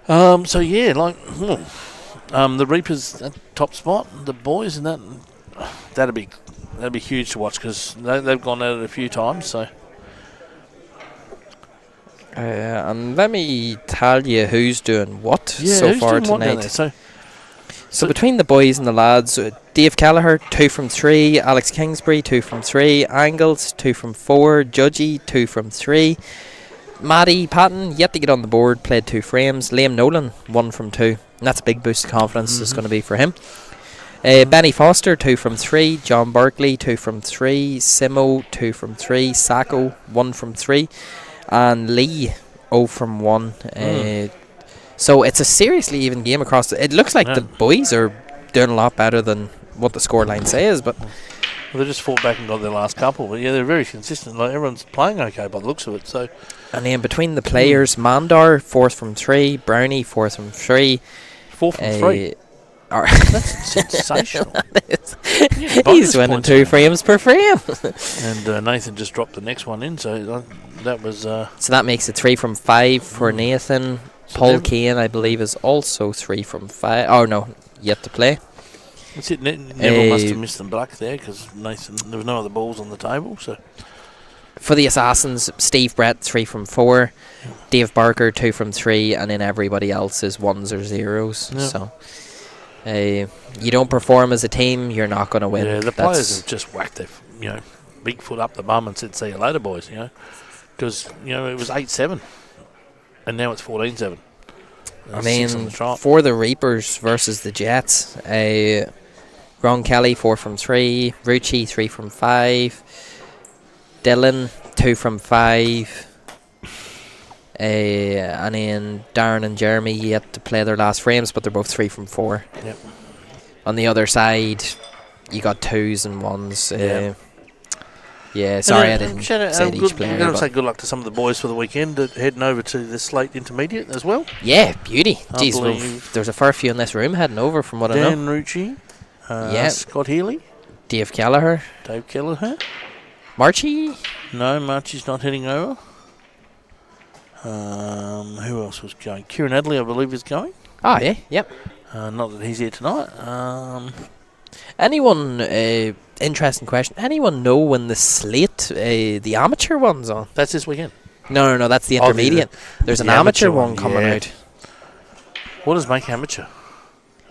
The Reapers at top spot, the boys, and that'd be huge to watch because they've gone at it a few times. So. And let me tell you who's doing what so far tonight. So between the boys and the lads, Dave Kelleher 2 from 3, Alex Kingsbury 2 from 3, Angles 2 from 4, Judgy 2 from 3, Matty Patton yet to get on the board, played 2 frames, Liam Nolan 1 from 2, and that's a big boost of confidence it's going to be for him. Benny Foster 2 from 3, John Berkeley 2 from 3, Simo 2 from 3, Sacco 1 from 3, and Lee 0 from 1. So it's a seriously even game across. It looks like the boys are doing a lot better than what the scoreline says, but they just fought back and got their last couple. But they're very consistent. Everyone's playing okay by the looks of it. So, and then between the players, Mandar 4th from 3, Brownie 4th from 3, 4 from 3. That's sensational. He's winning 2 frames per frame. And Nathan just dropped the next one in, so that was. So that makes it 3 from 5 for Nathan. So Paul Kane, I believe, is also 3 from 5. Oh no, yet to play. That's it. Neville must have missed them black there because Nathan. There was no other balls on the table. So for the Assassins, Steve Brett 3 from 4, Dave Barker 2 from 3, and then everybody else is 1s or 0s. Yeah. So you don't perform as a team, you're not going to win. Yeah, the players have just whacked their big foot up the bum and said, "See you later, boys." Because it was 8-7. And now it's 14-7. I mean, for the Reapers versus the Jets, Ron Kelly 4 from 3, Rucci 3 from 5, Dylan 2 from 5, and then Darren and Jeremy yet to play their last frames, but they're both 3 from 4. Yep. On the other side, you got 2s and 1s. Yeah, sorry I didn't say I'm each good, player. I'm going to but- say good luck to some of the boys for the weekend heading over to the Slate Intermediate as well. Yeah, beauty. I Jeez, believe there's a fair few in this room heading over from what I know. Dan Rucci, Yeah. Scott Healy, Dave Gallagher, Dave Kelleher. Marchie. No, Marchie's not heading over. Who else was going? Kieran Adley, I believe, is going. Oh, yeah, yep. Not that he's here tonight. Anyone, interesting question, anyone know when the Slate, the amateur one's on? That's this weekend. No, that's the Oh, the- intermediate. There's an the amateur amateur one one, coming yeah. out. What does make amateur?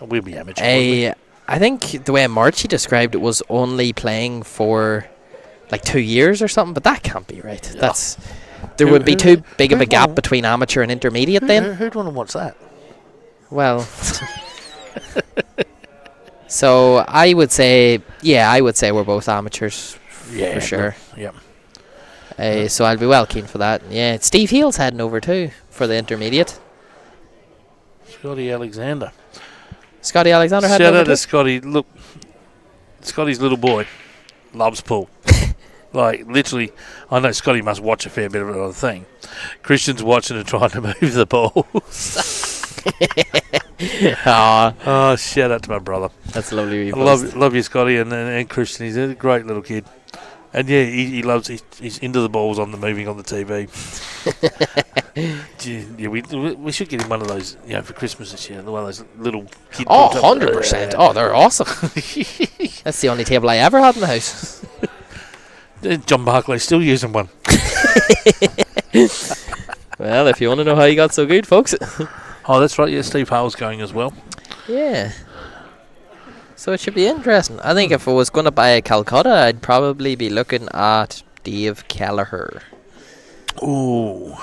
We'll be amateur. won't we? I think the way Marchie described it was only playing for like 2 years or something, but that can't be right. Yeah. That's there Who- would be who- too big of a who'd gap wanna- between amateur and intermediate then. Who'd want to watch that? Well, so I would say we're both amateurs Yeah, for sure. Yep. So I'll be well keen for that. Yeah, Steve Heal's heading over too for the intermediate. Scotty Alexander. Scotty Alexander heading Shout over out too. to Scotty. Look, Scotty's little boy loves pool. Like, literally, I know Scotty must watch a fair bit of it on the thing. Christian's watching and trying to move the ball. Aw, Oh, shout out to my brother. that's lovely. I love you, Scotty, and Christian. He's a great little kid. And yeah, he loves. He's into the balls on the moving on the TV. Gee, yeah, we should get him one of those, for Christmas this year. One of those little kid. Oh, balls. 100%. Oh, they're awesome. That's the only table I ever had in the house. John Barclay's still using one. Well, if you want to know how he got so good, folks. Oh, that's right. Yeah, Steve Hale's going as well. Yeah. So it should be interesting. I think if I was going to buy a Calcutta, I'd probably be looking at Dave Kelleher. Ooh.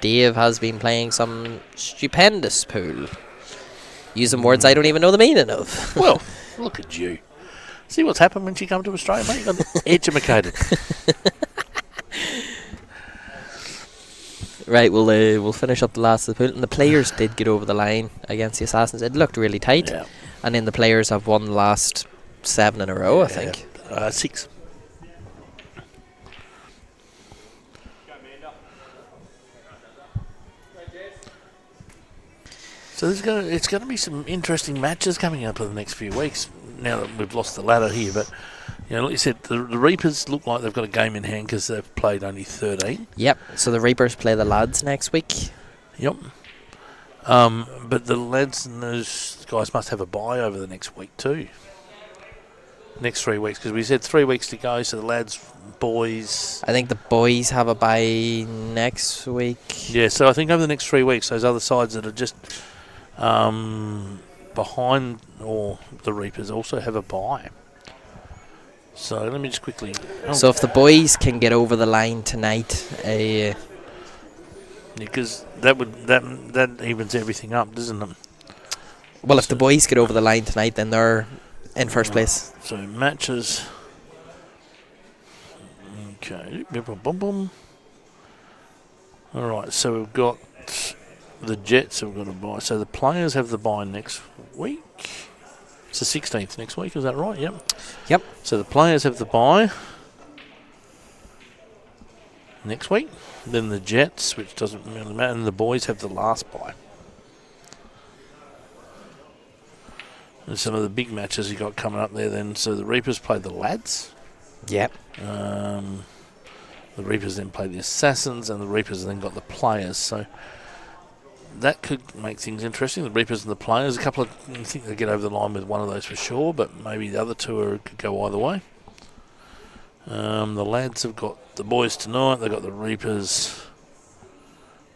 Dave has been playing some stupendous pool. Using words I don't even know the meaning of. Well, look at you. See what's happened when she come to Australia, mate? You got educated. Right, we'll finish up the last of the pool. And the players did get over the line against the Assassins. It looked really tight. Yeah. And then the players have won the last 7 in a row, I think. 6. So it's going to be some interesting matches coming up in the next few weeks. Now that we've lost the ladder here, but like you said, the Reapers look like they've got a game in hand because they've played only 13. Yep. So the Reapers play the Lads next week. Yep. But the lads and those guys must have a bye over the next week too. Next 3 weeks, because we said 3 weeks to go. So the lads, boys. I think the boys have a bye next week. Yeah. So I think over the next 3 weeks, those other sides that are just behind or the Reapers also have a bye. So let me just quickly. So if the boys can get over the line tonight, because that evens everything up, doesn't it? well, if the boys get over the line tonight, then they're in first place. So matches. Okay. Boom, boom, boom. All right. So we've got the Jets have got a bye. So the players have the bye next week. It's the 16th next week. Is that right? Yep. Yep. So the players have the bye next week. Then the Jets, which doesn't really matter, and the boys have the last bye. And some of the big matches you got coming up there then. So the Reapers play the Lads. Yep. The Reapers then play the Assassins, and the Reapers then got the players. So that could make things interesting. The Reapers and the players. I think they get over the line with one of those for sure, but maybe the other two could go either way. The Lads have got the boys tonight. They've got the Reapers.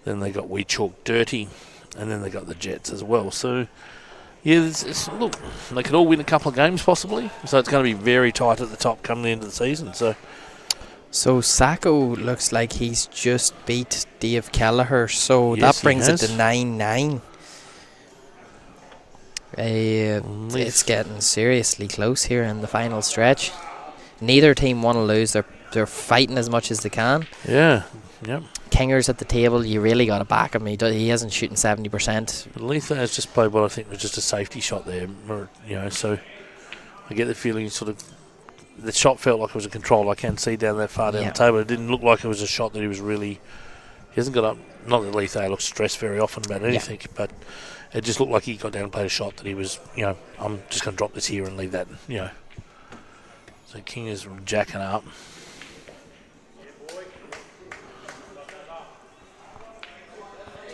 Then they got We Chalk Dirty, and then they got the Jets as well. So yeah, look, they could all win a couple of games possibly. So it's going to be very tight at the top come the end of the season. So Sacco looks like he's just beat Dave Kelleher, so Yes, that brings he it to has. 9-9. It's getting seriously close here in the final stretch. Neither team want to lose. They're fighting as much as they can. yeah, yep. Kinger's at the table. You really got to back him. He hasn't shooting 70%. Letha has just played what I think was just a safety shot there, so I get the feeling he's sort of the shot felt like it was a control. I can see down that far down the table. It didn't look like it was a shot that he was really. He hasn't got up. Not that Lethe looks stressed very often about anything, but it just looked like he got down and played a shot that he was. I'm just going to drop this here and leave that. So King is jacking up.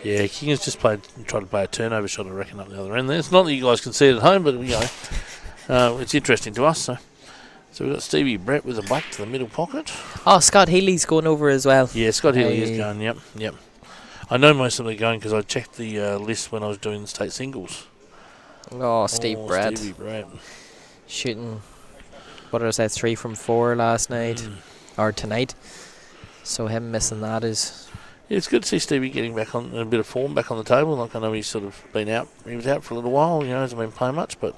Yeah, King has just tried to play a turnover shot, I reckon, up the other end there. It's not that you guys can see it at home, but it's interesting to us. So we've got Stevie Brett with a black to the middle pocket. Oh, Scott Healy's going over as well. Yeah, Scott Healy is going, yep. I know most of them are going because I checked the list when I was doing the state singles. Oh, Stevie Brett. Shooting, what did I say, 3 from 4 last night, or tonight. So him missing that is... Yeah, it's good to see Stevie getting back on a bit of form back on the table. Like, I know he's sort of been out. He was out for a little while, hasn't been playing much, but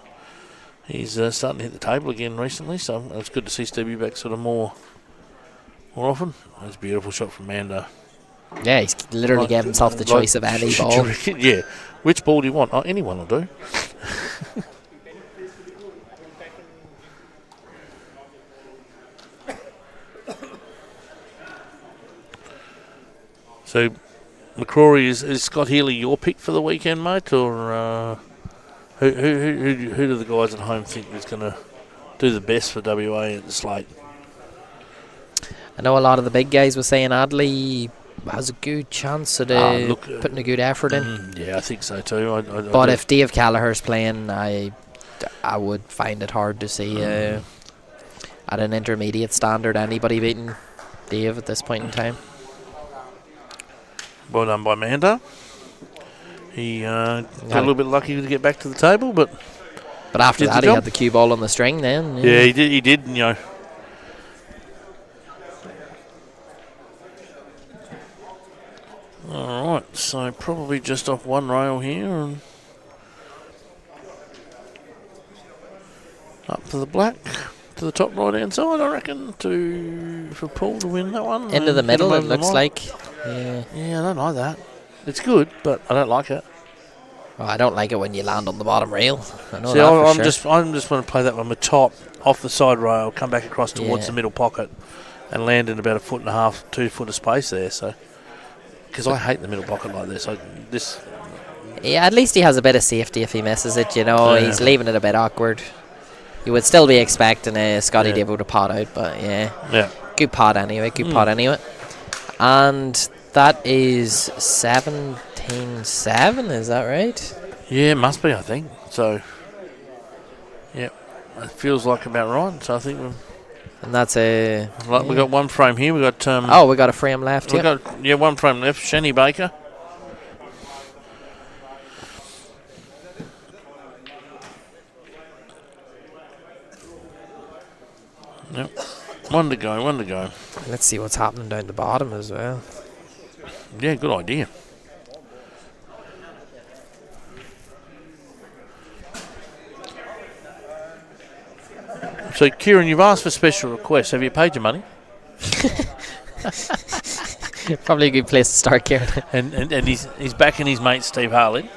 he's starting to hit the table again recently, so it's good to see Stevie back sort of more often. That's a beautiful shot from Mando. Yeah, he's literally gave himself the choice of any ball. Yeah. Which ball do you want? Oh, anyone will do. So, McCrory, is Scott Healy your pick for the weekend, mate, or who do the guys at home think is going to do the best for WA at the slate? I know a lot of the big guys were saying Adley has a good chance at putting a good effort in. Yeah, I think so too. But if Dave Callagher's playing, I would find it hard to see at an intermediate standard anybody beating Dave at this point in time. Well done by Manda. He got a little bit lucky to get back to the table, but after that he had the cue ball on the string then. Yeah, he did, Alright, so probably just off one rail here and up to the black, to the top right hand side, I reckon, for Paul to win that one. Into the middle, it looks like. Yeah, I don't like that. It's good, but I don't like it. Well, I don't like it when you land on the bottom rail. I know I'm sure. just want to play that one with top off the side rail, come back across towards the middle pocket, and land in about 1.5 foot, 2 foot of space there. So, because I hate the middle pocket like this. Yeah, at least he has a bit of safety if he misses it. He's leaving it a bit awkward. You would still be expecting Scotty Devo to pot out, but good pot anyway. And that is 17-7, is that right? Yeah, it must be, I think. So, it feels like about right. So I think and that's we got one frame here. We got we got a frame left. We got one frame left. Shani Baker. Yep. One to go. Let's see what's happening down the bottom as well. Yeah, good idea. So, Kieran, you've asked for special requests. Have you paid your money? Probably a good place to start, Kieran. and he's backing his mate Steve Harley.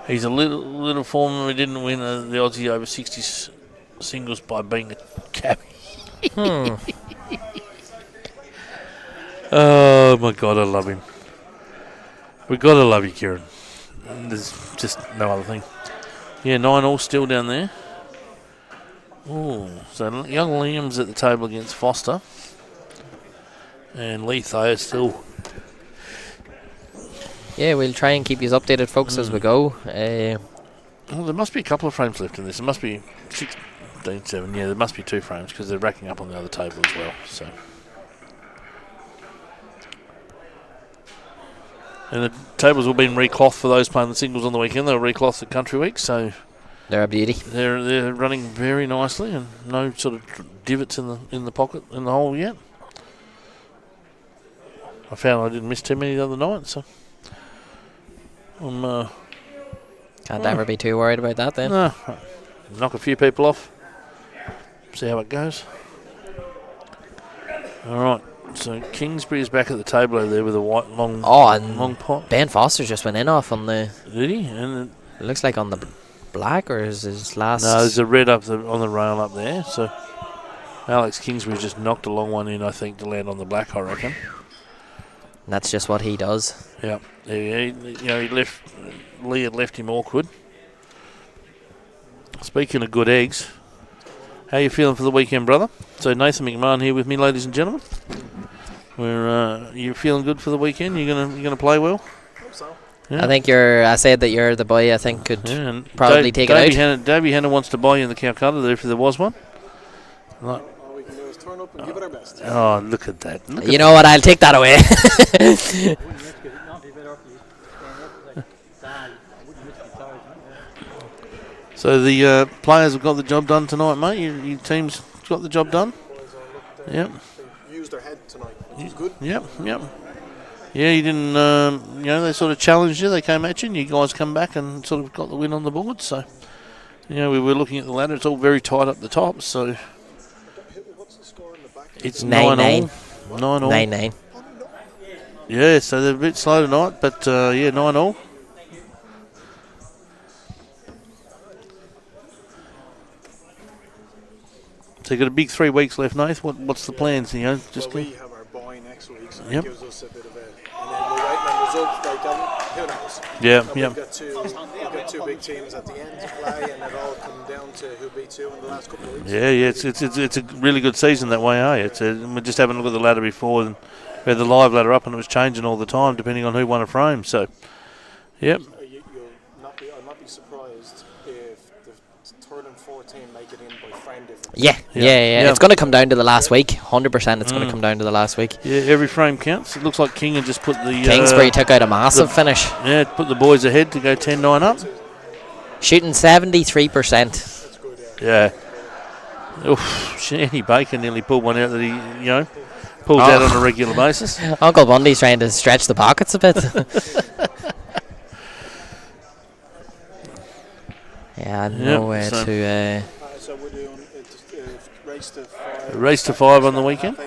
He's a little former who didn't win the Aussie over 60 singles by being a cabbie. Oh my God, I love him. We gotta love you, Kieran. There's just no other thing. Yeah, 9-all still down there. Oh, so young Liam's at the table against Foster, and Lethe is still. Yeah, we'll try and keep you updated, folks, as we go. Well, there must be a couple of frames left in this. There must be 16-7. Yeah, there must be 2 frames because they're racking up on the other table as well. So, and the tables will be reclothed for those playing the singles on the weekend. They'll recloth at Country Week, so they're a beauty. They're running very nicely and no sort of divots in the pocket in the hole yet. I found I didn't miss too many the other night, so I'm can't ever be too worried about that then. No, knock a few people off. See how it goes. All right. So Kingsbury is back at the table over there with a white long pot. Ben Foster just went in off on the. Did he? And it looks like on the black, or is his last? No, there's a red on the rail up there. So Alex Kingsbury's just knocked a long one in, I think, to land on the black, I reckon. And that's just what he does. Yeah. He left. Lee had left him awkward. Speaking of good eggs, how you feeling for the weekend, brother? So Nathan McMahon here with me, ladies and gentlemen. You feeling good for the weekend? You gonna play well? Hope so. Yeah. I think I said that you're the boy I think could probably take it out. Davey Hanna wants to buy you in the Calcutta there if there was one. Like, All we can do is turn up and give it our best. oh, look at that. You know what? I'll take that away. So the players have got the job done tonight, mate. Your team's got the job done. Yep. They used their head tonight, which was good. Yep. Yeah, you didn't. They sort of challenged you. They came at you, and you guys come back and sort of got the win on the board. So, we were looking at the ladder. It's all very tight up the top. So, What's the score in the back? it's 9-9. 9-all. 9-9. Yeah, so they're a bit slow tonight, but 9-all. So you've got a big 3 weeks left, Nath. What's the plans? We have our bye next week, so that gives us a bit of a... And then we're waiting on results, who knows? Yeah, and we've got two big teams at the end to play, and it all come down to who beats who in the last couple of weeks. Yeah, it's a really good season that way, we're just having a look at the ladder before, and we had the live ladder up, and it was changing all the time depending on who won a frame. So, yep. I'll not be surprised if the third and fourth team make it in by frame difference. Yeah. It's going to come down to the last week. 100% it's going to come down to the last week. Yeah, every frame counts. It looks like King had just put the... Kingsbury took out a massive finish. Yeah, put the boys ahead to go 10-9 up. Shooting 73%. That's good, Yeah. Oof, Andy Baker nearly pulled one out that he, pulls out on a regular basis. Uncle Bundy's trying to stretch the pockets a bit. Nowhere to... So we're doing race to 5 on the weekend.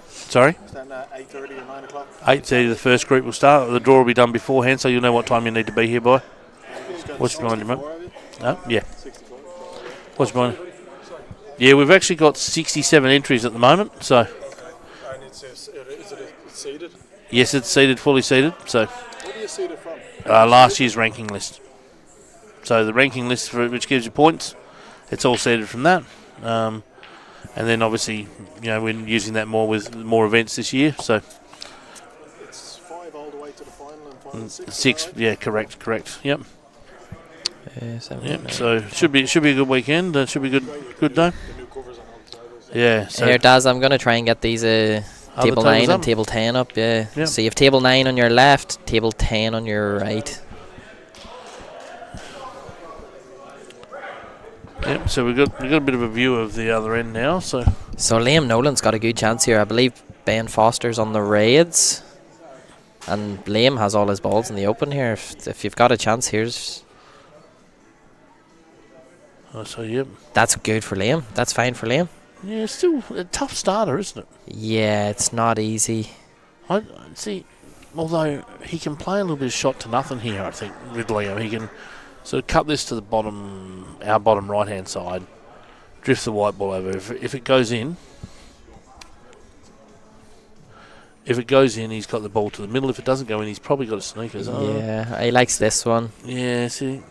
Sorry? Is that 8:30 or 9 o'clock? 8:30 the first group will start. The draw will be done beforehand, so you'll know what time you need to be here by. What's behind you, mate? Yeah. What's behind you? Yeah, we've actually got 67 entries at the moment, so... And is it seeded? Yes, it's seeded, fully seeded, so... Where do you seed it from? Last year's ranking list. So the ranking list, which gives you points, it's all seeded from that. And then obviously, we're using that more with more events this year, so... It's 5 all the way to the final and final 6. 6, yeah, correct, yep. Yep, so should be a good weekend. Should be good day. The new covers on all the titles. Yeah. So Here, Daz, I'm going to try and get these table 9 and table 10 up. Yeah. Yep. So you have table 9 on your left, table 10 on your right. Yep. So we got a bit of a view of the other end now. So Liam Nolan's got a good chance here. I believe Ben Foster's on the raids, and Liam has all his balls in the open here. If you've got a chance, here's... So yep. That's good for Liam. That's fine for Liam. Yeah, it's still a tough starter, isn't it? Yeah, it's not easy. I see. Although he can play a little bit of shot to nothing here, I think with Liam, he can sort of cut this to the bottom, our bottom right hand side, drift the white ball over. If it goes in, he's got the ball to the middle. If it doesn't go in, he's probably got a sneakers. Yeah, he likes this one. Yeah, see.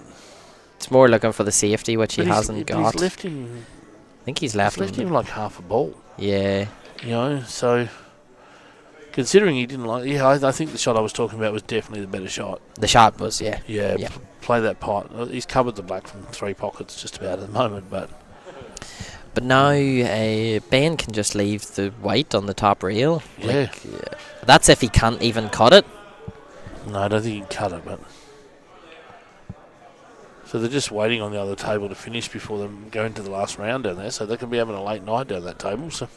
It's more looking for the safety, which he hasn't got. He's left him. I think he's left him like half a ball. Yeah. So considering he didn't like... Yeah, I think the shot I was talking about was definitely the better shot. The shot was, yeah. Yeah, play that pot. He's covered the black from 3 pockets just about at the moment, but now Ben can just leave the white on the top rail. Yeah. That's if he can't even cut it. No, I don't think he can cut it, but... So they're just waiting on the other table to finish before they go into the last round down there, so they can be having a late night down that table, so...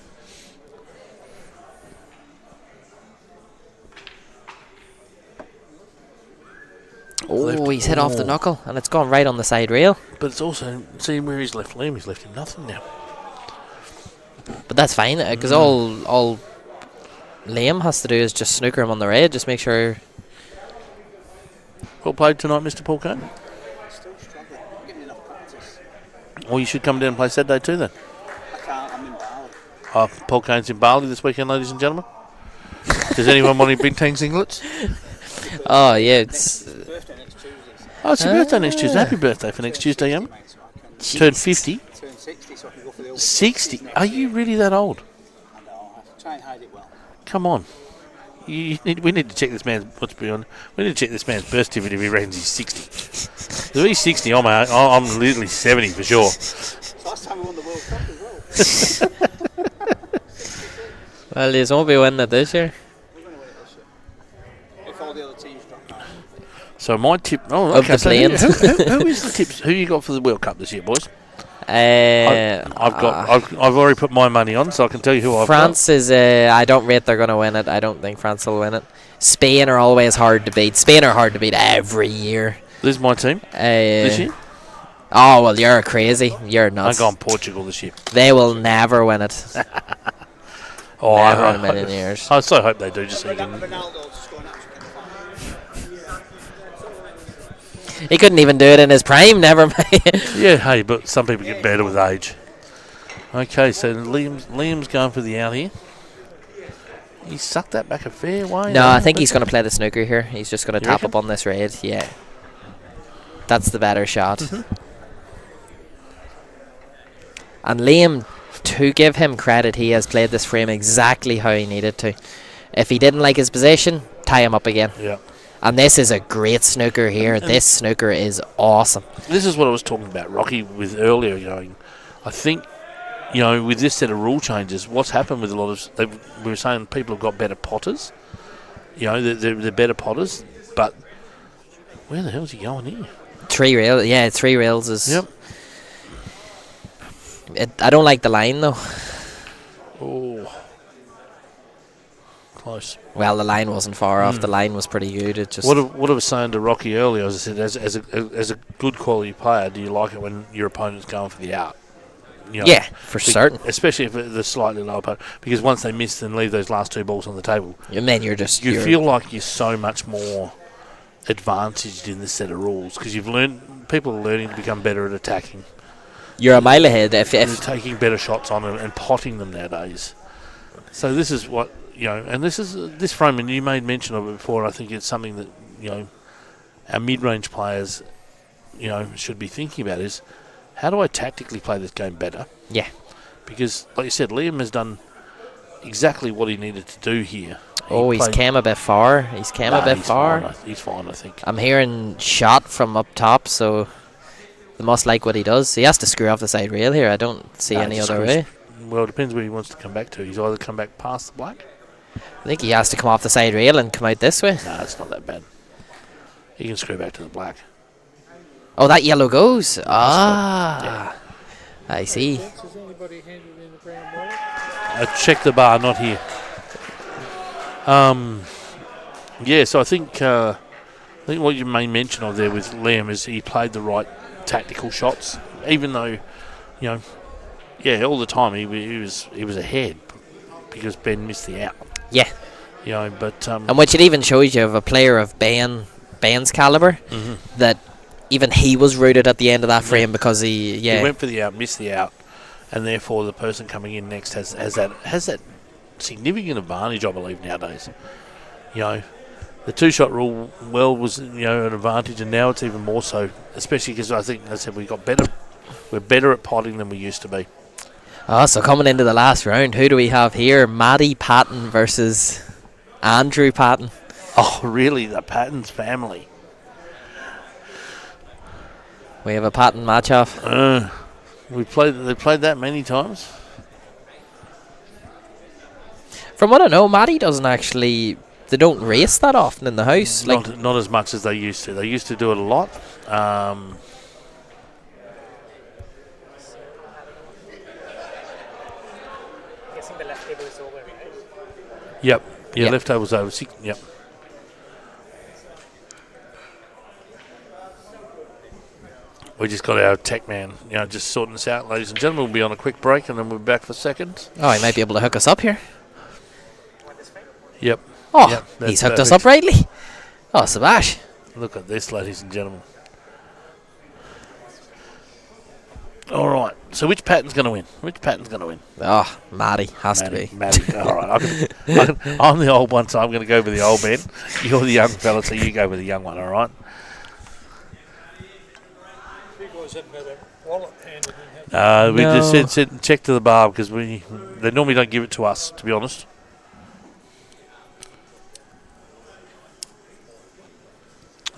Oh, he's hit off the knuckle, and it's gone right on the side rail. But it's also, see where he's left Liam, he's left him nothing now. But that's fine, because all Liam has to do is just snooker him on the red, just make sure... Well played tonight, Mr. Paul Cohn. Still struggling. I'm getting enough practice. Or you should come down and play Saturday too then. I can't, I'm in Bali. Paul Kane's in Bali this weekend, ladies and gentlemen. Does anyone want any Big Tang singlets? Oh, yeah, it's... Birthday next Tuesday. Oh, it's your birthday next Tuesday. Happy birthday for next Tuesday, young. Turn 50. Turn 60, so I can go for the old 60? Are you really that old? I know, I have to try and hide it well. Come on. We need to check this man's. We need to check this man's birth certificate if he reckons he's 60. If he's 60, I'm literally 70 for sure. It's the last time we won the World Cup as well. Well, you won't be winning it this year. We're going to win it this year. If all the other teams drop down. So my tip. Oh, Of okay. the So planes. who is the tips? Who you got for the World Cup this year, boys? I've already put my money on, so I can tell you who I've got. France is. I don't rate they're going to win it. I don't think France will win it. Spain are always hard to beat. Spain are hard to beat every year. This is my team this year. Oh well, you're crazy. You're nuts. I'm going Portugal this year. They will never win it. Oh, Never in a million years. I so hope they do, just so you can. Ronaldo to score an hat-trick. He couldn't even do it in his prime. Never mind. Yeah, hey, but some people get better with age. Okay, so Liam's going for the out here. He sucked that back a fair way. No, I think he's going to play the snooker here. He's just going to You tap reckon? up on this raid. Yeah. That's the better shot. And Liam, to give him credit, he has played this frame exactly how he needed to. If he didn't like his position, tie him up again. Yeah. And this is a great snooker here. This snooker is awesome. This is what I was talking about, Rocky, with earlier going. I think, with this set of rule changes, what's happened with a lot of... we were saying people have got better potters. They're better potters, but where the hell's he going here? 3 rails. Yeah, 3 rails is... Yep. I don't like the line, though. Oh. Close. Well, the line wasn't far off. The line was pretty good. It just... What I was saying to Rocky earlier, as I said, as a good quality player, do you like it when your opponent's going for the out? Yeah, for certain. Especially if they're slightly lower opponent. Because once they miss and leave those last 2 balls on the table, And then you're just... you feel like you're so much more advantaged in this set of rules because people are learning to become better at attacking. You're a mile ahead. If Taking better shots on them and potting them nowadays. So this is what, and this frame, and you made mention of it before, I think it's something that, our mid-range players, should be thinking about is, how do I tactically play this game better? Yeah. Because, like you said, Liam has done exactly what he needed to do here. He's came a bit far. He's far. He's fine, I think. I'm hearing shot from up top, so they must like what he does. He has to screw off the side rail here. I don't see any other way. Well, it depends where he wants to come back to. He's either come back past the black. I think he has to come off the side rail and come out this way. Nah, it's not that bad. He can screw back to the black. Oh, that yellow goes. Yeah. I see. Check the bar, not here. So I think what you may mention of there with Liam is he played the right tactical shots, even though, all the time he was ahead because Ben missed the out. Yeah. But and which it even shows you of a player of Ben's caliber that even he was rooted at the end of that frame because he went for the out, missed the out, and therefore the person coming in next has that significant advantage, I believe, nowadays. The 2-shot rule was an advantage, and now it's even more so, especially because I think, as I said, we're better at potting than we used to be. So coming into the last round, who do we have here? Matty Patton versus Andrew Patton. Oh, really? The Patton's family. We have a Patton match-off. They played that many times. From what I know, Matty doesn't actually... They don't race that often in the house. Not as much as they used to. They used to do it a lot. Guessing the left table is over, right? Yep. Yeah, left table's over. Yep. We just got our tech man, just sorting this out, ladies and gentlemen. We'll be on a quick break and then we'll be back for seconds. Oh, he might be able to hook us up here. Yep. Oh, yep, he's hooked us up rightly. Oh, Sabash. Look at this, ladies and gentlemen. All right. So which pattern's going to win? Which pattern's going to win? Oh, Maddie has to be. Maddie. All right. I'm the old one, so I'm going to go with the old man. You're the young fella, so you go with the young one. All right. We just said check to the bar because they normally don't give it to us, to be honest.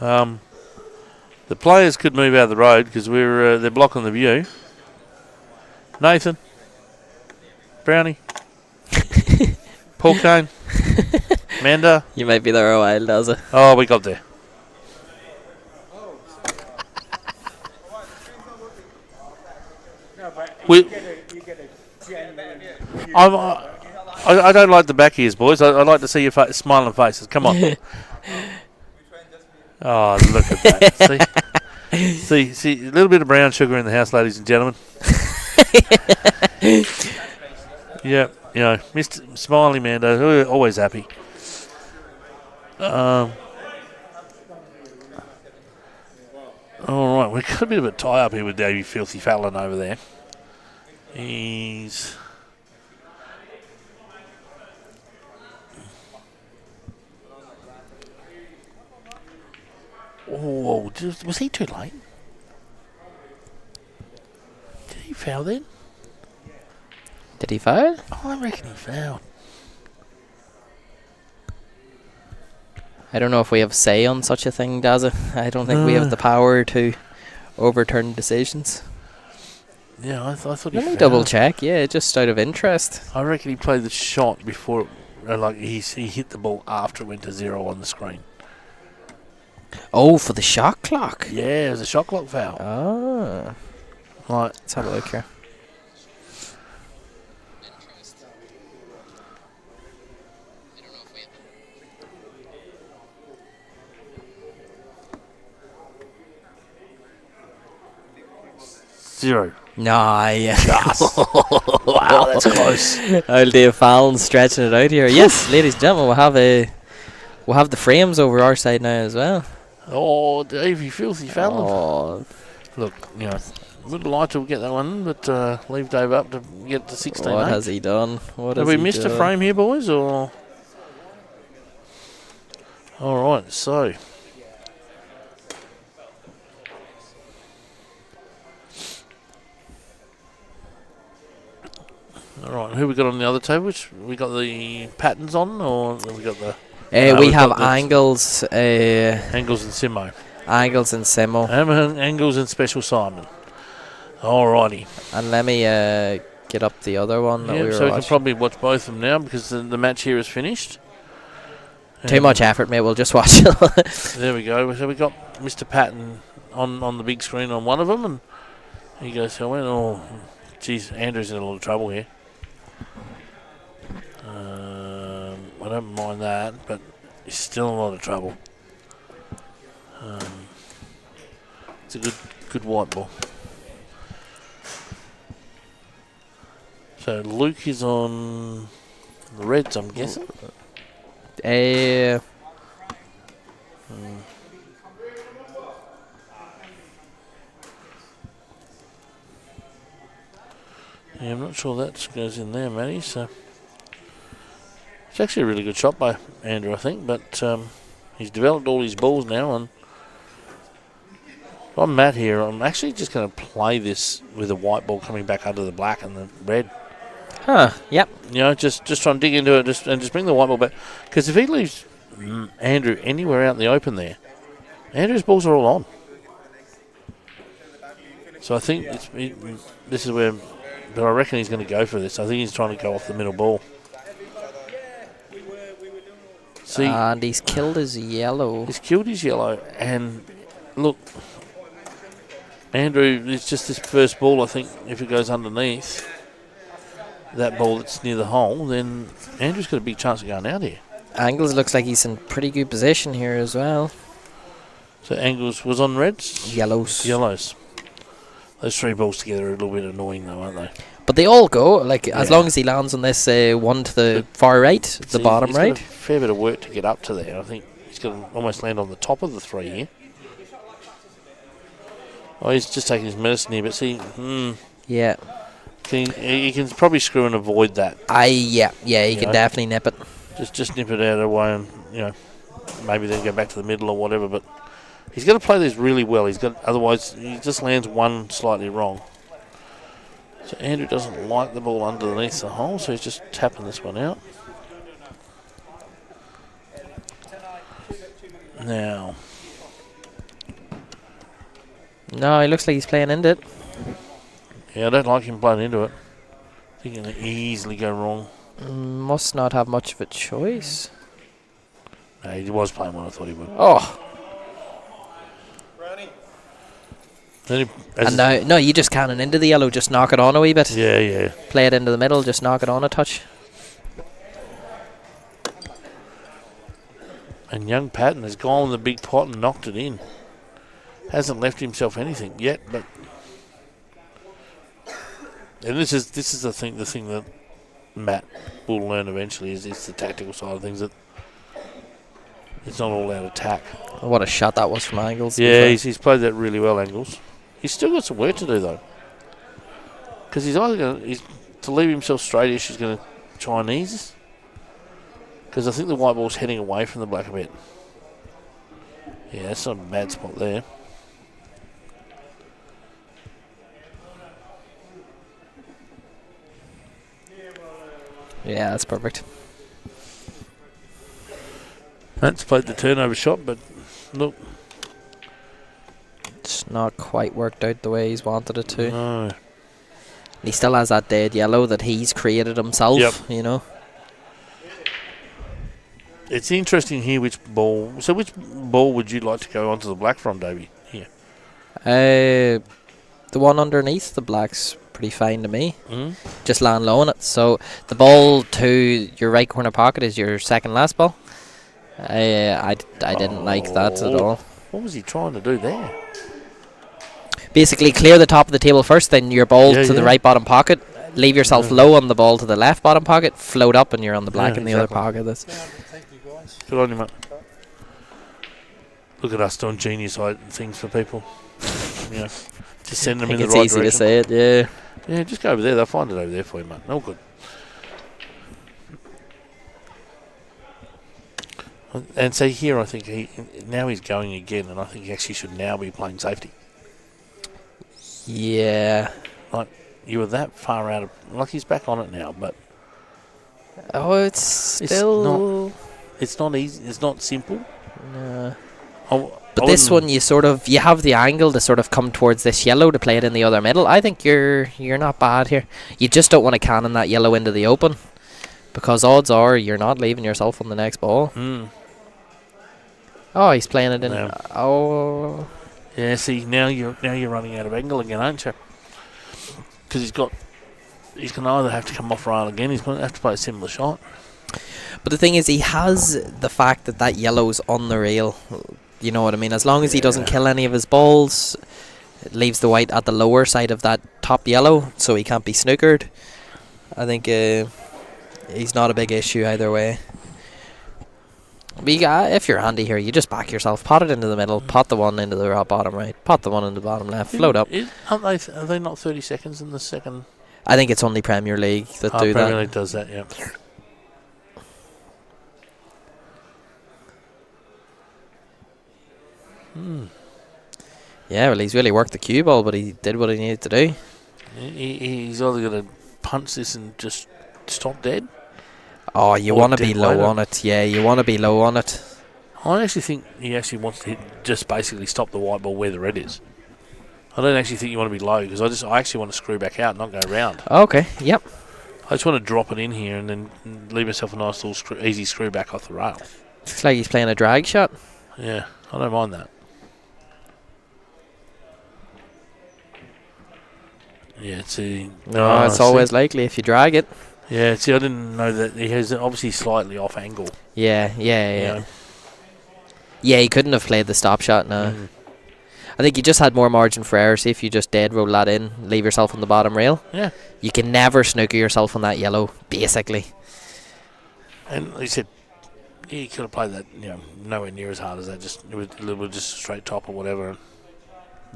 The players could move out of the road because they're blocking the view. Nathan, Brownie, Paul Kane, Amanda. You might be there a while, does it? Oh, we got there. I don't like the back ears, boys. I like to see your smiling faces. Come on. Oh, look at that. See, a little bit of brown sugar in the house, ladies and gentlemen. Yeah, Mr. Smiley Mando, always happy. All right, we've got a bit of a tie-up here with Davey Filthy Fallon over there. He's... Oh, was he too late? Did he foul then? Did he foul? Oh, I reckon he fouled. I don't know if we have say on such a thing, does it? I don't think we have the power to overturn decisions. Yeah, I thought he fouled. Let me double check. Yeah, just out of interest. I reckon he played the shot before, he hit the ball after it went to 0 on the screen. Oh, for the shot clock. Yeah, it was a shot clock foul. Oh. Right. Let's have a look here. Zero. Nah, yeah. Wow, that's close. Old Dave Fallon stretching it out here. Yes, ladies and gentlemen, we'll have the frames over our side now as well. Oh, Davey Filthy Fallon. Oh. Look, would like to get that one, but leave Dave up to get to 16. What has he done? Have we missed a frame here, boys? Or all right, so all right, who we got on the other table? Which we got the patterns on, or we got the? We have Angles. Angles and Simo. Angles and Simo. Angles and Special Simon. Alrighty. And let me get up the other one that we were so we watching. can probably watch both of them now because the match here is finished. Too much effort, mate. We'll just watch it. There we go. So we got Mr. Patton on the big screen on one of them, and he goes, "Oh, geez, Andrew's in a lot of trouble here." I don't mind that, but he's still in a lot of trouble. It's a good white ball. So Luke is on the Reds, I'm guessing. Yeah, I'm not sure that goes in there, Matty. So it's actually a really good shot by Andrew, I think. But he's developed all his balls now, and I'm Matt here. I'm actually just going to play this with the white ball coming back under the black and the red. Huh. Yep. Just try and dig into it, just bring the white ball back. Because if he leaves Andrew anywhere out in the open there, Andrew's balls are all on. So I think this is where. But I reckon he's going to go for this. I think he's trying to go off the middle ball. See, and he's killed his yellow. He's killed his yellow. And look, Andrew, it's just this first ball. I think if it goes underneath that ball that's near the hole, then Andrew's got a big chance of going out here. Angles looks like he's in pretty good position here as well. So Angles was on reds? Yellows. Those three balls together are a little bit annoying, though, aren't they? But they all go, as long as he lands on this one to the far right, the bottom right. Got a fair bit of work to get up to there. I think he's going to almost land on the top of the three here. Oh, he's just taking his medicine here, but see, Yeah. he can probably screw and avoid that. You can definitely nip it. Just nip it out of the way, and maybe then go back to the middle or whatever. But he's got to play this really well. Otherwise he just lands one slightly wrong. So Andrew doesn't like the ball underneath the hole, so he's just tapping this one out. Now. No, he looks like he's playing into it. Yeah, I don't like him playing into it. I think he can easily go wrong. Must not have much of a choice. No, he was playing what I thought he would. Oh. No, you just cannon into the yellow, just knock it on a wee bit. Yeah. Play it into the middle, just knock it on a touch. And young Patton has gone in the big pot and knocked it in. Hasn't left himself anything yet, but and this is the thing that Matt will learn eventually is it's the tactical side of things, that it's not all out attack. What a shot that was from Angles. Yeah, he's played that really well, Angles. He's still got some work to do though, because he's either going to leave himself straight-ish. He's going to try and ease, because I think the white ball's heading away from the black a bit. Yeah, that's not a bad spot there. Yeah, that's perfect. Matt's played the turnover shot, but look, it's not quite worked out the way he's wanted it to. no. He still has that dead yellow that he's created himself, Yep. It's interesting here which ball. So which ball would you like to go onto the black from, Davey? Here. The one underneath the black's pretty fine to me. Mm. Just land low on it. So the ball to your right corner pocket is your second last ball. I didn't like that at all. What was he trying to do there? Basically, clear the top of the table first, then your ball to the right bottom pocket. Leave yourself low on the ball to the left bottom pocket. Float up, and you're on the black in the other pocket. Good on you, mate. Look at us doing genius things for people. Just send them in the right direction. It's easy to say it, yeah. Yeah, just go over there. They'll find it over there for you, mate. All good. And see here, I think he's going again, and I think he actually should now be playing safety. Yeah. Like, you were that far out of... Like, he's back on it now, but... Oh, it's still... It's not easy. It's not simple. No. But this one, you have the angle to sort of come towards this yellow to play it in the other middle. I think you're not bad here. You just don't want to cannon that yellow into the open, because odds are you're not leaving yourself on the next ball. Mm. Oh, he's playing it in. No. Oh. Yeah, see, now you're running out of angle again, aren't you? Because he's going to either have to come off rail again, he's going to have to play a similar shot. But the thing is, he has the fact that yellow's on the rail. You know what I mean? As long as he doesn't kill any of his balls, it leaves the white at the lower side of that top yellow, so he can't be snookered. I think he's not a big issue either way. But if you're handy here, you just back yourself, pot it into the middle, pot the one into the bottom right, pot the one into the bottom left, float up. Are they not 30 seconds in the second? I think it's only Premier League that do that. Premier League does that, yeah. Yeah, well, he's really worked the cue ball, but he did what he needed to do. He's either going to punch this and just stop dead. Oh, you want to be low on it. Yeah, you want to be low on it. I actually think he actually wants to just basically stop the white ball where the red is. I don't actually think you want to be low, because I actually want to screw back out, not go round. Okay, yep. I just want to drop it in here and then leave myself a nice little easy screw back off the rail. Looks like he's playing a drag shot. Yeah, I don't mind that. Yeah, see. No, it's always likely if you drag it. Yeah, see, I didn't know that he has obviously slightly off angle. Yeah. Yeah, he couldn't have played the stop shot now. Mm. I think you just had more margin for error. See if you just dead roll that in, leave yourself on the bottom rail. Yeah. You can never snooker yourself on that yellow, basically. And he said he could have played that, nowhere near as hard as that. Just it was a little bit just straight top or whatever.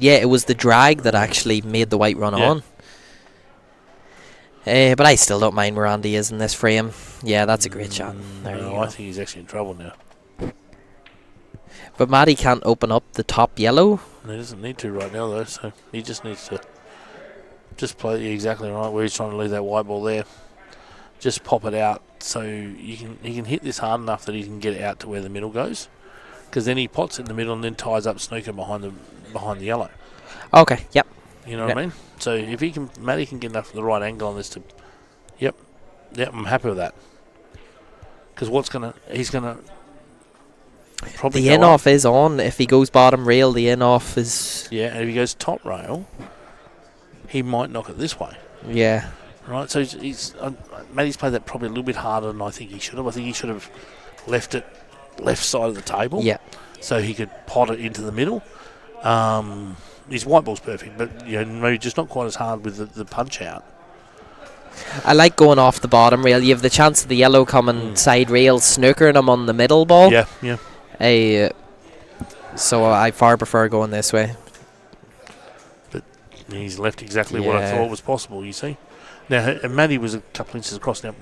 Yeah, it was the drag that actually made the white run on. But I still don't mind where Andy is in this frame. Yeah, that's a great shot. There you go. I think he's actually in trouble now. But Matty can't open up the top yellow. He doesn't need to right now, though, so he just needs to just play exactly right where he's trying to leave that white ball there. Just pop it out so he can hit this hard enough that he can get it out to where the middle goes. Because then he pots it in the middle and then ties up snooker behind the yellow. Okay, yep. You know what I mean? So if Matty can get enough of the right angle on this to, yep, I'm happy with that. Because he's gonna probably the in-off is on. If he goes bottom rail, the in-off is... Yeah, and if he goes top rail, he might knock it this way. Yeah. Right, so Matty's played that probably a little bit harder than I think he should have. I think he should have left it left side of the table. Yeah. So he could pot it into the middle. His white ball's perfect, but maybe just not quite as hard with the punch out. I like going off the bottom rail. You have the chance of the yellow coming side rail, snookering him on the middle ball. Yeah. So I far prefer going this way. But he's left exactly what I thought was possible, you see. Now, Matty was a couple inches across now,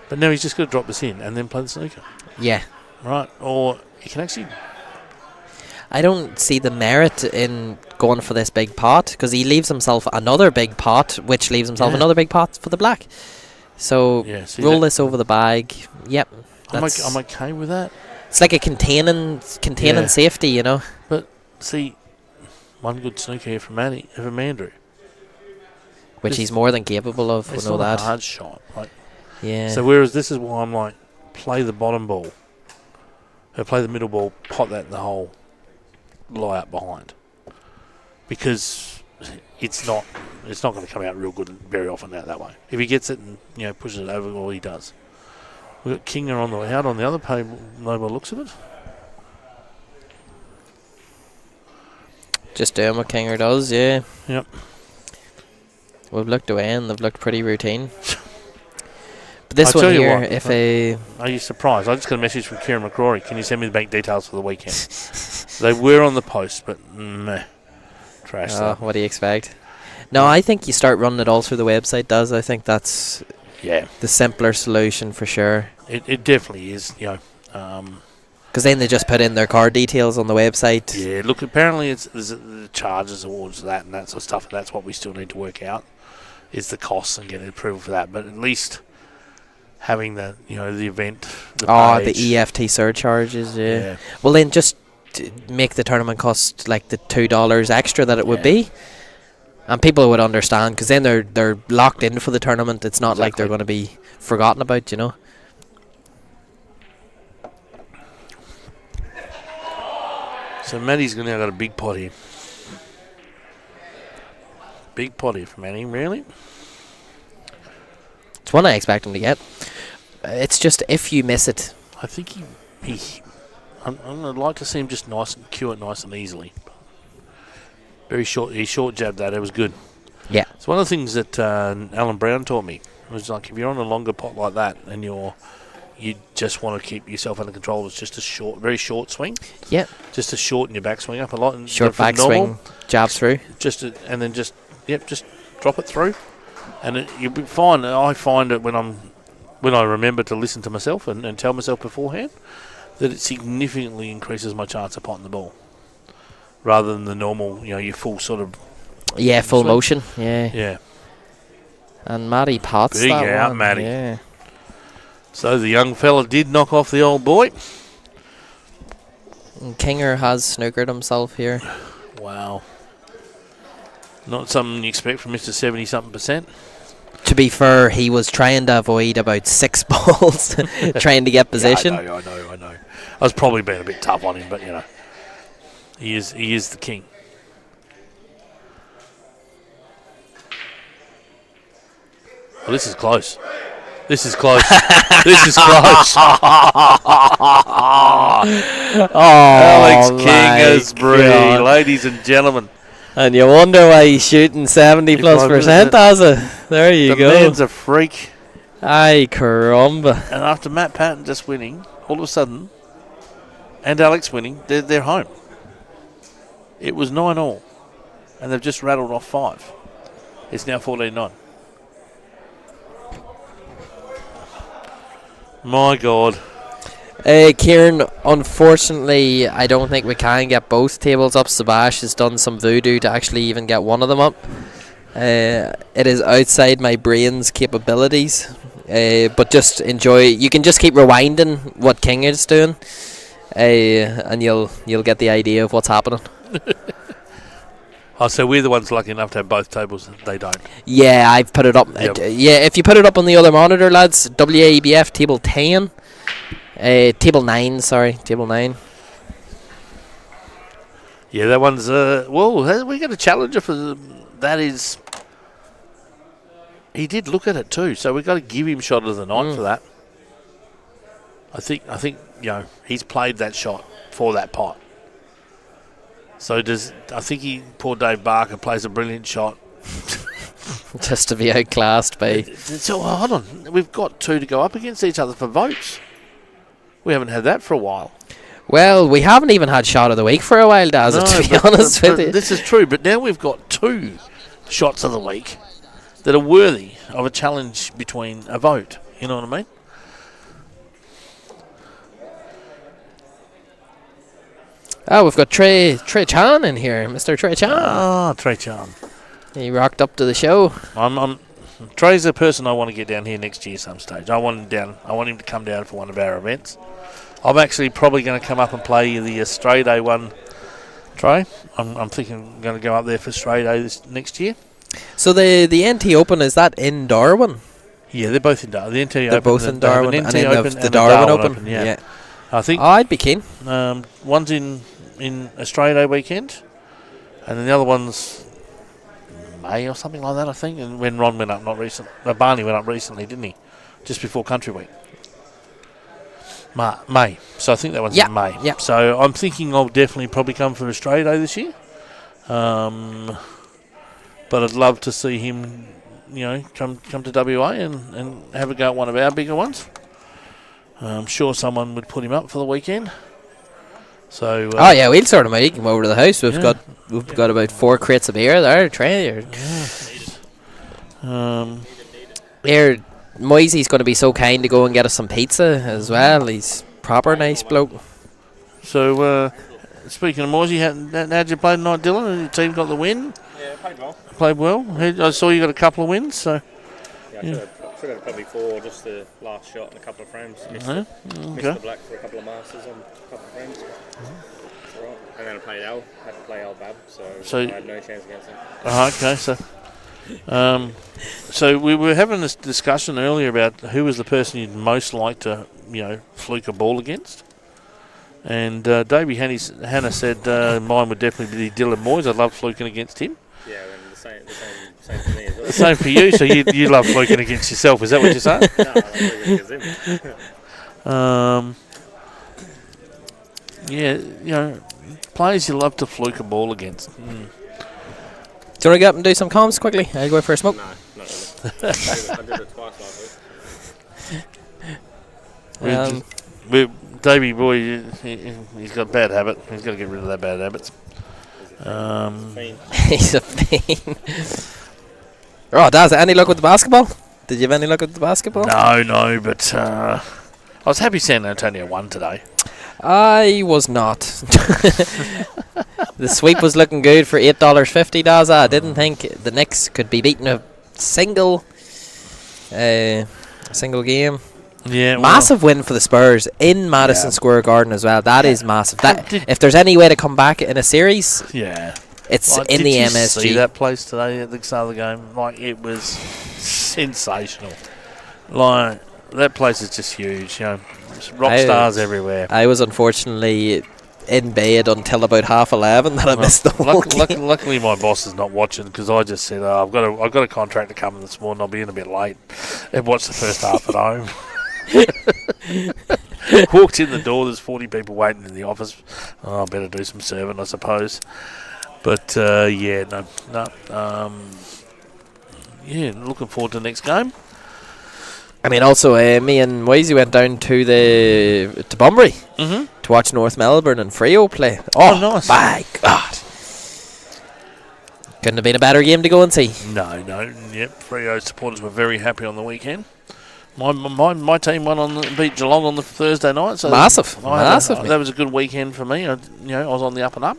but now he's just got to drop this in and then play the snooker. Yeah. Right, or he can actually... I don't see the merit in going for this big pot because he leaves himself another big pot, which leaves himself another big pot for the black. So roll this over the bag. Yep. I'm okay with that. It's like a containing safety, you know. But see, one good snooker here from Andrew. Which he's more than capable of. It's we know not that. a hard shot. Yeah. So whereas this is why I'm like, play the bottom ball. Play the middle ball, pot that in the hole, lie out behind. Because it's not going to come out real good very often out that way. If he gets it and pushes it over, all he does. We've got Kinger on the way out on the other table, no one looks at it. Just doing what Kinger does, yeah. Yep. We've looked away and they've looked pretty routine. But this one here, Are you surprised? I just got a message from Kieran McCrory. Can you send me the bank details for the weekend? They were on the post, but meh. Trash that. What do you expect? No, I think you start running it all through the website, Does. I think that's the simpler solution for sure. It definitely is, Because then they just put in their card details on the website. Yeah, look, apparently there's the charges towards that and that sort of stuff, and that's what we still need to work out, is the costs and getting approval for that. But at least having the event, the page. The EFT surcharges, yeah. Well, then just make the tournament cost like the $2 extra that it would be. And people would understand, because then they're locked in for the tournament. It's not like they're going to be forgotten about, So Matty's now got a big pot here. Big pot here for Matty, really? It's one I expect him to get. It's just if you miss it. I think I'm going to like to see him just cue it nice and easily. Very short. He short jabbed that. It was good. Yeah. It's one of the things that Alan Brown taught me. It was like if you're on a longer pot like that and you just want to keep yourself under control, it's just a very short swing. Yeah. Just to shorten your backswing up a lot. And short backswing, jab through. Just drop it through, and you'll be fine. I find it when I remember to listen to myself and tell myself beforehand that it significantly increases my chance of potting the ball, rather than the normal, your full sort of full swing. motion. Yeah. And Matty pots big that out, one. Matty. Yeah. So the young fella did knock off the old boy. And Kinger has snookered himself here. Wow. Not something you expect from Mr. 70-something%. To be fair, he was trying to avoid about 6 balls, trying to get position. I know. I was probably being a bit tough on him, but he is the king. Well, this is close. This is close. Alex Kingsbury, ladies and gentlemen. And you wonder why he's shooting 70+%, has it? There you go. The man's a freak. Ay, caramba. And after Matt Patton just winning, all of a sudden, and Alex winning, they're home. It was 9-all. and they've just rattled off 5. It's now 14-9. My God. Kieran, unfortunately, I don't think we can get both tables up. Sebash has done some voodoo to actually even get one of them up. It is outside my brain's capabilities. But just enjoy. You can just keep rewinding what King is doing, and you'll get the idea of what's happening. Oh, so we're the ones lucky enough to have both tables. They don't. Yeah, I've put it up. Yep. If you put it up on the other monitor, lads, W.A.E.B.F. table 10. Table 9, sorry. Table 9. Yeah, that one's... well, we got a challenger for... That is... He did look at it too, so we've got to give him shot of the night for that. I think he's played that shot for that pot. So I think poor Dave Barker plays a brilliant shot. Just to be outclassed by... So hold on, we've got 2 to go up against each other for votes. We haven't had that for a while. Well, we haven't even had shot of the week for a while, Daz, to be honest with you. This is true, but now we've got 2 shots of the week that are worthy of a challenge between a vote. You know what I mean? Oh, we've got Trey Chan in here, Mr. Trey Chan. Ah, Trey Chan. He rocked up to the show. Trey's a person I want to get down here next year some stage. I want him to come down for one of our events. I'm actually probably going to come up and play the Stray Day one, Trey. I'm thinking I'm going to go up there for Stray Day this next year. So the NT Open, is that in Darwin? Yeah, they're both in Darwin. The NT they're Open, both in Darwin, and then Open the Darwin Open. Yeah. I think. Oh, I'd be keen. One's in Australia Day weekend, and then the other one's May or something like that, I think. And when Ron went up, not recent, Barney went up recently, didn't he? Just before Country Week. May. So I think that one's in May. Yeah. So I'm thinking I'll definitely probably come for Australia Day this year. But I'd love to see him, come to WA and have a go at one of our bigger ones. I'm sure someone would put him up for the weekend. So. We'll sort him out. He can come over to the house. We've got about 4 crates of beer there. Trey. Here, Moisey's going to be so kind to go and get us some pizza as well. He's proper nice bloke. So, speaking of Moisey, how'd you play tonight, Dylan? Your team got the win? Yeah, played well. Played well. I saw you got a couple of wins. So. Yeah, should have probably 4, just the last shot and a couple of frames. Missed the black for a couple of masters on a couple of frames. Right. And then I played Al. Had to play W.A.E.B.F, so I had no chance against him. Okay, so we were having this discussion earlier about who was the person you'd most like to, fluke a ball against. And Davey Hannah said mine would definitely be Dylan Moyes. I love fluking against him. Yeah, and the same for me as well. The same for you, so you love fluking against yourself. Is that what you're saying? No, I love fluking against him. Players you love to fluke a ball against. Do you want to get up and do some comms quickly? I'll go for a smoke. No, not really. I did it twice last week. Davey boy, he's got a bad habit. He's got to get rid of that bad habits. He's a fiend. Oh, Daz, any luck with the basketball? Did you have any luck with the basketball? No, but I was happy San Antonio won today. I was not. The sweep was looking good for $8.50, Daz. I didn't think the Knicks could be beaten a single game. Yeah, massive win for the Spurs in Madison Square Garden as well. That is massive. If there's any way to come back in a series, it's in the MSG. Did you see that place today at the start of the game? Like, it was sensational. Like, that place is just huge. Rock stars everywhere. I was unfortunately in bed until about 11:30 that I missed the whole game. Luckily, my boss is not watching because I just said, I've got a contract to come in this morning. I'll be in a bit late. And watch the first half at home. Walked in the door, there's 40 people waiting in the office. I better do some serving, I suppose. But looking forward to the next game. I mean, also, me and Moisey went down to Bunbury to watch North Melbourne and Freo play. Oh, nice! My God, Couldn't have been a better game to go and see. No. Yep, Freo supporters were very happy on the weekend. My team beat Geelong on the Thursday night. So Massive. That was a good weekend for me. I was on the up and up.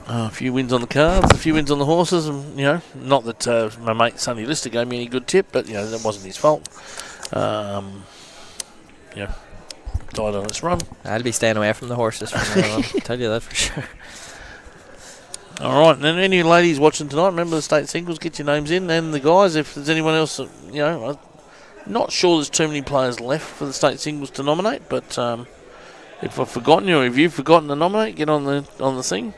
A few wins on the cards, a few wins on the horses, and not that my mate Sonny Lister gave me any good tip, but that wasn't his fault. Died on its run. I'll be staying away from the horses from now on. I'll tell you that for sure. All right, and any ladies watching tonight, remember the state singles, get your names in, and the guys, if there's anyone else, I'm not sure there's too many players left for the state singles to nominate, but if I've forgotten you, or if you've forgotten to nominate, get on the thing.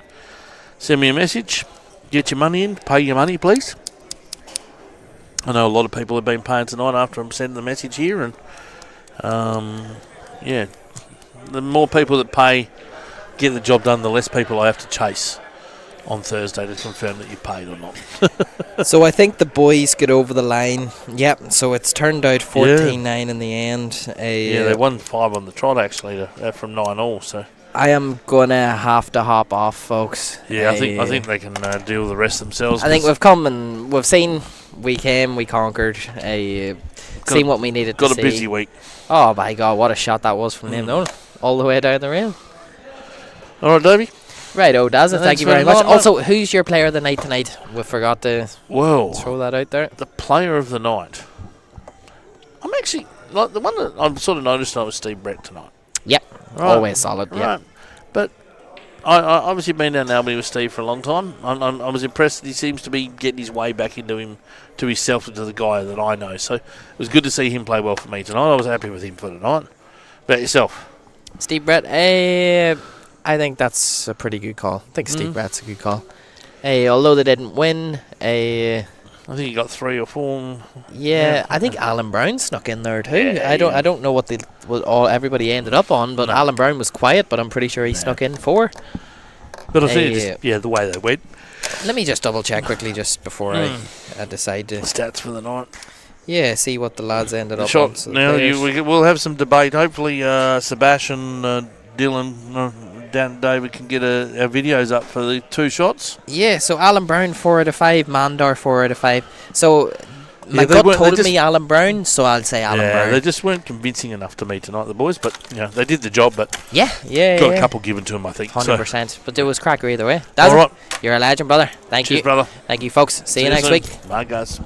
Send me a message. Get your money in. Pay your money, please. I know a lot of people have been paying tonight after I'm sending the message here. And, the more people that pay, get the job done, the less people I have to chase on Thursday to confirm that you paid or not. So I think the boys get over the line. Yep, so it's turned out 14-9 in the end. They won 5 on the trot, actually, from 9-all, so... I am gonna have to hop off, folks. Yeah, I think they can deal with the rest themselves. I think we've come and we've seen. We came, we conquered. Seen what we needed to see. Got a busy week. Oh my God, what a shot that was from them, all the way down the rail. All right, Davey. Righto, Daz. Thank you very much. Also, who's your player of the night tonight? We forgot to throw that out there. The player of the night. I'm actually like the one that I've sort of noticed was Steve Brett tonight. Yep. Right. Always solid, right. But I obviously been down in Albany with Steve for a long time. I was impressed that he seems to be getting his way back into himself, to the guy that I know. So it was good to see him play well for me tonight. I was happy with him for tonight. About yourself? Steve Brett, I think that's a pretty good call. I think Steve Brett's a good call. Although they didn't win, I think he got 3 or 4. Yeah, I think Alan Brown snuck in there too. Yeah, I don't know what everybody ended up on, but Alan Brown was quiet, but I'm pretty sure he snuck in 4. But I think the way they went. Let me just double check quickly just before I decide to stats for the night. Yeah, see what the lads ended up on. So now we'll have some debate. Hopefully, Sebastian, Dylan. David can get our videos up for the 2 shots. Yeah, so Alan Brown 4 out of 5, Mandar 4 out of 5. So my gut told me Alan Brown, so I'll say Alan Brown. They just weren't convincing enough to me tonight, the boys. But they did the job. But got a couple given to them, I think. 100%. So. But it was cracker either way. That's all right. You're a legend, brother. Thank you, brother. Thank you, folks. See you next week. Bye, guys.